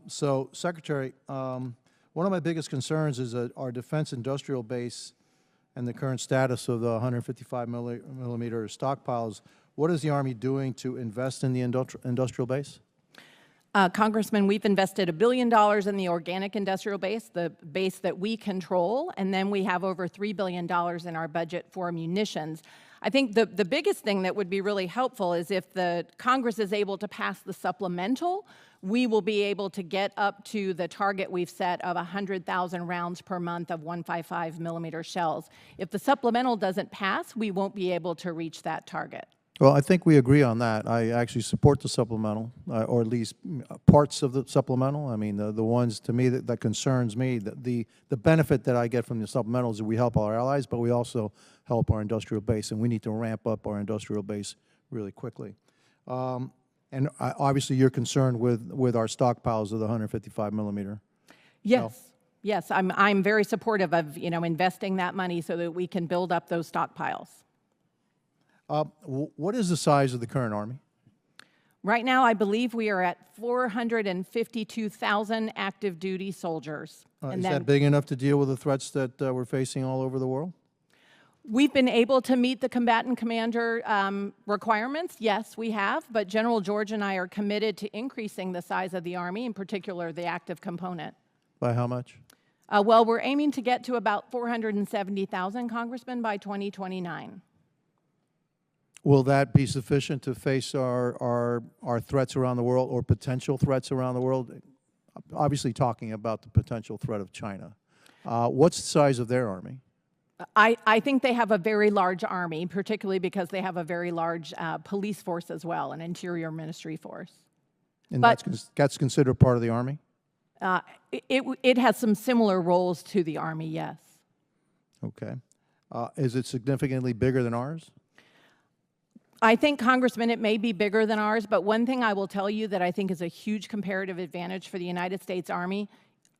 So, Secretary, one of my biggest concerns is that our defense industrial base and the current status of the 155 millimeter stockpiles. What is the Army doing to invest in the industrial base? Congressman, we've invested $1 billion in the organic industrial base, the base that we control, and then we have over $3 billion in our budget for munitions. I think the biggest thing that would be really helpful is if the Congress is able to pass the supplemental, we will be able to get up to the target we've set of 100,000 rounds per month of 155 millimeter shells. If the supplemental doesn't pass, we won't be able to reach that target. Well, I think we agree on that. I actually support the supplemental, or at least parts of the supplemental. I mean, the ones to me that concerns me, the benefit that I get from the supplemental is that we help our allies, but we also help our industrial base, and we need to ramp up our industrial base really quickly. And obviously, you're concerned with our stockpiles of the 155 millimeter. Yes. Yes, I'm very supportive of, investing that money so that we can build up those stockpiles. What is the size of the current Army? Right now, I believe we are at 452,000 active duty soldiers. Is that big enough to deal with the threats that we're facing all over the world? We've been able to meet the combatant commander requirements. Yes, we have, but General George and I are committed to increasing the size of the Army, in particular the active component. By how much? Well, we're aiming to get to about 470,000, Congressman, by 2029. Will that be sufficient to face our threats around the world or potential threats around the world? Obviously talking about the potential threat of China. What's the size of their army? I think they have a very large army, particularly because they have a very large police force as well, an Interior Ministry force. And that's considered part of the Army? It has some similar roles to the Army, yes. Okay. Is it significantly bigger than ours? I think, Congressman, it may be bigger than ours, but one thing I will tell you that I think is a huge comparative advantage for the United States Army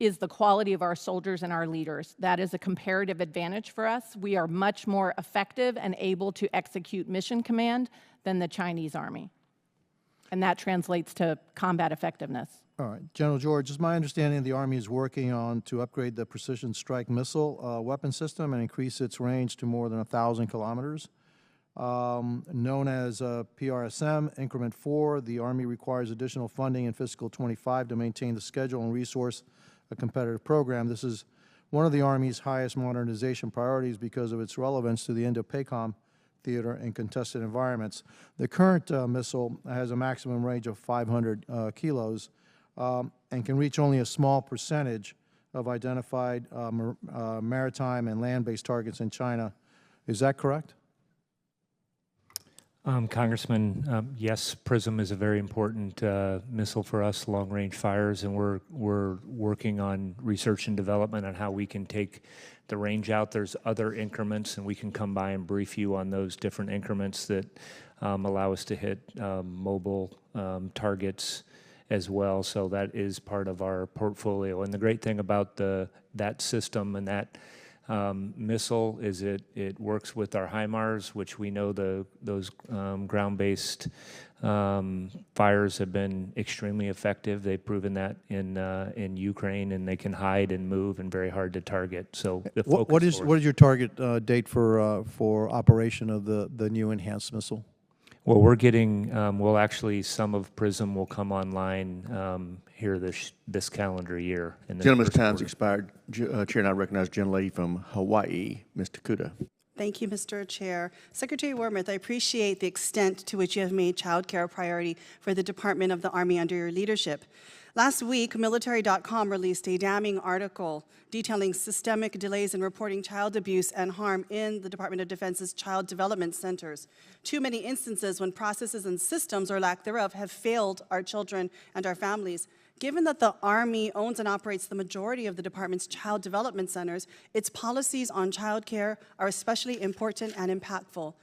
is the quality of our soldiers and our leaders. That is a comparative advantage for us. We are much more effective and able to execute mission command than the Chinese Army. And that translates to combat effectiveness. All right. General George, it's my understanding the Army is working on to upgrade the precision strike missile weapon system and increase its range to more than 1,000 kilometers. Known as PRSM Increment 4, the Army requires additional funding in fiscal 25 to maintain the schedule and resource a competitive program. This is one of the Army's highest modernization priorities because of its relevance to the Indo-PACOM theater and contested environments. The current missile has a maximum range of 500 kilos and can reach only a small percentage of identified maritime and land-based targets in China. Is that correct? Congressman, yes, PRISM is a very important missile for us, long-range fires, and we're working on research and development on how we can take the range out. There's other increments, and we can come by and brief you on those different increments that allow us to hit mobile targets as well. So that is part of our portfolio. And the great thing about that system and that missile is it works with our HIMARS, which we know those ground-based fires have been extremely effective. They've proven that in Ukraine, and they can hide and move and very hard to target. So the what is your target date for operation of the new enhanced missile? Well, we're getting, some of PRISM will come online here this calendar year. Gentleman's time's expired. Chair, and I recognize gentlelady from Hawaii, Ms. Takuda. Thank you, Mr. Chair. Secretary Wormuth, I appreciate the extent to which you have made child care a priority for the Department of the Army under your leadership. Last week, military.com released a damning article detailing systemic delays in reporting child abuse and harm in the Department of Defense's child development centers. Too many instances when processes and systems, or lack thereof, have failed our children and our families. Given that the Army owns and operates the majority of the department's child development centers, its policies on child care are especially important and impactful.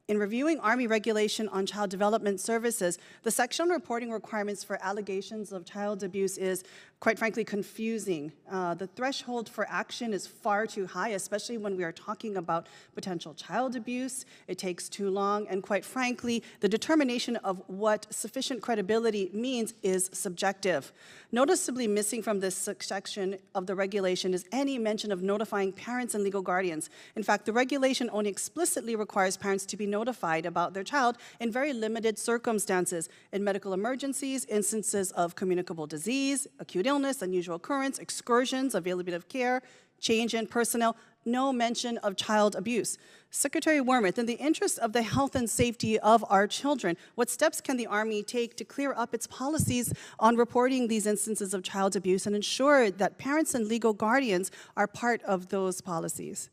In reviewing Army regulation on child development services, the section on reporting requirements for allegations of child abuse is, quite frankly, confusing. The threshold for action is far too high, especially when we are talking about potential child abuse. It takes too long, and quite frankly, the determination of what sufficient credibility means is subjective. Noticeably missing from this section of the regulation is any mention of notifying parents and legal guardians. In fact, the regulation only explicitly requires parents to be notified about their child in very limited circumstances, in medical emergencies, instances of communicable disease, acute illness, unusual occurrence, excursions, availability of care, change in personnel, no mention of child abuse. Secretary Wormuth, in the interest of the health and safety of our children, what steps can the Army take to clear up its policies on reporting these instances of child abuse and ensure that parents and legal guardians are part of those policies?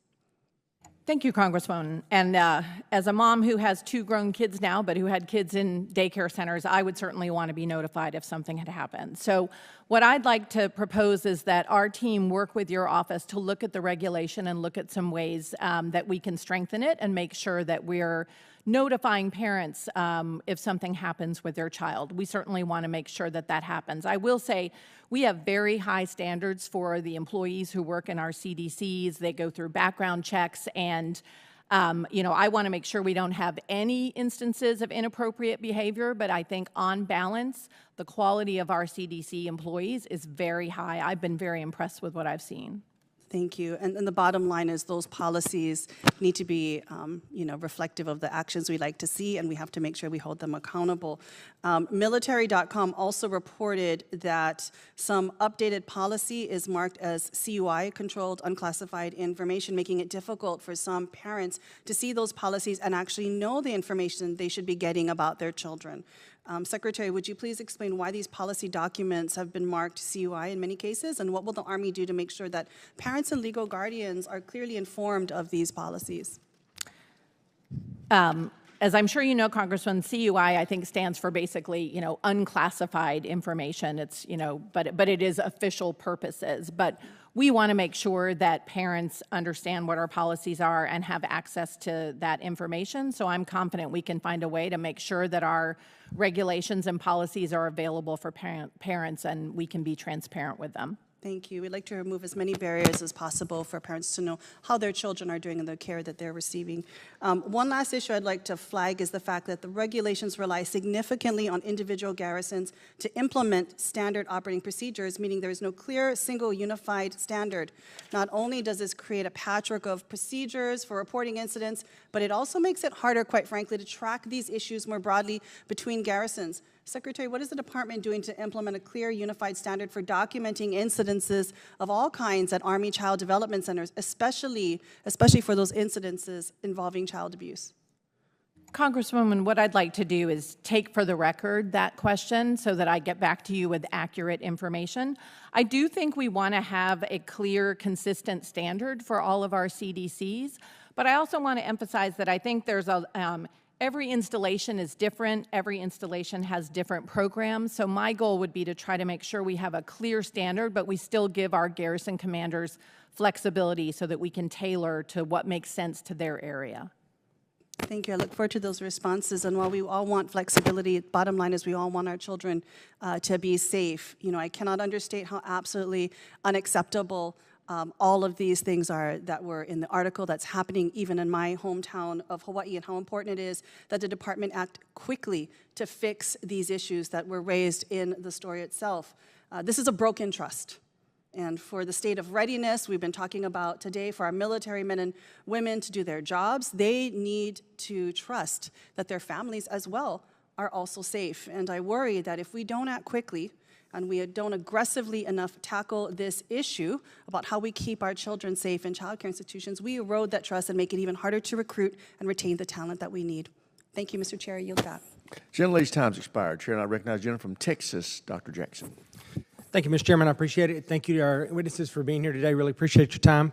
Thank you, Congresswoman. And as a mom who has 2 grown kids now, but who had kids in daycare centers, I would certainly want to be notified if something had happened. So what I'd like to propose is that our team work with your office to look at the regulation and look at some ways that we can strengthen it and make sure that we're notifying parents if something happens with their child. We certainly want to make sure that that happens. I will say we have very high standards for the employees who work in our CDCs. They go through background checks, and I want to make sure we don't have any instances of inappropriate behavior, but I think on balance, the quality of our CDC employees is very high. I've been very impressed with what I've seen. Thank you. And the bottom line is those policies need to be, reflective of the actions we like to see, and we have to make sure we hold them accountable. Military.com also reported that some updated policy is marked as CUI, controlled unclassified information, making it difficult for some parents to see those policies and actually know the information they should be getting about their children. Secretary, would you please explain why these policy documents have been marked CUI in many cases, and what will the Army do to make sure that parents and legal guardians are clearly informed of these policies? As I'm sure you know, Congressman, CUI I think stands for basically, unclassified information. It's, but it is official purposes. But we want to make sure that parents understand what our policies are and have access to that information. So I'm confident we can find a way to make sure that our regulations and policies are available for parents and we can be transparent with them. Thank you. We'd like to remove as many barriers as possible for parents to know how their children are doing in the care that they're receiving. One last issue I'd like to flag is the fact that the regulations rely significantly on individual garrisons to implement standard operating procedures, meaning there is no clear, single, unified standard. Not only does this create a patchwork of procedures for reporting incidents, but it also makes it harder, quite frankly, to track these issues more broadly between garrisons. Secretary, what is the department doing to implement a clear, unified standard for documenting incidences of all kinds at Army Child Development Centers, especially for those incidences involving child abuse? Congresswoman, what I'd like to do is take for the record that question so that I get back to you with accurate information. I do think we want to have a clear, consistent standard for all of our CDCs, but I also want to emphasize that I think there's every installation is different. Every installation has different programs. So my goal would be to try to make sure we have a clear standard, but we still give our garrison commanders flexibility so that we can tailor to what makes sense to their area. Thank you. I look forward to those responses. And while we all want flexibility, bottom line is we all want our children to be safe. I cannot understate how absolutely unacceptable all of these things are that were in the article that's happening even in my hometown of Hawaii, and how important it is that the department act quickly to fix these issues that were raised in the story itself. This is a broken trust. And for the state of readiness we've been talking about today, for our military men and women to do their jobs, they need to trust that their families as well are also safe. And I worry that if we don't act quickly, and we don't aggressively enough tackle this issue about how we keep our children safe in child care institutions, we erode that trust and make it even harder to recruit and retain the talent that we need. Thank you, Mr. Chair. I yield back. Gentlelady's time's expired. Chair, and I recognize the gentleman from Texas, Dr. Jackson. Thank you, Mr. Chairman. I appreciate it. Thank you to our witnesses for being here today. Really appreciate your time.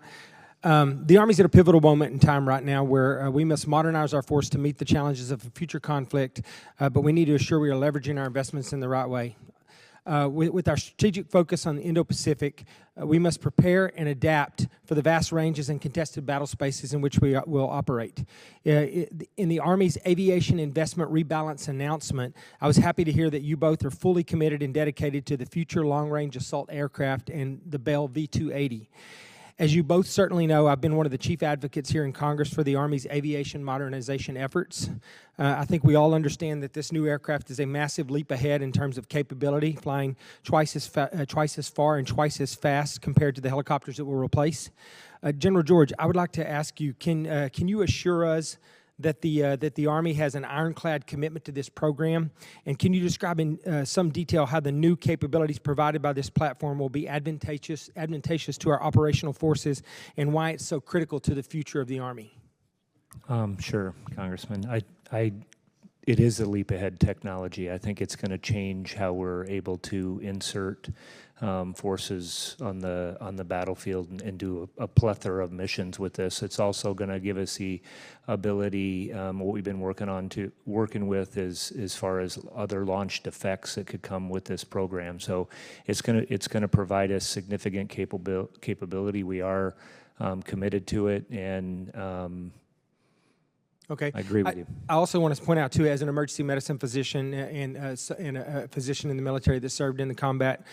The Army's at a pivotal moment in time right now where we must modernize our force to meet the challenges of a future conflict, but we need to assure we are leveraging our investments in the right way. With our strategic focus on the Indo-Pacific, we must prepare and adapt for the vast ranges and contested battle spaces in which we will operate. In the Army's aviation investment rebalance announcement, I was happy to hear that you both are fully committed and dedicated to the future long-range assault aircraft and the Bell V-280. As you both certainly know, I've been one of the chief advocates here in Congress for the Army's aviation modernization efforts. I think we all understand that this new aircraft is a massive leap ahead in terms of capability, flying twice as far and twice as fast compared to the helicopters it will replace. General George, I would like to ask you, can you assure us that the Army has an ironclad commitment to this program? And can you describe in some detail how the new capabilities provided by this platform will be advantageous to our operational forces and why it's so critical to the future of the Army? Sure, Congressman. It is a leap ahead technology. I think it's going to change how we're able to insert forces on the battlefield and do a plethora of missions with this. It's also going to give us the ability, what we've been working with is as far as other launched effects that could come with this program. So it's going to provide us significant capability. We are committed to it, and Okay. I agree with you. I also want to point out, too, as an emergency medicine physician and a physician in the military that served in a combat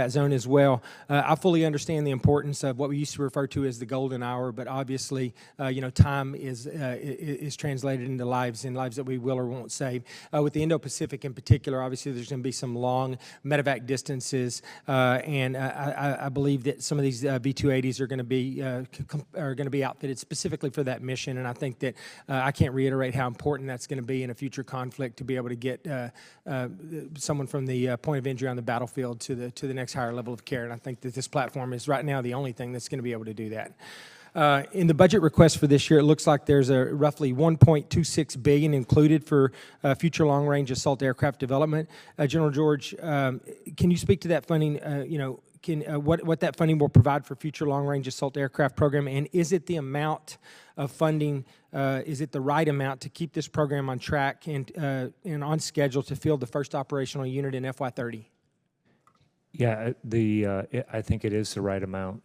zone as well, I fully understand the importance of what we used to refer to as the golden hour, but obviously, time is translated into lives, and lives that we will or won't save. With the Indo-Pacific in particular, obviously, there's going to be some long medevac distances, and I believe that some of these V-280s are going to be outfitted specifically for that mission, and I think that I can't reiterate how important that's going to be in a future conflict to be able to get someone from the point of injury on the battlefield to the next higher level of care. And I think that this platform is right now the only thing that's going to be able to do that. In the budget request for this year, it looks like there's a roughly $1.26 billion included for future long-range assault aircraft development. General George, can you speak to that funding? What that funding will provide for future long-range assault aircraft program, and is it the amount of funding? Is it the right amount to keep this program on track and on schedule to field the first operational unit in FY30? Yeah, I think it is the right amount,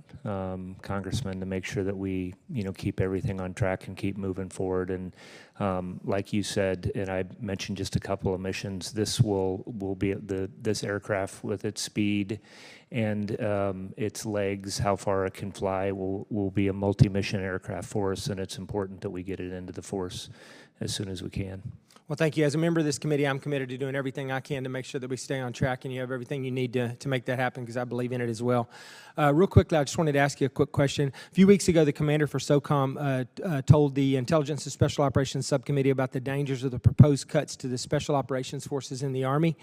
Congressman, to make sure that we, keep everything on track and keep moving forward. And like you said, and I mentioned just a couple of missions, this will be this aircraft with its speed and its legs, how far it can fly, will be a multi-mission aircraft for us, and it's important that we get it into the force as soon as we can. Well, thank you. As a member of this committee, I'm committed to doing everything I can to make sure that we stay on track and you have everything you need to make that happen, because I believe in it as well. Real quickly, I just wanted to ask you a quick question. A few weeks ago, the commander for SOCOM told the Intelligence and Special Operations Subcommittee about the dangers of the proposed cuts to the Special Operations Forces in the Army.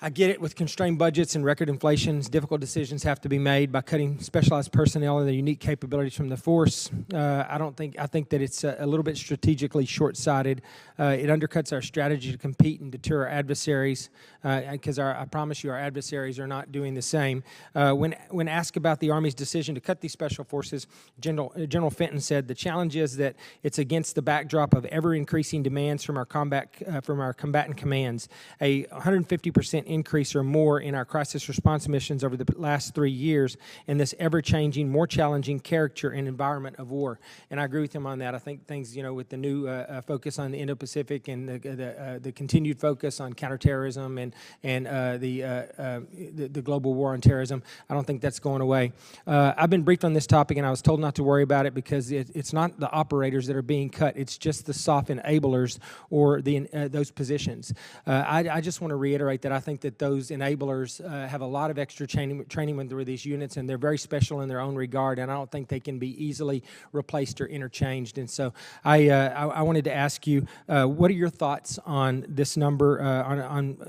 I get it, with constrained budgets and record inflations, difficult decisions have to be made by cutting specialized personnel and their unique capabilities from the force. I think that it's a little bit strategically short-sighted. It undercuts our strategy to compete and deter our adversaries, because I promise you our adversaries are not doing the same. When asked about the Army's decision to cut these special forces, General Fenton said, "The challenge is that it's against the backdrop of ever-increasing demands from our combatant commands. A 150% increase or more in our crisis response missions over the last 3 years in this ever-changing, more challenging character and environment of war." And I agree with him on that. I think things, with the new focus on the Indo-Pacific and the continued focus on counterterrorism and the global war on terrorism, I don't think that's going away. I've been briefed on this topic, and I was told not to worry about it because it's not the operators that are being cut. It's just the soft enablers or those positions. I just want to reiterate that I think that those enablers have a lot of extra training when through these units, and they're very special in their own regard, and I don't think they can be easily replaced or interchanged. And so I wanted to ask you, what are your thoughts on this number?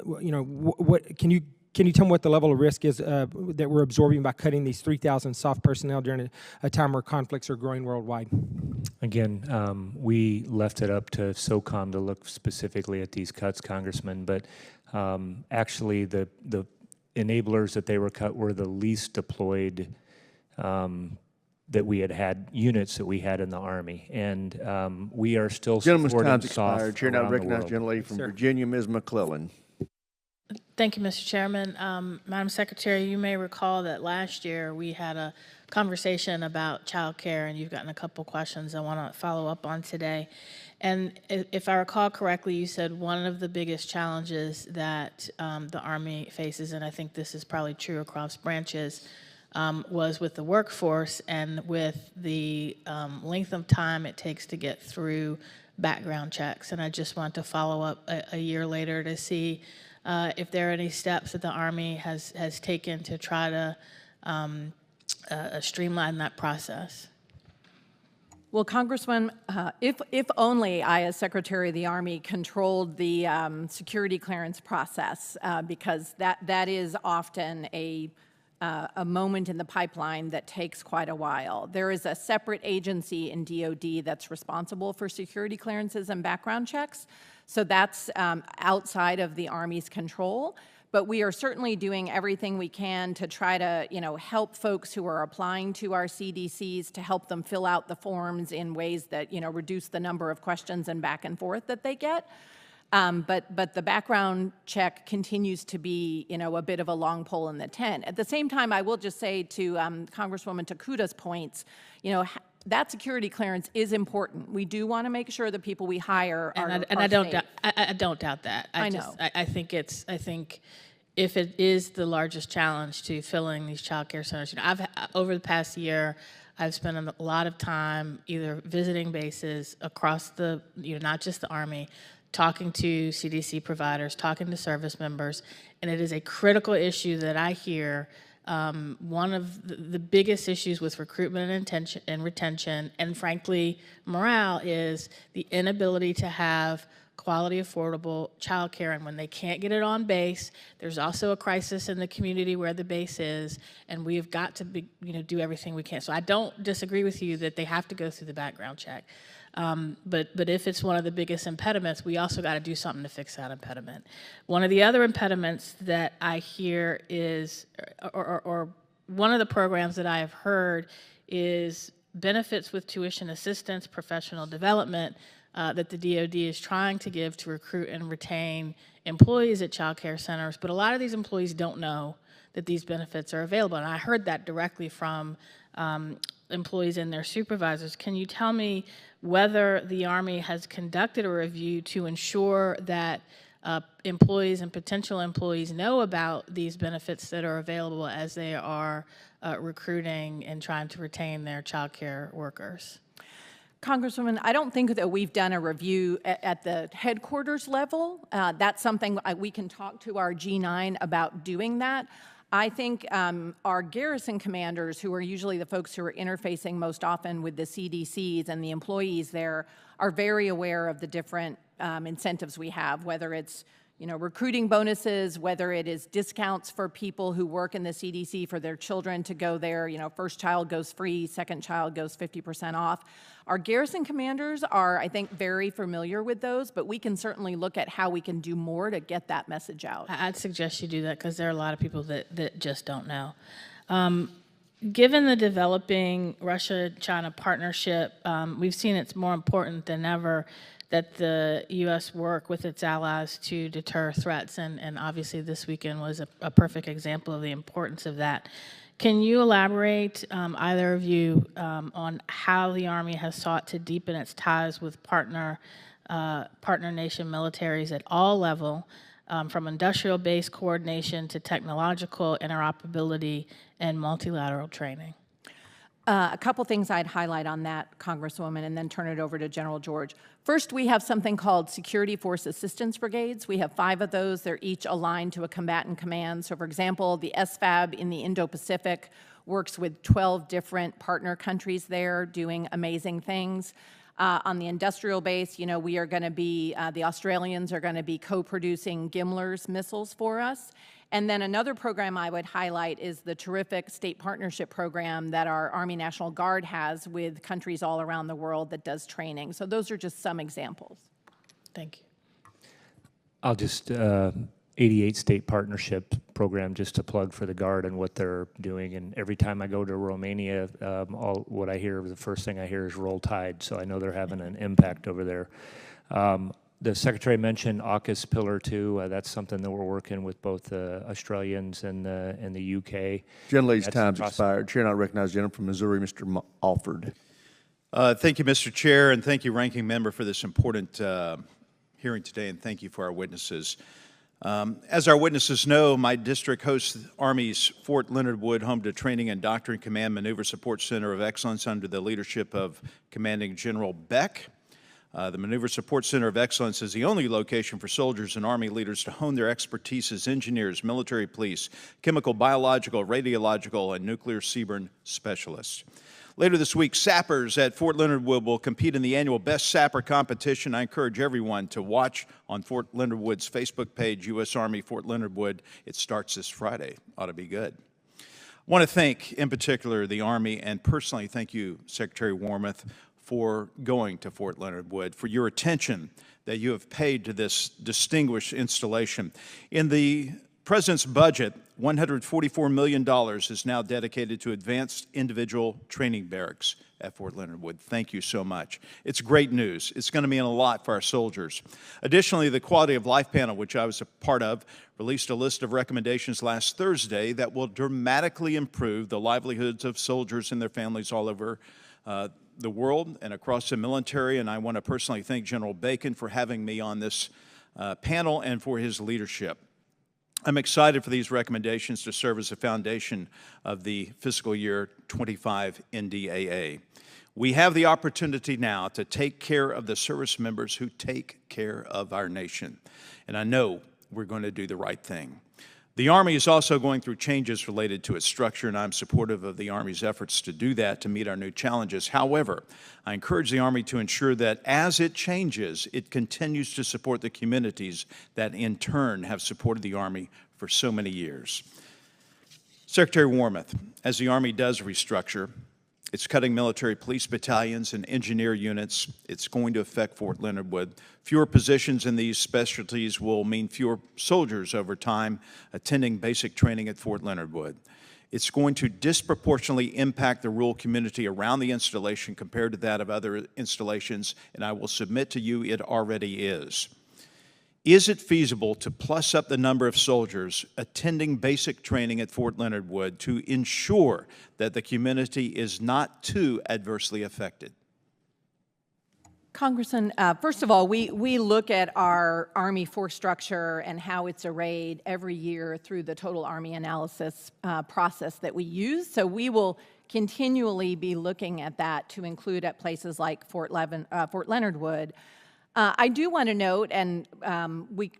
What can you tell me what the level of risk is that we're absorbing by cutting these 3,000 soft personnel during a time where conflicts are growing worldwide? Again, we left it up to SOCOM to look specifically at these cuts, Congressman, but actually the enablers that they were cut were the least deployed that we had units that we had in the Army, and we are still Gentleman's supporting time's soft expired. Chair now around the recognizes world. gentlelady from Virginia, Ms. McClellan. Thank you, Mr. Chairman. Madam Secretary, you may recall that last year we had a conversation about child care, and you've gotten a couple questions I want to follow up on today. And if I recall correctly, you said one of the biggest challenges that the Army faces, and I think this is probably true across branches, was with the workforce and with the length of time it takes to get through background checks. And I just want to follow up a year later to see if there are any steps that the Army has taken to try to streamline that process. Well, Congressman, if only I, as Secretary of the Army, controlled the security clearance process, because that is often a moment in the pipeline that takes quite a while. There is a separate agency in DOD that's responsible for security clearances and background checks, so that's outside of the Army's control. But we are certainly doing everything we can to try to, help folks who are applying to our CDCs, to help them fill out the forms in ways that, reduce the number of questions and back and forth that they get. But the background check continues to be, a bit of a long pole in the tent. At the same time, I will just say to Congresswoman Takuta's points, that security clearance is important. We do want to make sure the people we hire are And are I don't safe. I don't doubt that. I know. I think if it is the largest challenge to filling these child care centers, over the past year, I've spent a lot of time either visiting bases across the, not just the Army, talking to CDC providers, talking to service members, and it is a critical issue that I hear. One of the biggest issues with recruitment and retention, and frankly, morale, is the inability to have quality, affordable childcare. And when they can't get it on base, there's also a crisis in the community where the base is, and we've got to do everything we can. So I don't disagree with you that they have to go through the background check. But if it's one of the biggest impediments, we also got to do something to fix that impediment. One of the other impediments that I hear is, or one of the programs that I have heard is benefits with tuition assistance, professional development, that the DoD is trying to give to recruit and retain employees at child care centers. But a lot of these employees don't know that these benefits are available. And I heard that directly from employees and their supervisors. Can you tell me whether the Army has conducted a review to ensure that employees and potential employees know about these benefits that are available as they are recruiting and trying to retain their child care workers? Congresswoman, I don't think that we've done a review at the headquarters level. That's something we can talk to our G9 about doing that. I think our garrison commanders, who are usually the folks who are interfacing most often with the CDCs and the employees there, are very aware of the different incentives we have, whether it's recruiting bonuses, whether it is discounts for people who work in the CDC for their children to go there. First child goes free, second child goes 50% off. Our garrison commanders are, I think, very familiar with those, but we can certainly look at how we can do more to get that message out. I'd suggest you do that because there are a lot of people that just don't know. Given the developing Russia-China partnership, we've seen it's more important than ever that the U.S. work with its allies to deter threats, and obviously this weekend was a perfect example of the importance of that. Can you elaborate, either of you, on how the Army has sought to deepen its ties with partner nation militaries at all levels, from industrial base coordination to technological interoperability and multilateral training? A couple things I'd highlight on that, Congresswoman, and then turn it over to General George. First, we have something called Security Force Assistance Brigades. We have 5 of those. They're each aligned to a combatant command. So, for example, the SFAB in the Indo-Pacific works with 12 different partner countries there doing amazing things. On the industrial base, we are going to be, the Australians are going to be co-producing Gimler's missiles for us. And then another program I would highlight is the terrific state partnership program that our Army National Guard has with countries all around the world that does training. So those are just some examples. Thank you. I'll just, 88 state partnership program, just to plug for the Guard and what they're doing. And every time I go to Romania, what I hear, the first thing I hear is Roll Tide. So I know they're having an impact over there. The Secretary mentioned AUKUS Pillar 2. That's something that we're working with both the Australians and the UK. Gentlelady's time's expired. Chair not recognize gentleman from Missouri, Mr. Alford. Thank you, Mr. Chair, and thank you, Ranking Member, for this important hearing today, and thank you for our witnesses. As our witnesses know, my district hosts the Army's Fort Leonard Wood Home to Training and Doctrine Command Maneuver Support Center of Excellence under the leadership of Commanding General Beck. The Maneuver Support Center of Excellence is the only location for soldiers and Army leaders to hone their expertise as engineers, military police, chemical, biological, radiological, and nuclear CBRN specialists. Later this week, sappers at Fort Leonard Wood will compete in the annual Best Sapper competition. I encourage everyone to watch on Fort Leonard Wood's Facebook page, U.S. Army Fort Leonard Wood. It starts this Friday. Ought to be good. I want to thank, in particular, the Army, and personally thank you, Secretary Wormuth, for going to Fort Leonard Wood, for your attention that you have paid to this distinguished installation. In the President's budget, $144 million is now dedicated to advanced individual training barracks at Fort Leonard Wood. Thank you so much. It's great news. It's going to mean a lot for our soldiers. Additionally, the Quality of Life Panel, which I was a part of, released a list of recommendations last Thursday that will dramatically improve the livelihoods of soldiers and their families all over the world and across the military, and I want to personally thank General Bacon for having me on this panel and for his leadership. I'm excited for these recommendations to serve as the foundation of the fiscal year 25 NDAA. We have the opportunity now to take care of the service members who take care of our nation, and I know we're going to do the right thing. The Army is also going through changes related to its structure, and I'm supportive of the Army's efforts to do that to meet our new challenges. However, I encourage the Army to ensure that as it changes, it continues to support the communities that in turn have supported the Army for so many years. Secretary Wormuth, as the Army does restructure, it's cutting military police battalions and engineer units. It's going to affect Fort Leonard Wood. Fewer positions in these specialties will mean fewer soldiers over time attending basic training at Fort Leonard Wood. It's going to disproportionately impact the rural community around the installation compared to that of other installations, and I will submit to you it already is. Is it feasible to plus up the number of soldiers attending basic training at Fort Leonard Wood to ensure that the community is not too adversely affected? Congressman, first of all, we look at our Army force structure and how it's arrayed every year through the total Army analysis process that we use. So we will continually be looking at that to include at places like Fort Leonard Wood. I do want to note, and we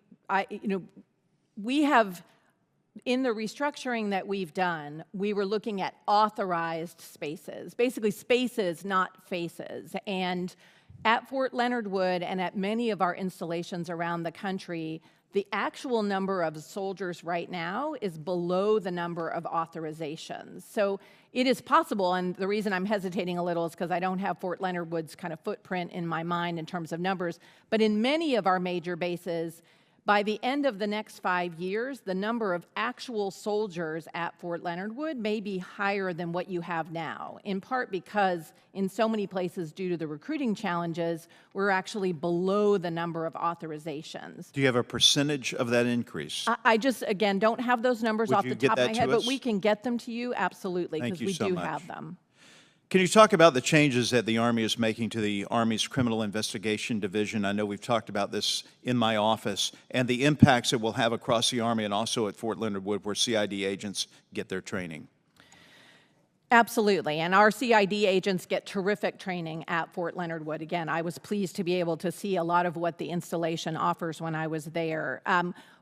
have, in the restructuring that we've done, we were looking at authorized spaces, basically spaces, not faces. And at Fort Leonard Wood and at many of our installations around the country, the actual number of soldiers right now is below the number of authorizations. So it is possible, and the reason I'm hesitating a little is because I don't have Fort Leonard Wood's kind of footprint in my mind in terms of numbers, but in many of our major bases, by the end of the next 5 years, the number of actual soldiers at Fort Leonard Wood may be higher than what you have now, in part because in so many places, due to the recruiting challenges, we're actually below the number of authorizations. Do you have a percentage of that increase? I just, again, don't have those numbers off the top of my head, but us? we can get them to you, absolutely, Thank because you we so do much. have them. Can you talk about the changes that the Army is making to the Army's Criminal Investigation Division? I know we've talked about this in my office, and the impacts it will have across the Army and also at Fort Leonard Wood, where CID agents get their training. Absolutely, and our CID agents get terrific training at Fort Leonard Wood. Again, I was pleased to be able to see a lot of what the installation offers when I was there.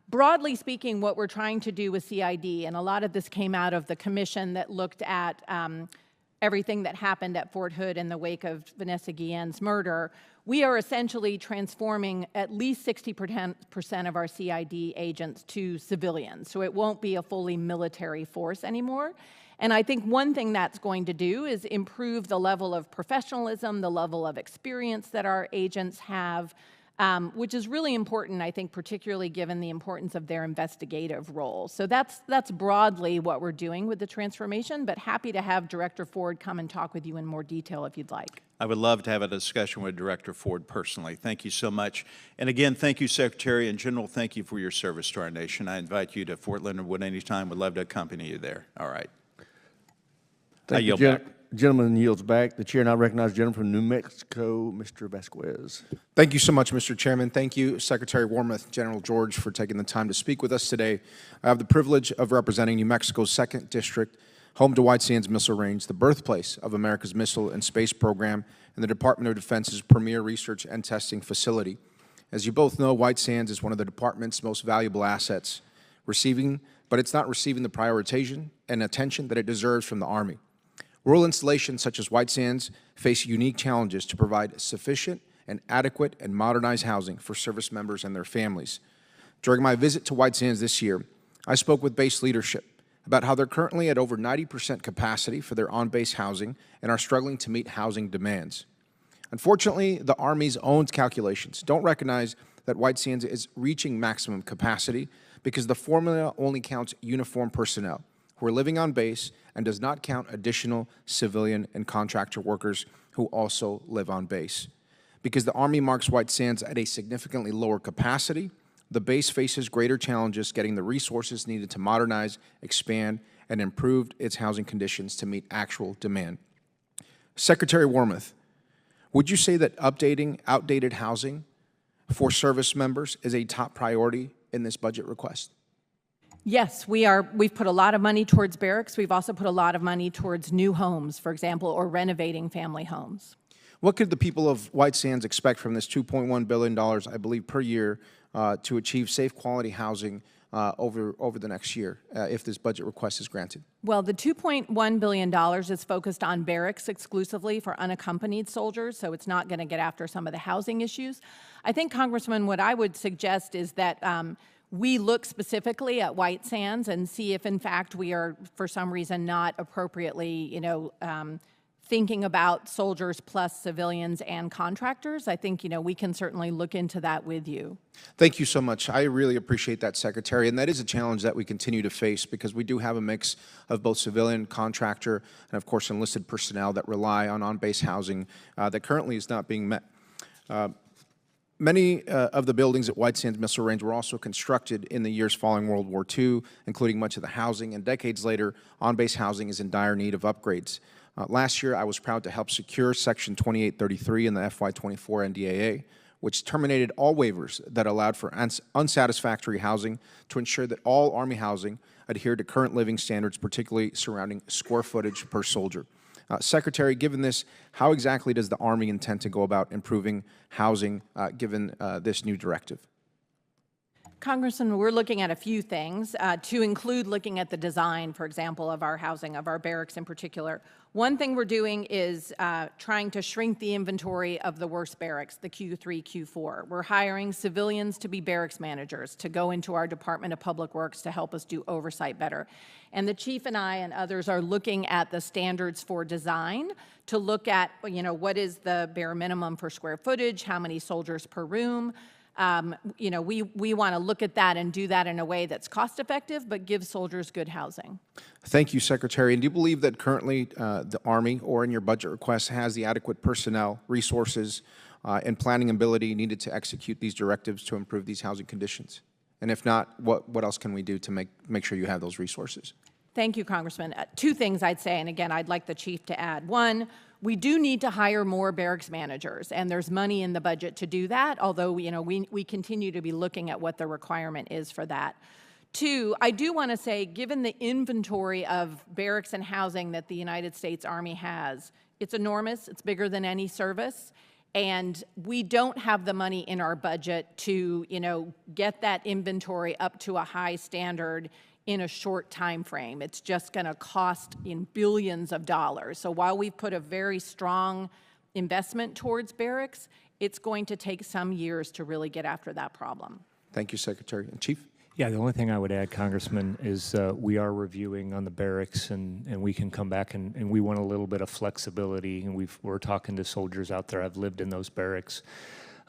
Broadly speaking, what we're trying to do with CID, and a lot of this came out of the commission that looked at everything that happened at Fort Hood in the wake of Vanessa Guillen's murder, we are essentially transforming at least 60% of our CID agents to civilians. So it won't be a fully military force anymore. And I think one thing that's going to do is improve the level of professionalism, the level of experience that our agents have, which is really important, I think, particularly given the importance of their investigative role. So that's broadly what we're doing with the transformation, but happy to have Director Ford come and talk with you in more detail if you'd like. I would love to have a discussion with Director Ford personally. Thank you so much. And again, thank you, Secretary. And General, thank you for your service to our nation. I invite you to Fort Leonard Wood anytime. Would love to accompany you there. All right. Thank you, gentleman yields back. The chair now recognizes the gentleman from New Mexico, Mr. Vasquez. Thank you so much, Mr. Chairman. Thank you, Secretary Wormuth, General George, for taking the time to speak with us today. I have the privilege of representing New Mexico's 2nd District, home to White Sands Missile Range, the birthplace of America's Missile and Space Program, and the Department of Defense's premier research and testing facility. As you both know, White Sands is one of the department's most valuable assets, but it's not receiving the prioritization and attention that it deserves from the Army. Rural installations such as White Sands face unique challenges to provide sufficient and adequate and modernized housing for service members and their families. During my visit to White Sands this year, I spoke with base leadership about how they're currently at over 90% capacity for their on-base housing and are struggling to meet housing demands. Unfortunately, the Army's own calculations don't recognize that White Sands is reaching maximum capacity because the formula only counts uniformed personnel who are living on base and does not count additional civilian and contractor workers who also live on base. Because the Army marks White Sands at a significantly lower capacity, the base faces greater challenges getting the resources needed to modernize, expand, and improve its housing conditions to meet actual demand. Secretary Wormuth, Would you say that updating outdated housing for service members is a top priority in this budget request? Yes, we've put a lot of money towards barracks. We've also put a lot of money towards new homes, for example, or renovating family homes. What could the people of White Sands expect from this $2.1 billion, I believe, per year to achieve safe quality housing over the next year if this budget request is granted? Well, the $2.1 billion is focused on barracks exclusively for unaccompanied soldiers, so it's not going to get after some of the housing issues. I think, Congressman, what I would suggest is that we look specifically at White Sands and see if, in fact, we are, for some reason, not appropriately, thinking about soldiers plus civilians and contractors. I think, we can certainly look into that with you. Thank you so much. I really appreciate that, Secretary, and that is a challenge that we continue to face because we do have a mix of both civilian, contractor, and of course enlisted personnel that rely on base housing that currently is not being met. Many of the buildings at White Sands Missile Range were also constructed in the years following World War II, including much of the housing, and decades later, on-base housing is in dire need of upgrades. Last year, I was proud to help secure Section 2833 in the FY24 NDAA, which terminated all waivers that allowed for unsatisfactory housing to ensure that all Army housing adhered to current living standards, particularly surrounding square footage per soldier. Secretary, given this, how exactly does the Army intend to go about improving housing given this new directive? Congressman, we're looking at a few things, to include looking at the design, for example, of our housing, of our barracks in particular. One thing we're doing is trying to shrink the inventory of the worst barracks, the Q3, Q4. We're hiring civilians to be barracks managers, to go into our Department of Public Works to help us do oversight better. And the chief and I and others are looking at the standards for design to look at, what is the bare minimum for square footage, how many soldiers per room. We want to look at that and do that in a way that's cost effective but gives soldiers good housing. Thank you, Secretary. And do you believe that currently the Army or in your budget request has the adequate personnel, resources, and planning ability needed to execute these directives to improve these housing conditions? And if not, what else can we do to make sure you have those resources? Thank you, Congressman. Two things I'd say, and again, I'd like the chief to add. One, we do need to hire more barracks managers, and there's money in the budget to do that, although we continue to be looking at what the requirement is for that. Two, I do want to say, given the inventory of barracks and housing that the United States Army has, it's enormous, it's bigger than any service, and we don't have the money in our budget to, get that inventory up to a high standard in a short time frame. It's just going to cost in billions of dollars. So while we've put a very strong investment towards barracks, it's going to take some years to really get after that problem. Thank you, Secretary. And Chief? Yeah, the only thing I would add, Congressman, is we are reviewing on the barracks, and we can come back, and we want a little bit of flexibility, and we're talking to soldiers out there. I've lived in those barracks.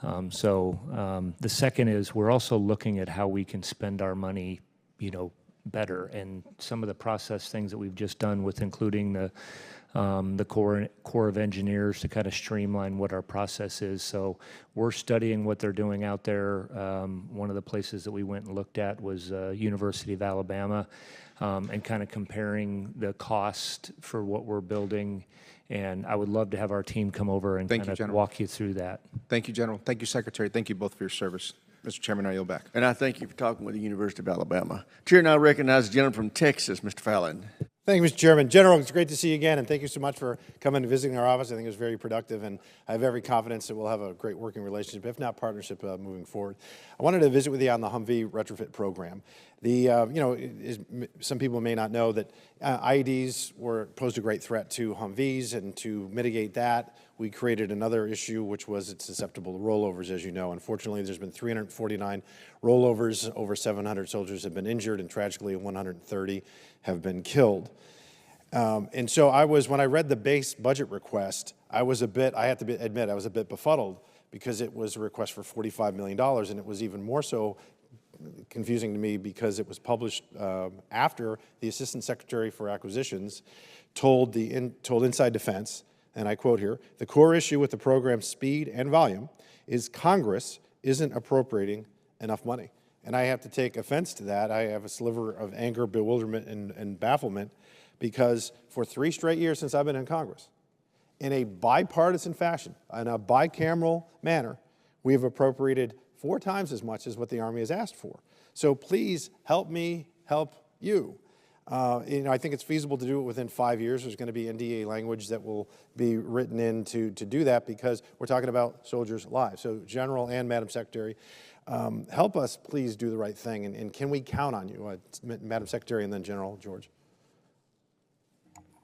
The second is we're also looking at how we can spend our money, better, and some of the process things that we've just done with including the Corps of Engineers to kind of streamline what our process is. So we're studying what they're doing out there. One of the places that we went and looked at was University of Alabama, and kind of comparing the cost for what we're building. And I would love to have our team come over and kind of walk you through that. Thank you, General. Thank you, Secretary. Thank you both for your service. Mr. Chairman, I yield back. And I thank you for talking with the University of Alabama. Chair now recognizes the gentleman from Texas, Mr. Fallon. Thank you, Mr. Chairman. General, it's great to see you again, and thank you so much for coming and visiting our office. I think it was very productive, and I have every confidence that we'll have a great working relationship, if not partnership, moving forward. I wanted to visit with you on the Humvee retrofit program. Some people may not know that IEDs posed a great threat to Humvees, and to mitigate that, we created another issue, which was it's susceptible to rollovers, as you know. Unfortunately, there's been 349 rollovers. Over 700 soldiers have been injured, and tragically 130 have been killed. And so when I read the base budget request, I have to admit, I was a bit befuddled, because it was a request for $45 million, and it was even more so confusing to me because it was published after the Assistant Secretary for Acquisitions told Inside Defense, and I quote here, "The core issue with the program's speed and volume is Congress isn't appropriating enough money." And I have to take offense to that. I have a sliver of anger, bewilderment, and bafflement, because for 3 straight years since I've been in Congress, in a bipartisan fashion, in a bicameral manner, we have appropriated 4 times as much as what the Army has asked for. So please help me help you. I think it's feasible to do it within 5 years. There's going to be NDA language that will be written in to do that because we're talking about soldiers' lives. So General and Madam Secretary, help us please do the right thing. And can we count on you? Madam Secretary and then General George.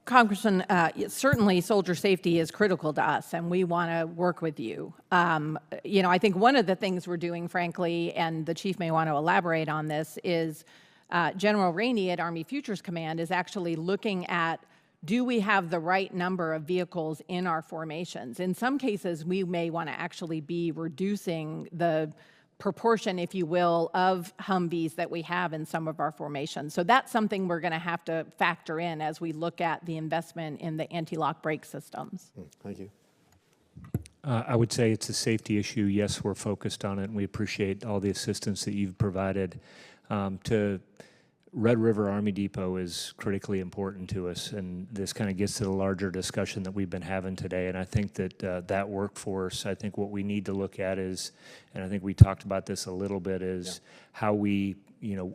Congressman, certainly soldier safety is critical to us, and we want to work with you. I think one of the things we're doing, frankly, and the chief may want to elaborate on this, is General Rainey at Army Futures Command is actually looking at, do we have the right number of vehicles in our formations? In some cases, we may want to actually be reducing the proportion, if you will, of Humvees that we have in some of our formations. So that's something we're going to have to factor in as we look at the investment in the anti-lock brake systems. Thank you. I would say it's a safety issue. Yes, we're focused on it, and we appreciate all the assistance that you've provided. To Red River Army Depot is critically important to us, and this kind of gets to the larger discussion that we've been having today. And I think that that workforce, I think what we need to look at is, and I think we talked about this a little bit, is how we,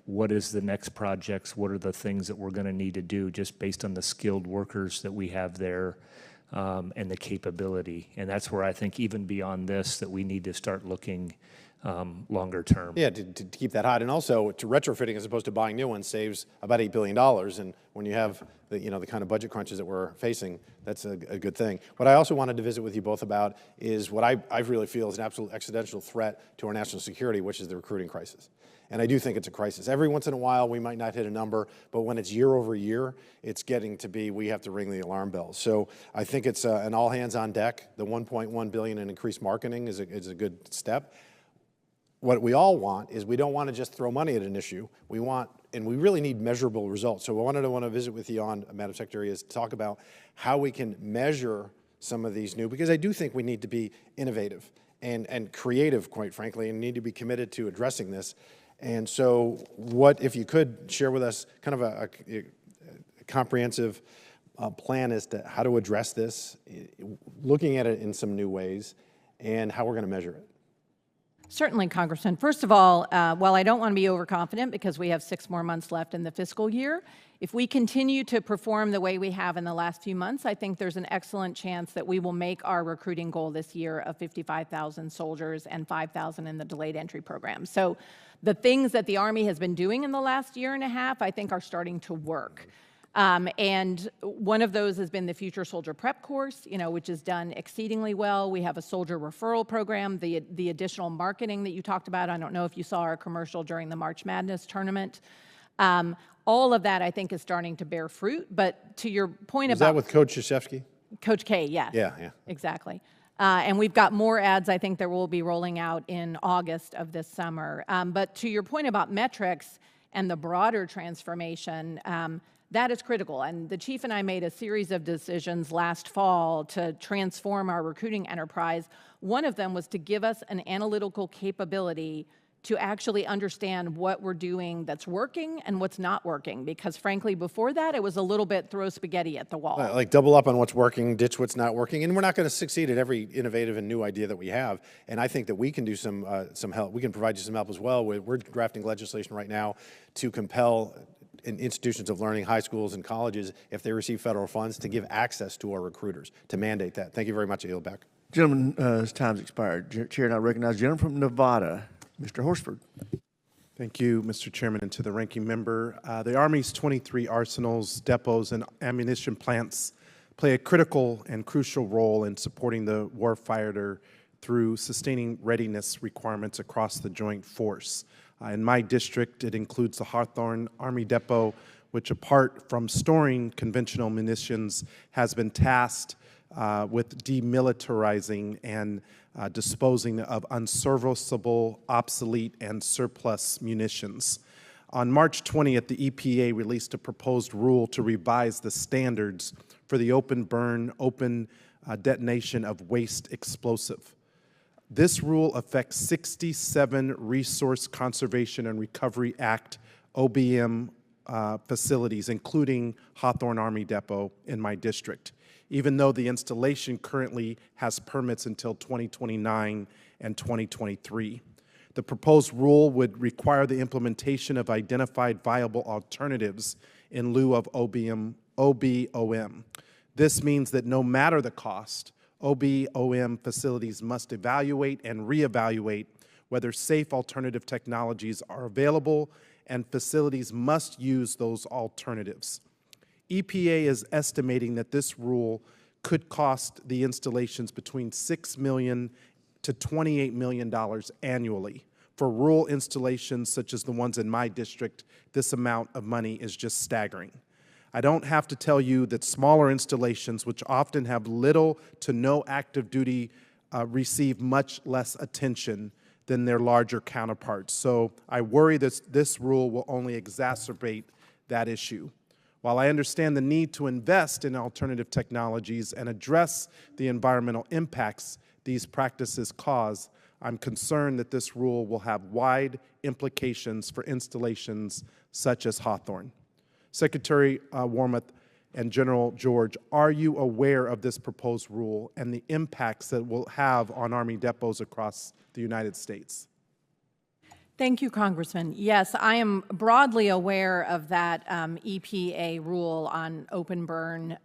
what is the next projects, what are the things that we're going to need to do just based on the skilled workers that we have there and the capability. And that's where I think even beyond this that we need to start looking longer term. Yeah, to keep that hot, and also to retrofitting as opposed to buying new ones saves about $8 billion. And when you have the kind of budget crunches that we're facing, that's a good thing. What I also wanted to visit with you both about is what I really feel is an absolute existential threat to our national security, which is the recruiting crisis. And I do think it's a crisis. Every once in a while, we might not hit a number, but when it's year over year, it's getting to be, we have to ring the alarm bells. So I think it's an all hands on deck. The $1.1 billion in increased marketing is a good step. What we all want is we don't want to just throw money at an issue. We want, and we really need measurable results. So I want to visit with you on, Madam Secretary, is to talk about how we can measure some of these new, because I do think we need to be innovative and creative, quite frankly, and need to be committed to addressing this. And so what, if you could share with us kind of a comprehensive plan as to how to address this, looking at it in some new ways, and how we're going to measure it. Certainly, Congressman. First of all, while I don't want to be overconfident because we have 6 more months left in the fiscal year, if we continue to perform the way we have in the last few months, I think there's an excellent chance that we will make our recruiting goal this year of 55,000 soldiers and 5,000 in the delayed entry program. So the things that the Army has been doing in the last year and a half, I think, are starting to work. And one of those has been the Future Soldier Prep course, which is done exceedingly well. We have a soldier referral program, the additional marketing that you talked about. I don't know if you saw our commercial during the March Madness tournament. All of that, I think, is starting to bear fruit. But to your point about— Is that with Coach Krzyzewski? Coach K, yes. Yeah. Exactly. And we've got more ads I think that we'll be rolling out in August of this summer. But to your point about metrics and the broader transformation, that is critical. And the chief and I made a series of decisions last fall to transform our recruiting enterprise. One of them was to give us an analytical capability to actually understand what we're doing that's working and what's not working. Because frankly, before that, it was a little bit throw spaghetti at the wall. Like double up on what's working, ditch what's not working. And we're not going to succeed at every innovative and new idea that we have. And I think that we can do some help. We can provide you some help as well. We're drafting legislation right now to compel in institutions of learning, high schools and colleges, if they receive federal funds, to give access to our recruiters, to mandate that. Thank you very much. I yield back. Gentlemen, his time's expired. Chair, and I recognize the gentleman from Nevada, Mr. Horsford. Thank you, Mr. Chairman, and to the ranking member. The Army's 23 arsenals, depots, and ammunition plants play a critical and crucial role in supporting the warfighter through sustaining readiness requirements across the joint force. In my district, it includes the Hawthorne Army Depot, which, apart from storing conventional munitions, has been tasked with demilitarizing and disposing of unserviceable, obsolete, and surplus munitions. On March 20th, the EPA released a proposed rule to revise the standards for the open burn, open detonation of waste explosive. This rule affects 67 Resource Conservation and Recovery Act OBM facilities, including Hawthorne Army Depot in my district. even though the installation currently has permits until 2029 and 2023. The proposed rule would require the implementation of identified viable alternatives in lieu of OBOM. This means that no matter the cost, OBOM facilities must evaluate and reevaluate whether safe alternative technologies are available, and facilities must use those alternatives. EPA is estimating that this rule could cost the installations between $6 million to $28 million annually. For rural installations such as the ones in my district, this amount of money is just staggering. I don't have to tell you that smaller installations, which often have little to no active duty, receive much less attention than their larger counterparts. So I worry that this rule will only exacerbate that issue. While I understand the need to invest in alternative technologies and address the environmental impacts these practices cause, I'm concerned that this rule will have wide implications for installations such as Hawthorne. Secretary Wormuth and General George, are you aware of this proposed rule and the impacts that it will have on Army depots across the United States? Thank you, Congressman. Yes, I am broadly aware of that EPA rule on open burn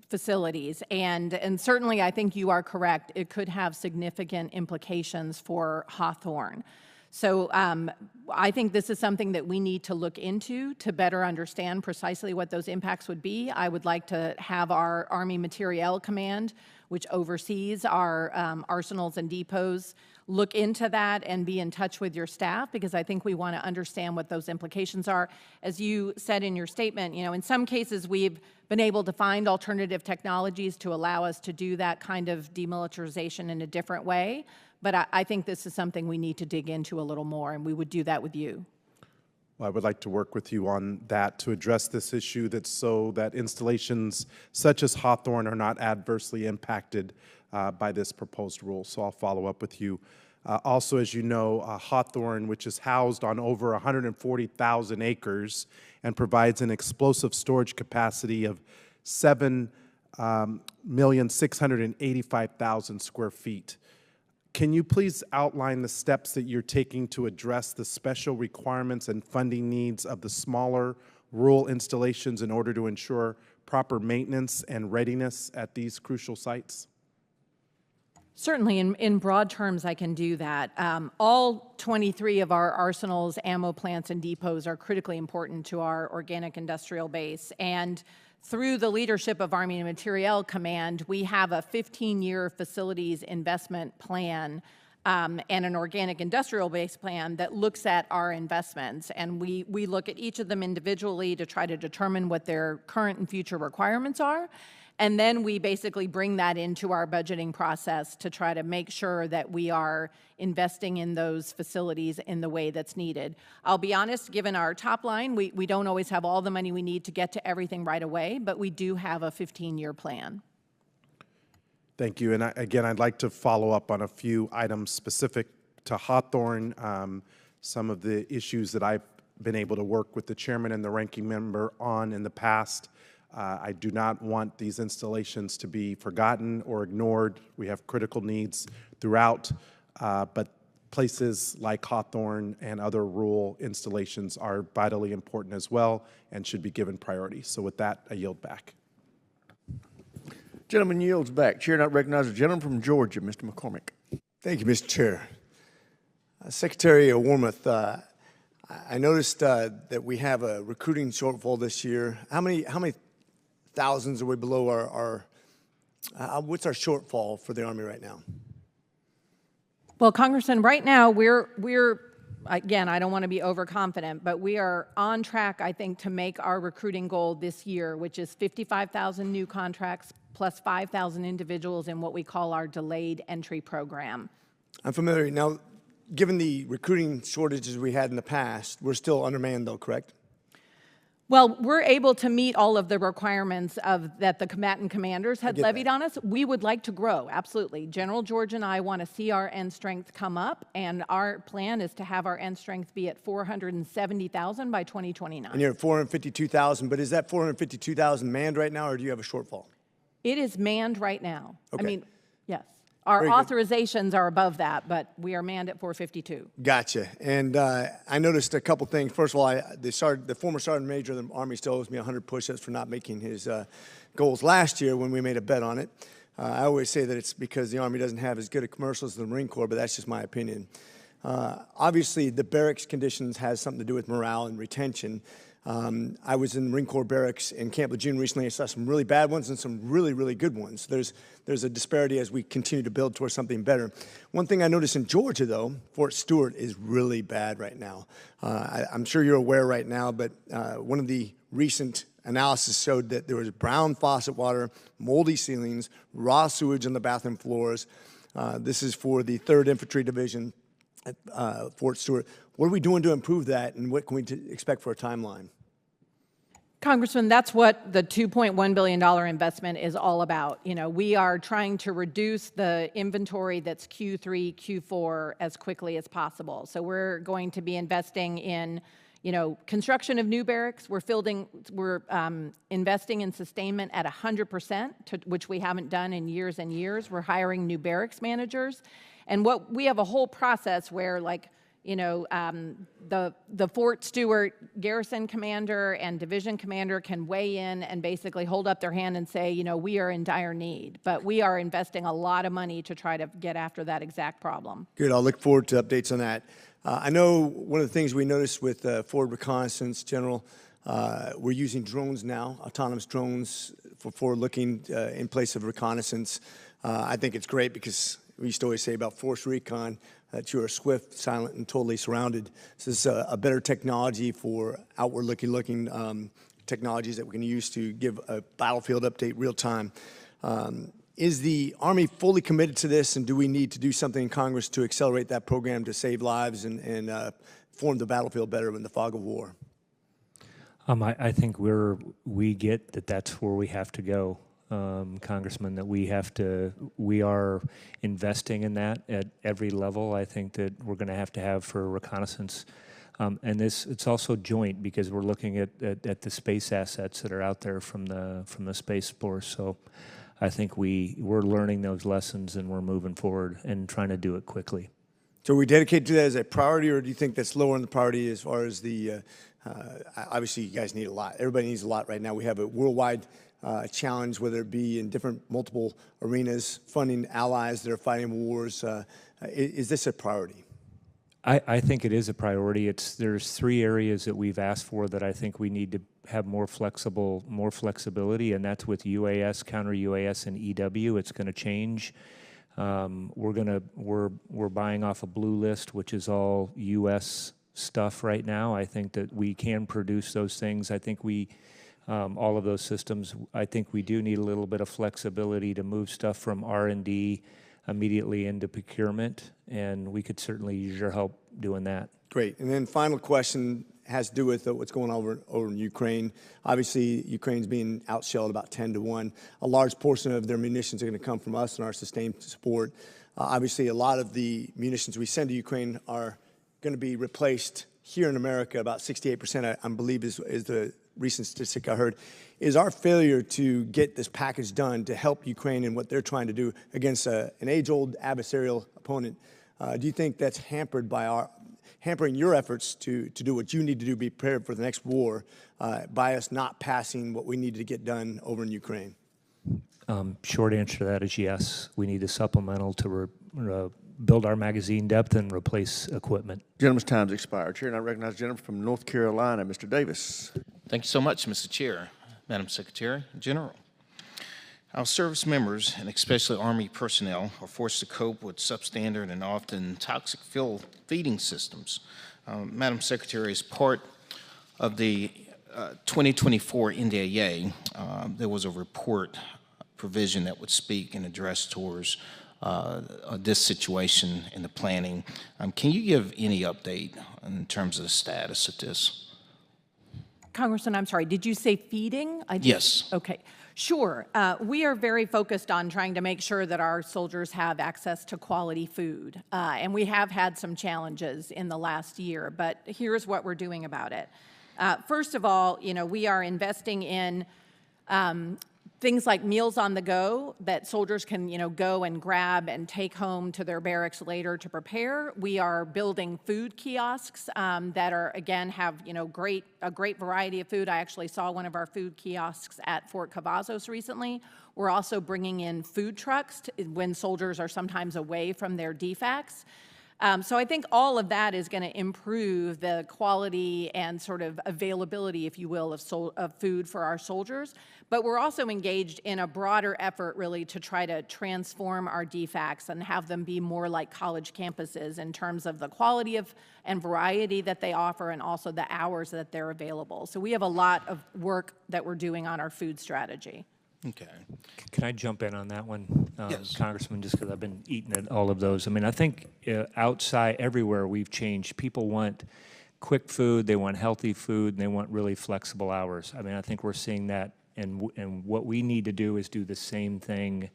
facilities, and certainly I think you are correct. It could have significant implications for Hawthorne. So I think this is something that we need to look into to better understand precisely what those impacts would be. I would like to have our Army Materiel Command, which oversees our arsenals and depots, look into that and be in touch with your staff, because I think we want to understand what those implications are. As you said in your statement, in some cases we've been able to find alternative technologies to allow us to do that kind of demilitarization in a different way. But I think this is something we need to dig into a little more, and we would do that with you. Well, I would like to work with you on that to address this issue so that installations such as Hawthorne are not adversely impacted by this proposed rule. So I'll follow up with you. Also, as you know, Hawthorne, which is housed on over 140,000 acres and provides an explosive storage capacity of 7,685,000 square feet. Can you please outline the steps that you're taking to address the special requirements and funding needs of the smaller rural installations in order to ensure proper maintenance and readiness at these crucial sites? Certainly, in broad terms, I can do that. All 23 of our arsenals, ammo plants, and depots are critically important to our organic industrial base. And through the leadership of Army Materiel Command, we have a 15-year facilities investment plan and an organic industrial base plan that looks at our investments. And we look at each of them individually to try to determine what their current and future requirements are. And then we basically bring that into our budgeting process to try to make sure that we are investing in those facilities in the way that's needed. I'll be honest, given our top line, we don't always have all the money we need to get to everything right away, but we do have a 15-year plan. Thank you. And again, I'd like to follow up on a few items specific to Hawthorne, some of the issues that I've been able to work with the chairman and the ranking member on in the past. I do not want these installations to be forgotten or ignored. We have critical needs throughout, but places like Hawthorne and other rural installations are vitally important as well and should be given priority. So with that, I yield back. Gentleman yields back. Chair not recognize the gentleman from Georgia, Mr. McCormick. Thank you, Mr. Chair. Secretary Wormuth, I noticed that we have a recruiting shortfall this year. How many thousands are we below what's our shortfall for the Army right now? Well, Congressman, right now we're again, I don't want to be overconfident, but we are on track, I think, to make our recruiting goal this year, which is 55,000 new contracts plus 5,000 individuals in what we call our delayed entry program. I'm familiar. Now, given the recruiting shortages we had in the past, we're still undermanned though, correct? Well, we're able to meet all of the requirements that the combatant commanders had levied on us. We would like to grow, absolutely. General George and I want to see our end strength come up, and our plan is to have our end strength be at 470,000 by 2029. And you're at 452,000, but is that 452,000 manned right now, or do you have a shortfall? It is manned right now. Okay. I mean, yes. Our Very good. authorizations are above that, but we are manned at 452. Gotcha. And I noticed a couple things. First of all, the former sergeant major of the Army still owes me 100 push-ups for not making his goals last year when we made a bet on it. I always say that it's because the Army doesn't have as good a commercials as the Marine Corps, but that's just my opinion. Obviously, the barracks conditions has something to do with morale and retention. I was in the Marine Corps barracks in Camp Lejeune recently. I saw some really bad ones and some really, really good ones. There's a disparity as we continue to build towards something better. One thing I noticed in Georgia, though, Fort Stewart is really bad right now. I'm sure you're aware right now, but one of the recent analysis showed that there was brown faucet water, moldy ceilings, raw sewage on the bathroom floors. This is for the 3rd Infantry Division at Fort Stewart. What are we doing to improve that, and what can we expect for a timeline? Congressman, that's what the $2.1 billion investment is all about. You know, we are trying to reduce the inventory that's Q3, Q4 as quickly as possible. So we're going to be investing in, you know, construction of new barracks. We're investing in sustainment at 100%, which we haven't done in years and years. We're hiring new barracks managers. And we have a whole process where, like, you know, the Fort Stewart garrison commander and division commander can weigh in and basically hold up their hand and say, you know, we are in dire need. But we are investing a lot of money to try to get after that exact problem. Good. I'll look forward to updates on that. I know one of the things we noticed with forward reconnaissance, General, we're using drones now, autonomous drones for forward looking in place of reconnaissance. I think it's great because we used to always say about force recon that you are swift, silent, and totally surrounded. This is a better technology for outward-looking technologies that we can use to give a battlefield update real time. Is the Army fully committed to this, and do we need to do something in Congress to accelerate that program to save lives and form the battlefield better in the fog of war? I think we get that that's where we have to go. Congressman, that we are investing in that at every level. I think that we're going to have for reconnaissance. And it's also joint because we're looking at the space assets that are out there from the Space Force. So I think we're learning those lessons and we're moving forward and trying to do it quickly. So are we dedicated to that as a priority, or do you think that's lower on the priority as far as the, obviously you guys need a lot. Everybody needs a lot right now. We have a worldwide challenge, whether it be in multiple arenas, funding allies that are fighting wars. Is this a priority? I think it is a priority. There's 3 areas that we've asked for that I think we need to have more flexibility, and that's with UAS, counter UAS, and EW. It's going to change. We're buying off a blue list, which is all U.S. stuff right now. I think that we can produce those things. I think all of those systems, I think we do need a little bit of flexibility to move stuff from R&D immediately into procurement, and we could certainly use your help doing that. Great. And then final question has to do with what's going on over in Ukraine. Obviously, Ukraine's being outshelled about 10-1. A large portion of their munitions are going to come from us and our sustained support. Obviously, a lot of the munitions we send to Ukraine are going to be replaced here in America. About 68%, I believe, is the recent statistic I heard. Is our failure to get this package done to help Ukraine in what they're trying to do against an age-old adversarial opponent, do you think that's hampering your efforts to do what you need to do, be prepared for the next war, by us not passing what we need to get done over in Ukraine? Short answer to that is yes. We need a supplemental to build our magazine depth and replace equipment. Gentleman's time's expired. Chair, and I recognize the gentleman from North Carolina, Mr. Davis. Thank you so much, Mr. Chair, Madam Secretary General. Our service members, and especially Army personnel, are forced to cope with substandard and often toxic feeding systems. Madam Secretary, as part of the 2024 NDAA, there was a report provision that would speak and address towards this situation in the planning. Can you give any update in terms of the status of this? Congressman, I'm sorry, did you say feeding? Yes. Okay, sure. We are very focused on trying to make sure that our soldiers have access to quality food. And we have had some challenges in the last year, but here's what we're doing about it. First of all, we are investing in things like meals on the go that soldiers can, go and grab and take home to their barracks later to prepare. We are building food kiosks that are, again, have, a great variety of food. I actually saw one of our food kiosks at Fort Cavazos recently. We're also bringing in food trucks when soldiers are sometimes away from their DFACs. So I think all of that is going to improve the quality and sort of availability, if you will, of food for our soldiers. But we're also engaged in a broader effort, really, to try to transform our DFACs and have them be more like college campuses in terms of the quality of and variety that they offer and also the hours that they're available. So we have a lot of work that we're doing on our food strategy. Okay. Can I jump in on that one, Yes. Congressman, just because I've been eating at all of those. I mean, I think outside, everywhere we've changed, people want quick food, they want healthy food, and they want really flexible hours. I mean, I think we're seeing that, and what we need to do is do the same thing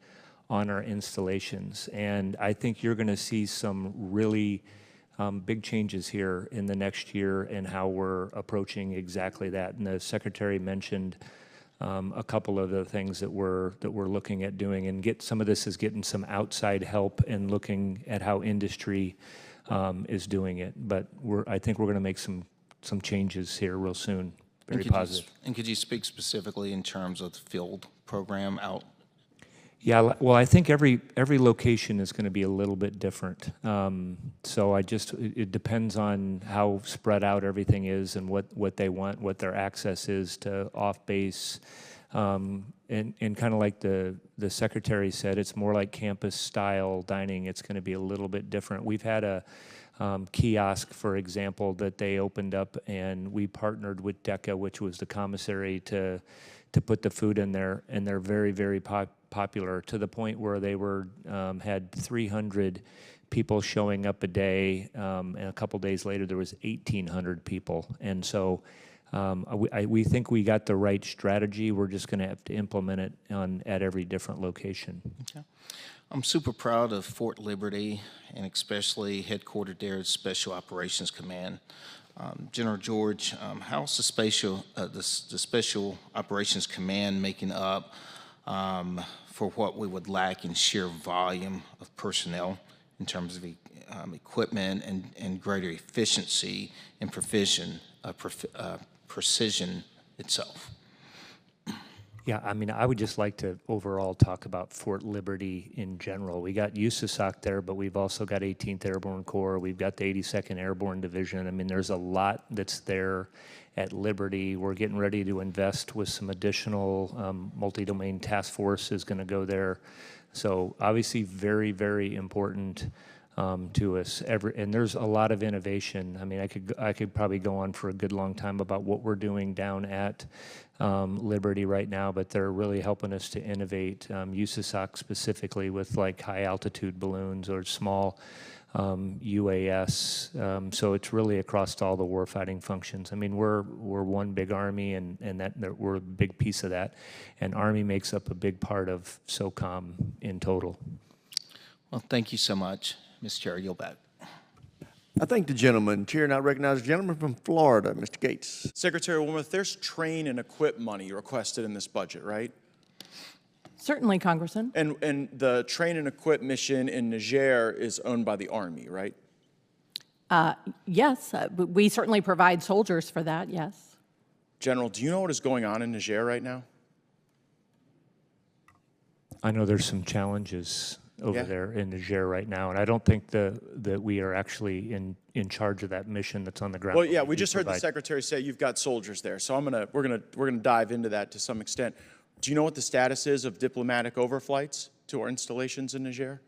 on our installations. And I think you're going to see some really big changes here in the next year in how we're approaching exactly that. And the Secretary mentioned a couple of the things that we're looking at doing, and some of this is getting some outside help and looking at how industry is doing it. But I think we're going to make some changes here real soon. Very positive. And could you speak specifically in terms of the field program out? Yeah, well, I think every location is going to be a little bit different. So it depends on how spread out everything is and what they want, what their access is to off base. And kind of like the Secretary said, it's more like campus style dining. It's going to be a little bit different. We've had a kiosk, for example, that they opened up, and we partnered with DECA, which was the commissary, to put the food in there, and they're very, very popular, to the point where they had 300 people showing up a day, and a couple days later there was 1,800 people. And so we think we got the right strategy. We're just going to have to implement it at every different location. Okay. I'm super proud of Fort Liberty, and especially headquartered there at Special Operations Command. General George, how's the Special Operations Command making up for what we would lack in sheer volume of personnel in terms of equipment and greater efficiency and precision itself? Yeah, I mean, I would just like to overall talk about Fort Liberty in general. We got USASOC there, but we've also got 18th Airborne Corps. We've got the 82nd Airborne Division. I mean, there's a lot that's there at Liberty. We're getting ready to invest with some additional multi-domain task force is going to go there. So obviously very, very important to us. And there's a lot of innovation. I mean, I could probably go on for a good long time about what we're doing down at Liberty right now, but they're really helping us to innovate, USASOC specifically with like high altitude balloons or small UAS. So it's really across all the warfighting functions. I mean, we're one big Army, and that we're a big piece of that. And Army makes up a big part of SOCOM in total. Well, thank you so much, Mr. Chair. Yield back. I thank the gentleman. Chair now recognizes the gentleman from Florida, Mr. Gates. Secretary Wormuth, there's train and equip money requested in this budget, right? Certainly, Congressman. And the train and equip mission in Niger is owned by the Army, right? Yes, we certainly provide soldiers for that, yes. General, do you know what is going on in Niger right now? I know there's some challenges over there in Niger right now, and I don't think that we are actually in charge of that mission that's on the ground. Well, yeah, we just heard the Secretary say you've got soldiers there, so we're gonna dive into that to some extent. Do you know what the status is of diplomatic overflights to our installations in Niger?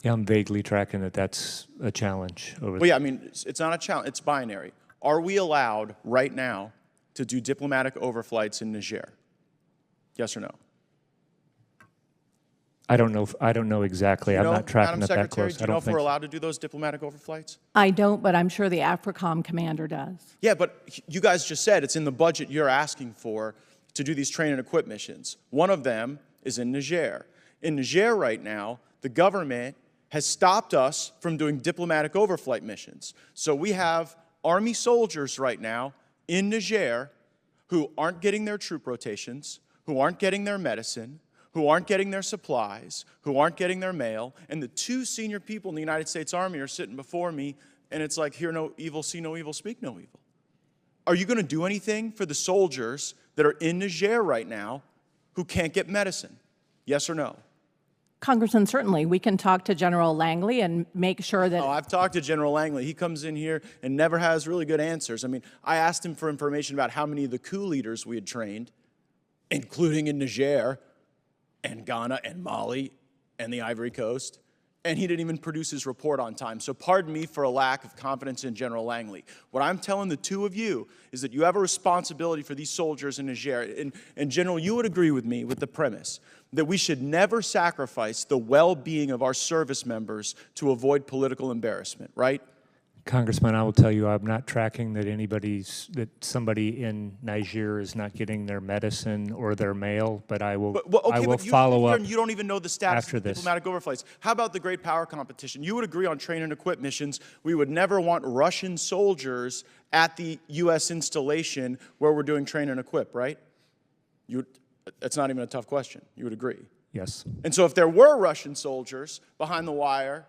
Yeah, I'm vaguely tracking that that's a challenge over there. Well, yeah, I mean, it's not a challenge, it's binary. Are we allowed right now to do diplomatic overflights in Niger? Yes or no? I don't know exactly. I'm not tracking Madam it that Secretary, close. do I you know don't if we're think so. allowed to do those diplomatic overflights? I don't, but I'm sure the AFRICOM commander does. Yeah, but you guys just said it's in the budget you're asking for to do these train and equip missions. One of them is in Niger. In Niger right now, the government has stopped us from doing diplomatic overflight missions. So we have Army soldiers right now in Niger who aren't getting their troop rotations, who aren't getting their medicine, who aren't getting their supplies, who aren't getting their mail, and the two senior people in the United States Army are sitting before me, and it's like, hear no evil, see no evil, speak no evil. Are you going to do anything for the soldiers that are in Niger right now who can't get medicine? Yes or no? Congressman, certainly. We can talk to General Langley and make sure that... Oh, I've talked to General Langley. He comes in here and never has really good answers. I mean, I asked him for information about how many of the coup leaders we had trained, including in Niger and Ghana and Mali and the Ivory Coast, and he didn't even produce his report on time. So pardon me for a lack of confidence in General Langley. What I'm telling the two of you is that you have a responsibility for these soldiers in Niger. And General, you would agree with me with the premise that we should never sacrifice the well-being of our service members to avoid political embarrassment, right? Congressman, I will tell you, I'm not tracking that somebody in Niger is not getting their medicine or their mail, but I will, follow up. You don't even know the status after of the this. diplomatic overflights. How about the great power competition? You would agree on train and equip missions. We would never want Russian soldiers at the U.S. installation where we're doing train and equip, right? That's not even a tough question. You would agree. Yes. And so if there were Russian soldiers behind the wire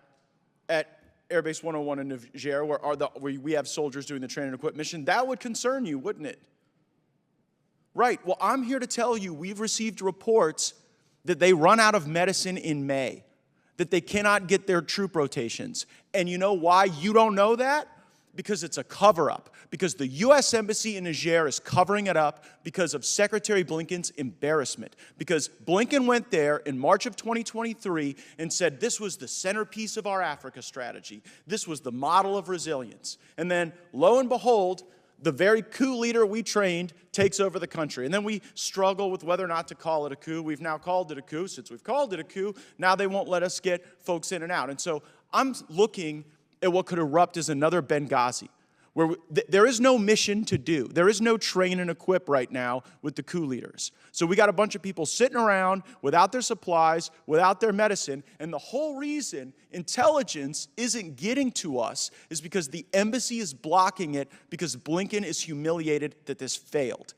at Airbase 101 in Niger, where we have soldiers doing the train and equip mission, that would concern you, wouldn't it? Right. Well, I'm here to tell you we've received reports that they run out of medicine in May, that they cannot get their troop rotations. And you know why you don't know that? Because it's a cover-up. Because the U.S. Embassy in Niger is covering it up because of Secretary Blinken's embarrassment. Because Blinken went there in March of 2023 and said this was the centerpiece of our Africa strategy. This was the model of resilience. And then, lo and behold, the very coup leader we trained takes over the country. And then we struggle with whether or not to call it a coup. We've now called it a coup. Since we've called it a coup, now they won't let us get folks in and out. And so I'm looking at what could erupt as another Benghazi, where there is no mission to do. There is no train and equip right now with the coup leaders. So we got a bunch of people sitting around without their supplies, without their medicine, and the whole reason intelligence isn't getting to us is because the embassy is blocking it because Blinken is humiliated that this failed.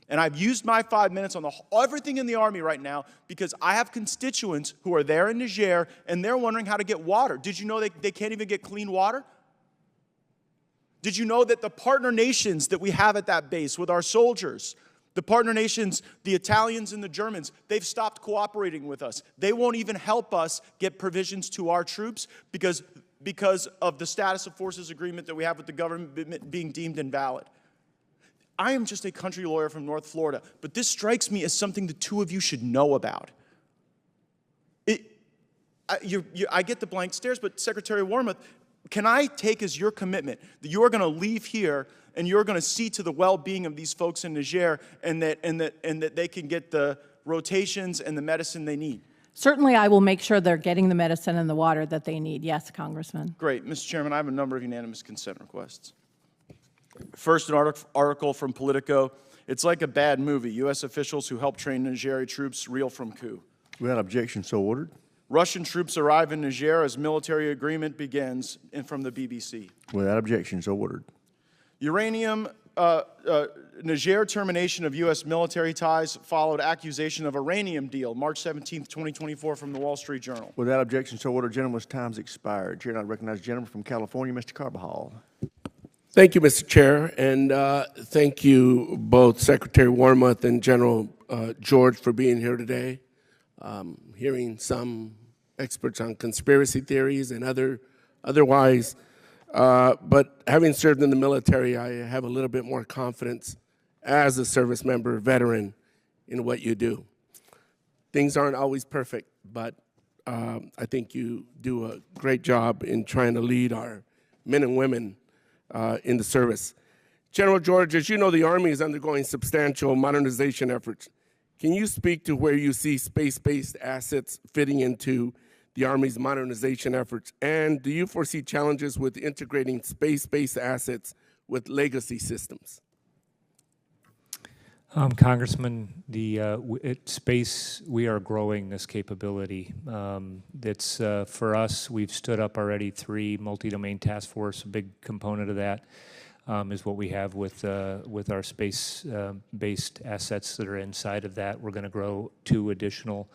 And I've used my 5 minutes on everything in the Army right now because I have constituents who are there in Niger and they're wondering how to get water. Did you know they can't even get clean water? Did you know that the partner nations that we have at that base with our soldiers, the partner nations, the Italians and the Germans, they've stopped cooperating with us. They won't even help us get provisions to our troops because of the status of forces agreement that we have with the government being deemed invalid. I am just a country lawyer from North Florida, but this strikes me as something the two of you should know about. I get the blank stares, but Secretary Wormuth, can I take as your commitment that you are going to leave here and you're going to see to the well-being of these folks in Niger and that they can get the rotations and the medicine they need? Certainly, I will make sure they're getting the medicine and the water that they need. Yes, Congressman. Great. Mr. Chairman, I have a number of unanimous consent requests. First, an article from Politico. It's like a bad movie. U.S. officials who helped train Nigeri troops reel from coup. Without objection, so ordered. Russian troops arrive in Niger as military agreement begins, and from the BBC. Without objection, so ordered. Uranium, Niger termination of U.S. military ties followed accusation of uranium deal, March 17, 2024, from the Wall Street Journal. Without objection, so ordered. Gentleman's time's expired. Chair, I recognize the gentleman from California, Mr. Carbajal. Thank you, Mr. Chair, and thank you both Secretary Wormuth and General George for being here today. Hearing some experts on conspiracy theories and otherwise, but having served in the military, I have a little bit more confidence as a service member, veteran, in what you do. Things aren't always perfect, but I think you do a great job in trying to lead our men and women in the service. General George, as you know, the Army is undergoing substantial modernization efforts Can you speak to where you see space-based assets fitting into the Army's modernization efforts? And do you foresee challenges with integrating space-based assets with legacy systems? Congressman, space, we are growing this capability. It's for us, we've stood up already 3 multi-domain task force. A big component of that is what we have with our space-based assets that are inside of that. We're going to grow 2 additional.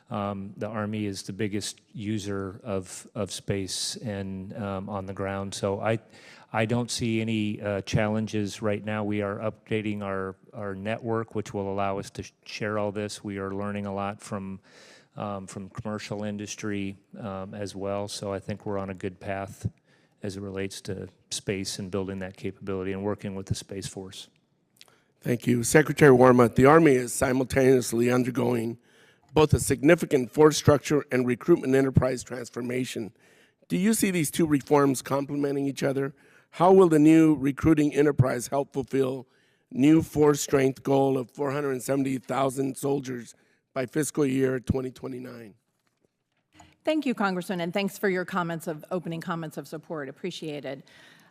The Army is the biggest user of space and on the ground. So I don't see any challenges right now. We are updating our network, which will allow us to share all this. We are learning a lot from commercial industry as well. So I think we're on a good path as it relates to space and building that capability and working with the Space Force. Thank you. Secretary Wormuth, the Army is simultaneously undergoing both a significant force structure and recruitment enterprise transformation. Do you see these 2 reforms complementing each other? How will the new recruiting enterprise help fulfill new force strength goal of 470,000 soldiers by fiscal year 2029? Thank you, Congressman, and thanks for your opening comments of support. Appreciated.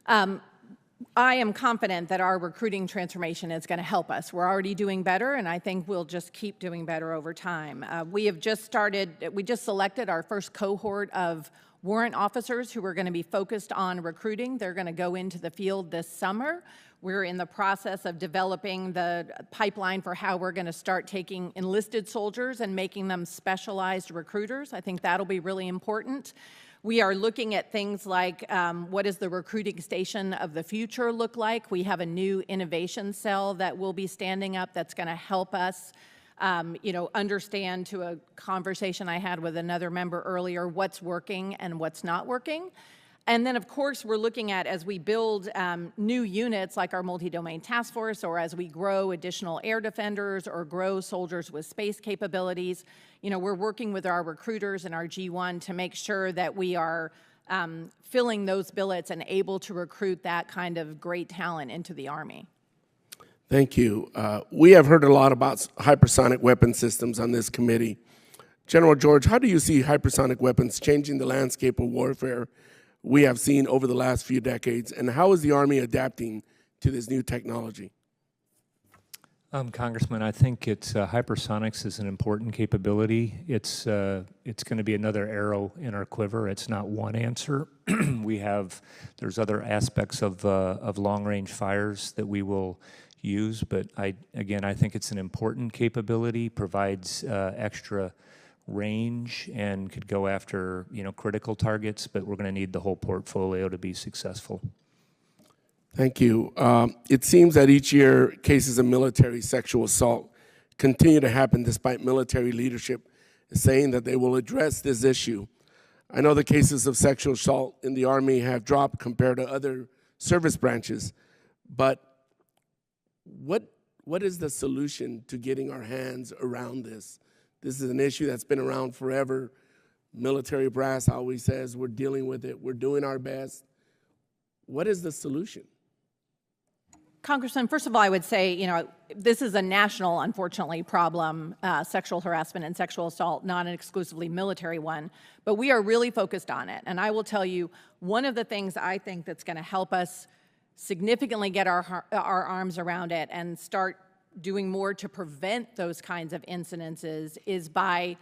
I am confident that our recruiting transformation is going to help us. We're already doing better, and I think we'll just keep doing better over time. We just selected our first cohort of warrant officers who are going to be focused on recruiting. They're going to go into the field this summer. We're in the process of developing the pipeline for how we're going to start taking enlisted soldiers and making them specialized recruiters. I think that'll be really important. We are looking at things like what does the recruiting station of the future look like? We have a new innovation cell that will be standing up that's going to help us understand, to a conversation I had with another member earlier, what's working and what's not working. And then, of course, we're looking at, as we build new units like our multi-domain task force, or as we grow additional air defenders or grow soldiers with space capabilities, we're working with our recruiters and our G1 to make sure that we are filling those billets and able to recruit that kind of great talent into the Army. Thank you. We have heard a lot about hypersonic weapon systems on this committee. General George, how do you see hypersonic weapons changing the landscape of warfare we have seen over the last few decades, and how is the Army adapting to this new technology? Congressman, I think hypersonics is an important capability. It's going to be another arrow in our quiver. It's not one answer. There's other aspects of long-range fires that we will use, but I think it's an important capability, provides extra range and could go after critical targets, but we're going to need the whole portfolio to be successful. Thank you. It seems that each year cases of military sexual assault continue to happen despite military leadership saying that they will address this issue. I know the cases of sexual assault in the Army have dropped compared to other service branches, but what is the solution to getting our hands around this? This is an issue that's been around forever. Military brass always says we're dealing with it, we're doing our best. What is the solution? Congressman, first of all, I would say, this is a national, unfortunately, problem, sexual harassment and sexual assault, not an exclusively military one, but we are really focused on it. And I will tell you, one of the things I think that's going to help us significantly get our arms around it and start doing more to prevent those kinds of incidences is by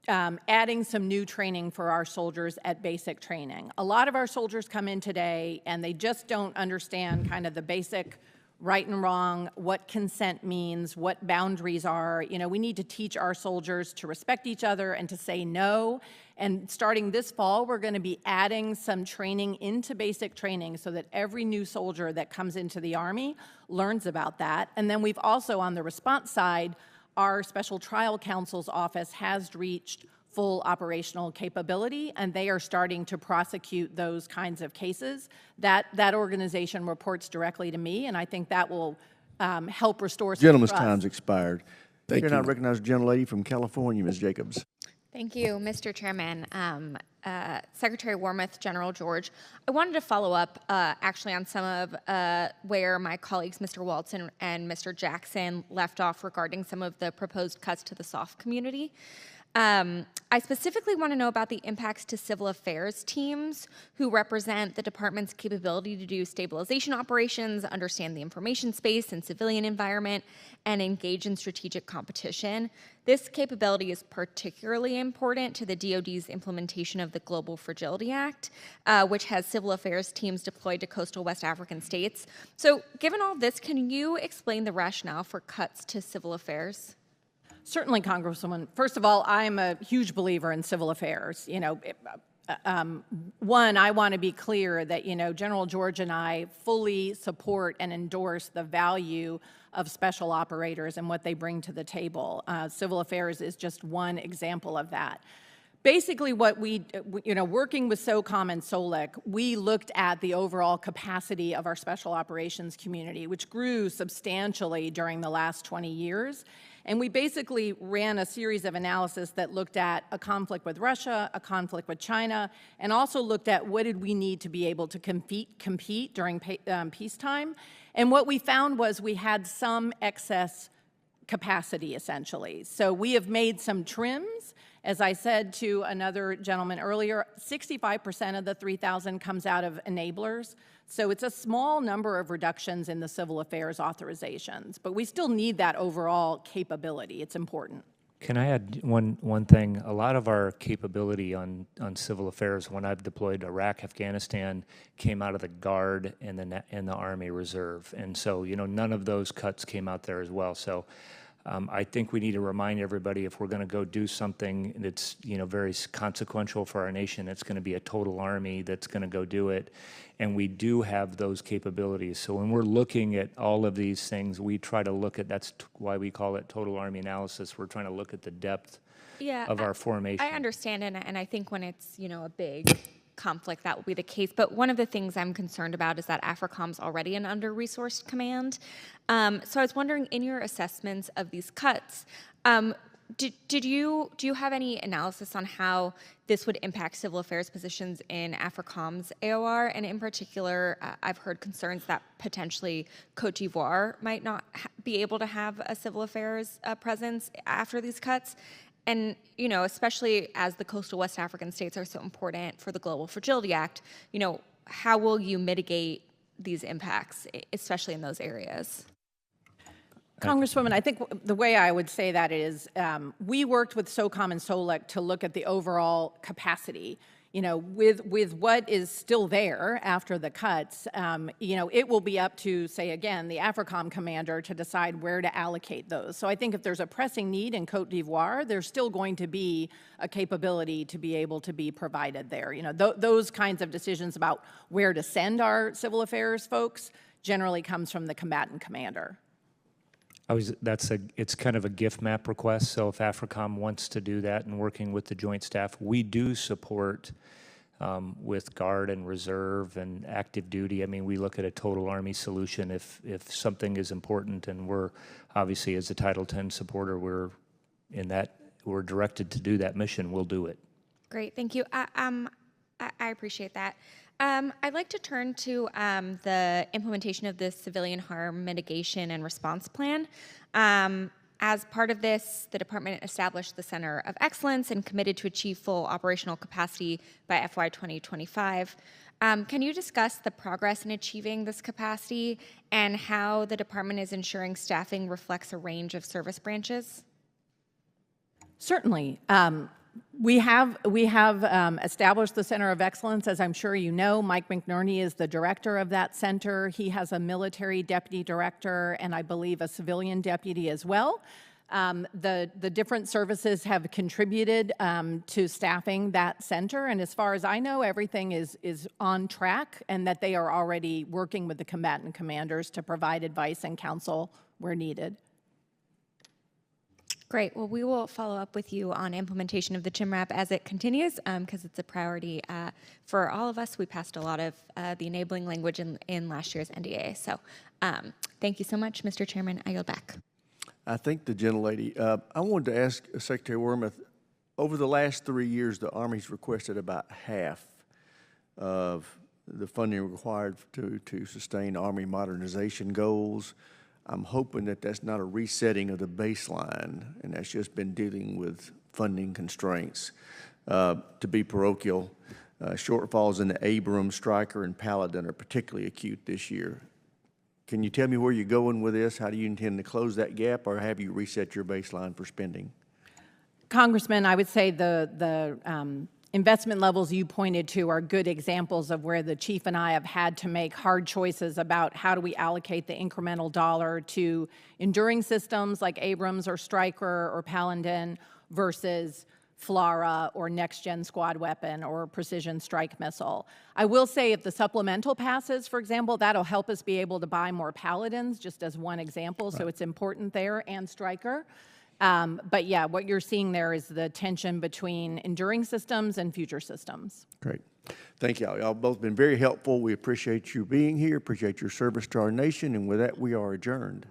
adding some new training for our soldiers at basic training. A lot of our soldiers come in today and they just don't understand kind of the basic right and wrong, what consent means, what boundaries are. We need to teach our soldiers to respect each other and to say no. And starting this fall, we're going to be adding some training into basic training so that every new soldier that comes into the Army learns about that. And then we've also, on the response side, our Special Trial Counsel's office has reached full operational capability, and they are starting to prosecute those kinds of cases. That organization reports directly to me, and I think that will help restore some Gentleman's trust. time's expired. Thank you. Here now recognize the gentlelady from California, Ms. Jacobs. Thank you, Mr. Chairman. Secretary Wormuth, General George. I wanted to follow up actually on some of where my colleagues, Mr. Walton and Mr. Jackson, left off regarding some of the proposed cuts to the SOF community. I specifically want to know about the impacts to civil affairs teams who represent the department's capability to do stabilization operations, understand the information space and civilian environment, and engage in strategic competition. This capability is particularly important to the DoD's implementation of the Global Fragility Act, which has civil affairs teams deployed to coastal West African states. So given all this, can you explain the rationale for cuts to civil affairs? Certainly, Congresswoman. First of all, I'm a huge believer in civil affairs. One, I want to be clear that, General George and I fully support and endorse the value of special operators and what they bring to the table. Civil affairs is just one example of that. Basically, what working with SOCOM and SOLIC, we looked at the overall capacity of our special operations community, which grew substantially during the last 20 years. And we basically ran a series of analysis that looked at a conflict with Russia, a conflict with China, and also looked at what did we need to be able to compete during peacetime. And what we found was we had some excess capacity, essentially. So we have made some trims. As I said to another gentleman earlier, 65% of the 3,000 comes out of enablers. So it's a small number of reductions in the civil affairs authorizations, but we still need that overall capability. It's important. Can I add one thing? A lot of our capability on civil affairs, when I've deployed Iraq, Afghanistan, came out of the Guard and the Army Reserve. And so, none of those cuts came out there as well. So I think we need to remind everybody, if we're going to go do something that's very consequential for our nation, it's going to be a total Army that's going to go do it, and we do have those capabilities. So when we're looking at all of these things, we try to look at, that's why we call it total Army analysis. We're trying to look at the depth of our formation. I understand, and I think when it's a big conflict, that will be the case. But one of the things I'm concerned about is that AFRICOM's already an under-resourced command. So I was wondering, in your assessments of these cuts, do you have any analysis on how this would impact civil affairs positions in AFRICOM's AOR? And in particular, I've heard concerns that potentially Cote d'Ivoire might not be able to have a civil affairs presence after these cuts. And, especially as the coastal West African states are so important for the Global Fragility Act, how will you mitigate these impacts, especially in those areas? Congresswoman, I think the way I would say that is we worked with SOCOM and SOLIC to look at the overall capacity. With what is still there after the cuts, it will be up to, say again, the AFRICOM commander to decide where to allocate those. So I think if there's a pressing need in Cote d'Ivoire, there's still going to be a capability to be able to be provided there. Those kinds of decisions about where to send our civil affairs folks generally comes from the combatant commander. It's kind of a gift map request. So if AFRICOM wants to do that and working with the Joint Staff, we do support with Guard and Reserve and active duty. I mean, we look at a total Army solution if something is important, and we're obviously, as a Title X supporter, we're directed to do that mission. We'll do it. Great, thank you. I appreciate that. I'd like to turn to the implementation of the Civilian Harm Mitigation and Response Plan. As part of this, the department established the Center of Excellence and committed to achieve full operational capacity by FY 2025. Can you discuss the progress in achieving this capacity and how the department is ensuring staffing reflects a range of service branches? Certainly. We have established the Center of Excellence. As I'm sure you know, Mike McNerney is the director of that center. He has a military deputy director and I believe a civilian deputy as well. The different services have contributed to staffing that center, and as far as I know, everything is on track, and that they are already working with the combatant commanders to provide advice and counsel where needed. Great. Well, we will follow up with you on implementation of the CHIMRAP as it continues, because it's a priority for all of us. We passed a lot of the enabling language in last year's NDA. So thank you so much, Mr. Chairman. I yield back. I think the gentlelady, I wanted to ask Secretary Wormuth, over the last 3 years, the Army's requested about half of the funding required to sustain Army modernization goals. I'm hoping that that's not a resetting of the baseline, and that's just been dealing with funding constraints. To be parochial, shortfalls in the Abrams, Stryker, and Paladin are particularly acute this year. Can you tell me where you're going with this? How do you intend to close that gap, or have you reset your baseline for spending? Congressman, I would say the investment levels you pointed to are good examples of where the chief and I have had to make hard choices about how do we allocate the incremental dollar to enduring systems like Abrams or Stryker or Paladin versus FLRAA or next-gen squad weapon or precision strike missile. I will say if the supplemental passes, for example, that'll help us be able to buy more Paladins, just as one example, so it's important there, and Stryker. But yeah, what you're seeing there is the tension between enduring systems and future systems. Great. Thank y'all. Y'all both been very helpful. We appreciate you being here, appreciate your service to our nation, and with that, we are adjourned.